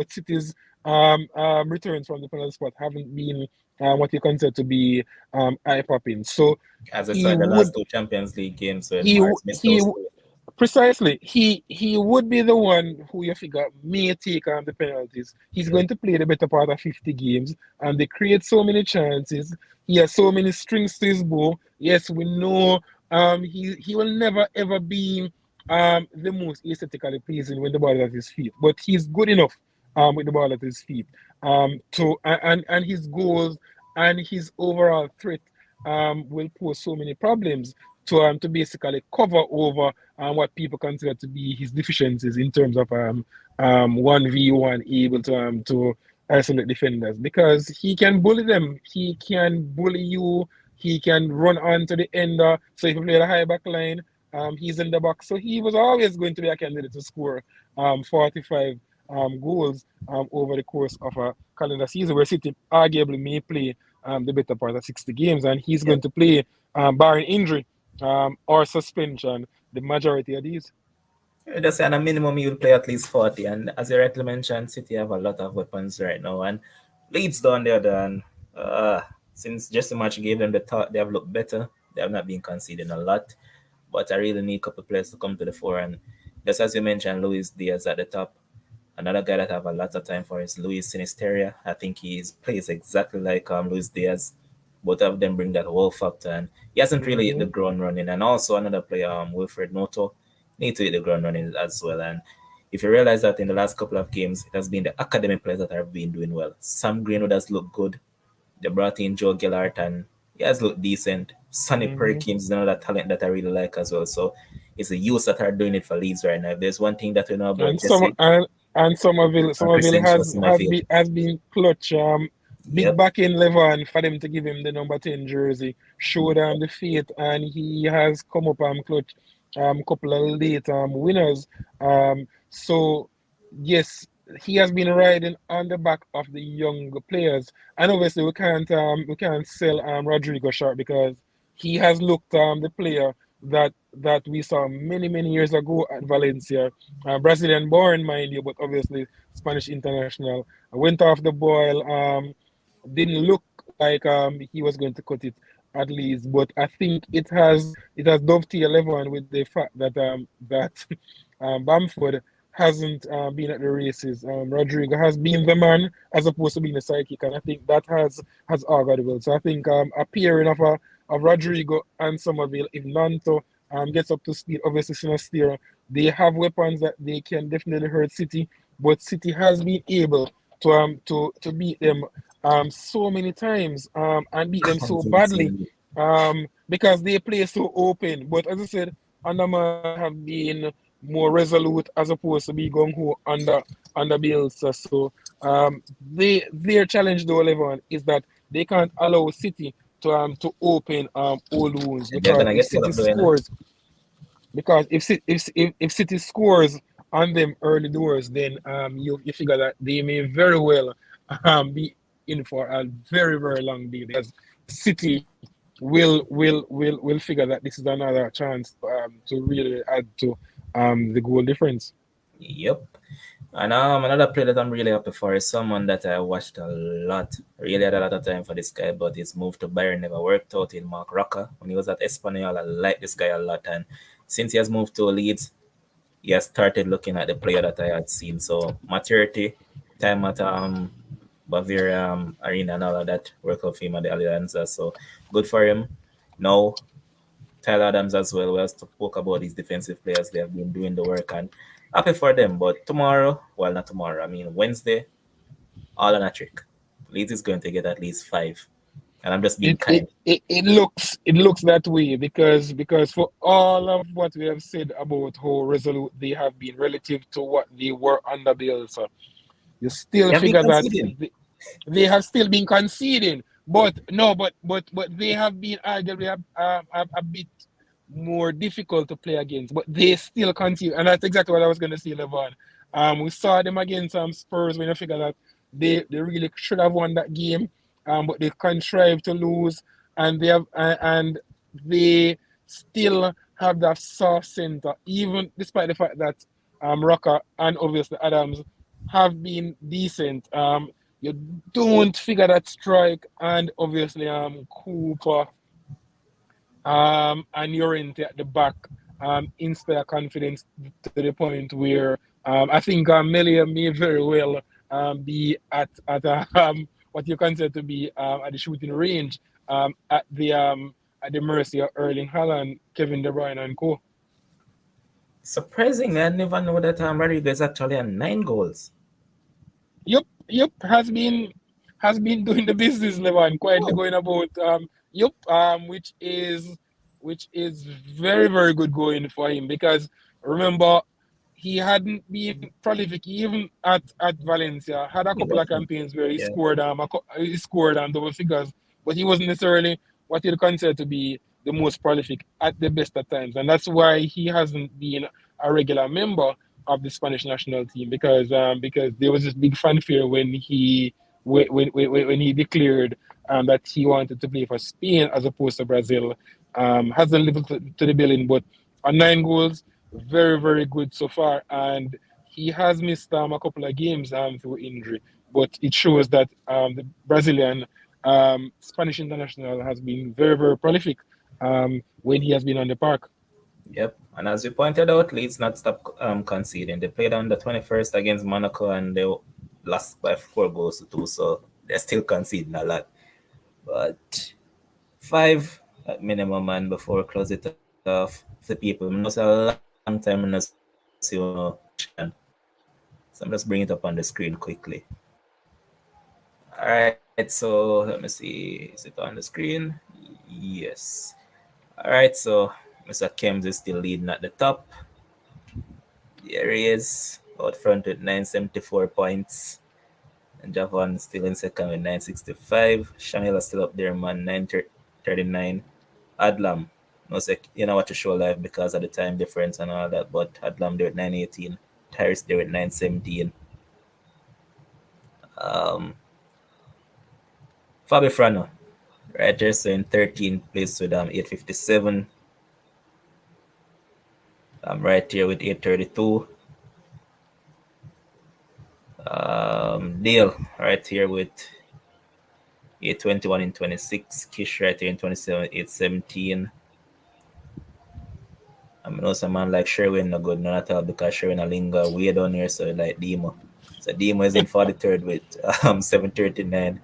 City's returns from the penalty spot haven't been what you consider to be eye popping. So As I saw he in the last would two Champions League games when he Mars missed he those two. Precisely. He would be the one who you figure may take on the penalties. He's Yep. going to play the better part of 50 games and they create so many chances. He has so many strings to his bow. Yes, we know he will never ever be the most aesthetically pleasing when the ball is at his feet. But he's good enough with the ball at his feet. To and his goals and his overall threat will pose so many problems to basically cover over what people consider to be his deficiencies in terms of 1v1 able to isolate defenders because he can bully them, he can bully you, he can run onto the ender. So if you play the high back line, he's in the box. So he was always going to be a candidate to score 45 goals over the course of a calendar season where City arguably may play the better part of 60 games and he's going Yep. to play barring injury or suspension, the majority of these. Just say on a minimum you will play at least 40. And as you rightly mentioned, City have a lot of weapons right now. And Leeds down there, and since Jesse March gave them the thought, they have looked better. They have not been conceding a lot. But I really need a couple of players to come to the fore. And just as you mentioned, Luis Diaz at the top. Another guy that I have a lot of time for is Luis Sinisteria. I think he plays exactly like Luis Diaz. Both of them bring that wow factor, and he hasn't really hit the Mm-hmm. ground running. And also another player, Wilfred Noto, need to hit the ground running as well. And if you realize that in the last couple of games, it has been the academy players that have been doing well. Sam Greenwood has looked good. They brought in Joe Gillard, and he has looked decent. Sonny Mm-hmm. Perkins is another talent that I really like as well. So it's the youths that are doing it for Leeds right now. If there's one thing that we know about And some Jesse and Somerville Christian Schwarzenegger. has been clutch. Big Yep. back in Levan for them to give him the number 10 jersey. Showed the faith, and he has come up clutch couple of late winners. So yes, he has been riding on the back of the young players. And obviously we can't sell Rodrigo short because he has looked the player that we saw many years ago at Valencia. Brazilian born, mind you, but obviously Spanish international. Went off the boil. Didn't look like he was going to cut it at least, but I think it has dovetailed everyone with the fact that Bamford hasn't been at the races. Rodrigo has been the man as opposed to being a sidekick, and I think that has augured well. So I think a pairing of Rodrigo and Somerville, if Nanto gets up to speed, obviously Sinistera, they have weapons that they can definitely hurt City, but City has been able to beat them so many times and beat them so badly Convincingly. because they play so open. But as I said, Andamans have been more resolute as opposed to be gung ho under Bielsa. So their challenge though, Levon, is that they can't allow City to open old wounds And they're because gonna if get pulled City up doing it. scores because if City scores on them early doors, then you figure that they may very well be in for a very long day because City will figure that this is another chance to really add to the goal difference. Yep. And another player that I'm really happy for is someone that I watched a lot. Really had a lot of time for this guy, but his move to Bayern never worked out in Mark Roca. When he was at Espanyol, I liked this guy a lot. And since he has moved to Leeds, he has started looking at the player that I had seen. So maturity, time at Bavaria Arena and all of that work out for him at the Allianz. So good for him. Now Tyler Adams as well. We have spoke about these defensive players. They have been doing the work and happy for them. But tomorrow, well, not tomorrow. I mean Wednesday, all on a trick. Leeds is going to get at least five, and I'm just being kind. It looks that way because for all of what we have said about how resolute they have been relative to what they were under Bielsa, you still They have been figure that conceding. they have still been conceding, but no, but they have been arguably a bit more difficult to play against, but they still concede, and that's exactly what I was going to say, Levon. We saw them against Spurs when I figure that they really should have won that game, but they contrived to lose, and they still have that soft center, even despite the fact that Rocker and obviously Adams have been decent. You don't figure that strike and obviously Cooper and Llorente at the back inspire confidence to the point where I think Melia may very well be at what you consider to be at the shooting range at the mercy of Erling Haaland, Kevin De Bruyne and co. Surprisingly, I never know that Rodriguez actually had 9 goals. Yep, has been doing the business level and quietly Oh, going about which is very good going for him because remember he hadn't been prolific even at Valencia. Had a he couple of wasn't. campaigns where he Yeah. scored he scored double figures, but he wasn't necessarily what you'd consider to be the most prolific at the best of times, and that's why he hasn't been a regular member of the Spanish national team because there was this big fanfare when he declared that he wanted to play for Spain as opposed to Brazil. Hasn't lived up to the billing, but on 9 goals, very, very good so far. And he has missed a couple of games through injury, but it shows that the Brazilian Spanish international has been very, very prolific when he has been on the park. Yep. And as you pointed out, Leeds not stop conceding. They played on the 21st against Monaco and they lost by 4 goals to 2. So they're still conceding a lot. But five at minimum, man, before we close it off. The people, I know it's a long time and I see notification. So I'm just bringing it up on the screen quickly. All right, so let me see. Is it on the screen? Yes. All right, so Mr. Kems is still leading at the top. There he is, out front with 974 points. And Javon still in second with 965. Shamila still up there, man, 939. Adlam, no sec, you know what to show live because of the time difference and all that, but Adlam there at 918. Tyrus there at 917. Um, Fabi Frano, right there, so in 13th place with 857. I'm right here with 832. Neil right here with 821 in 26. Kish right here in 27, 817. I know some man like Sherwin no good, none at all because Sherwin a linger way down here, so like Demo. So Demo is in 43rd with 739.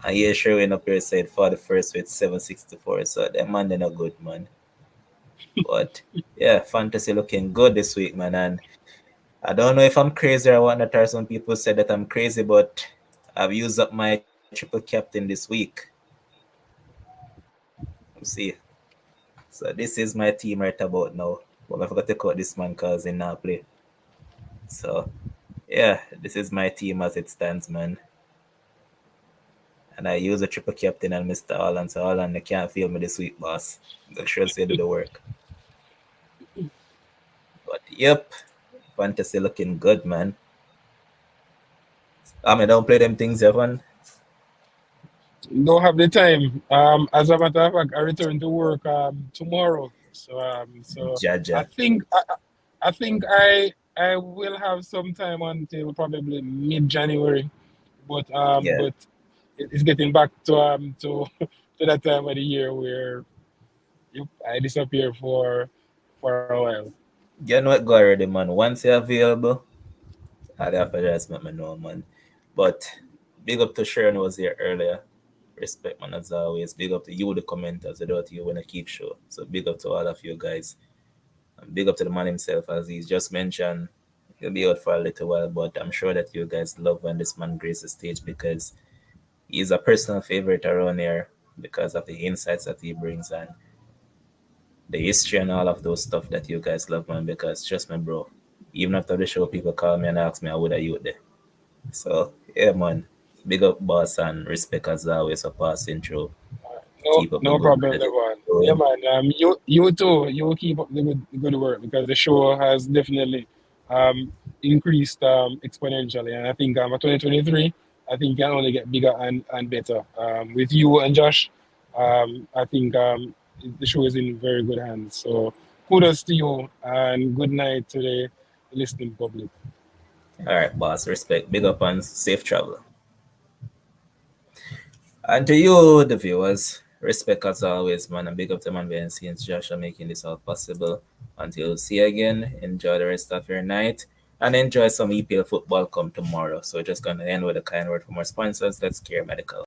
And yeah, Sherwin up here said 41st with 764. So that man they're not good, man. But yeah, fantasy looking good this week, man. And I don't know if I'm crazy or whatnot, or some people said that I'm crazy, but I've used up my triple captain this week. Let's see. So this is my team right about now. But I forgot to cut this man because he not play. So yeah, this is my team as it stands, man. And I use a triple captain and Mr. Haaland. So Haaland, they can't feel me this week, boss. Make sure they do the work. But yep, fantasy looking good, man. I mean, don't play them things, everyone. Don't have the time. As a matter of fact, I return to work tomorrow. So I Jaja. think I will have some time until probably mid-January. Yeah. But it's getting back to to that time of the year where I disappear for a while. You know what, go already, man. Once you're available, I'll have to just let me know, man. But big up to Sharon was here earlier. Respect, man, as always. Big up to you, the commenters. Without you, when I keep show. So big up to all of you guys. And big up to the man himself, as he's just mentioned. He'll be out for a little while, but I'm sure that you guys love when this man graces the stage because he's a personal favorite around here because of the insights that he brings and the history and all of those stuff that you guys love, man. Because trust me, bro, even after the show, people call me and ask me, how would I you there? So, yeah, man. Big up, boss, and respect as always for passing through. No, Keep up the no good problem, work that Devon. you're Yeah, doing. man. You too. You keep up the good work because the show has definitely increased exponentially, and I think 2023, I think can only get bigger and better. With you and Josh, I think the show is in very good hands. So kudos to you, and good night to the listening public. All right, boss. Respect. Big up and safe travel. And to you, the viewers, respect as always, man. And big up to man behind the scenes, Joshua, making this all possible. Until see you again, enjoy the rest of your night and enjoy some EPL football come tomorrow. So, just going to end with a kind word from our sponsors. Let's Care Medical.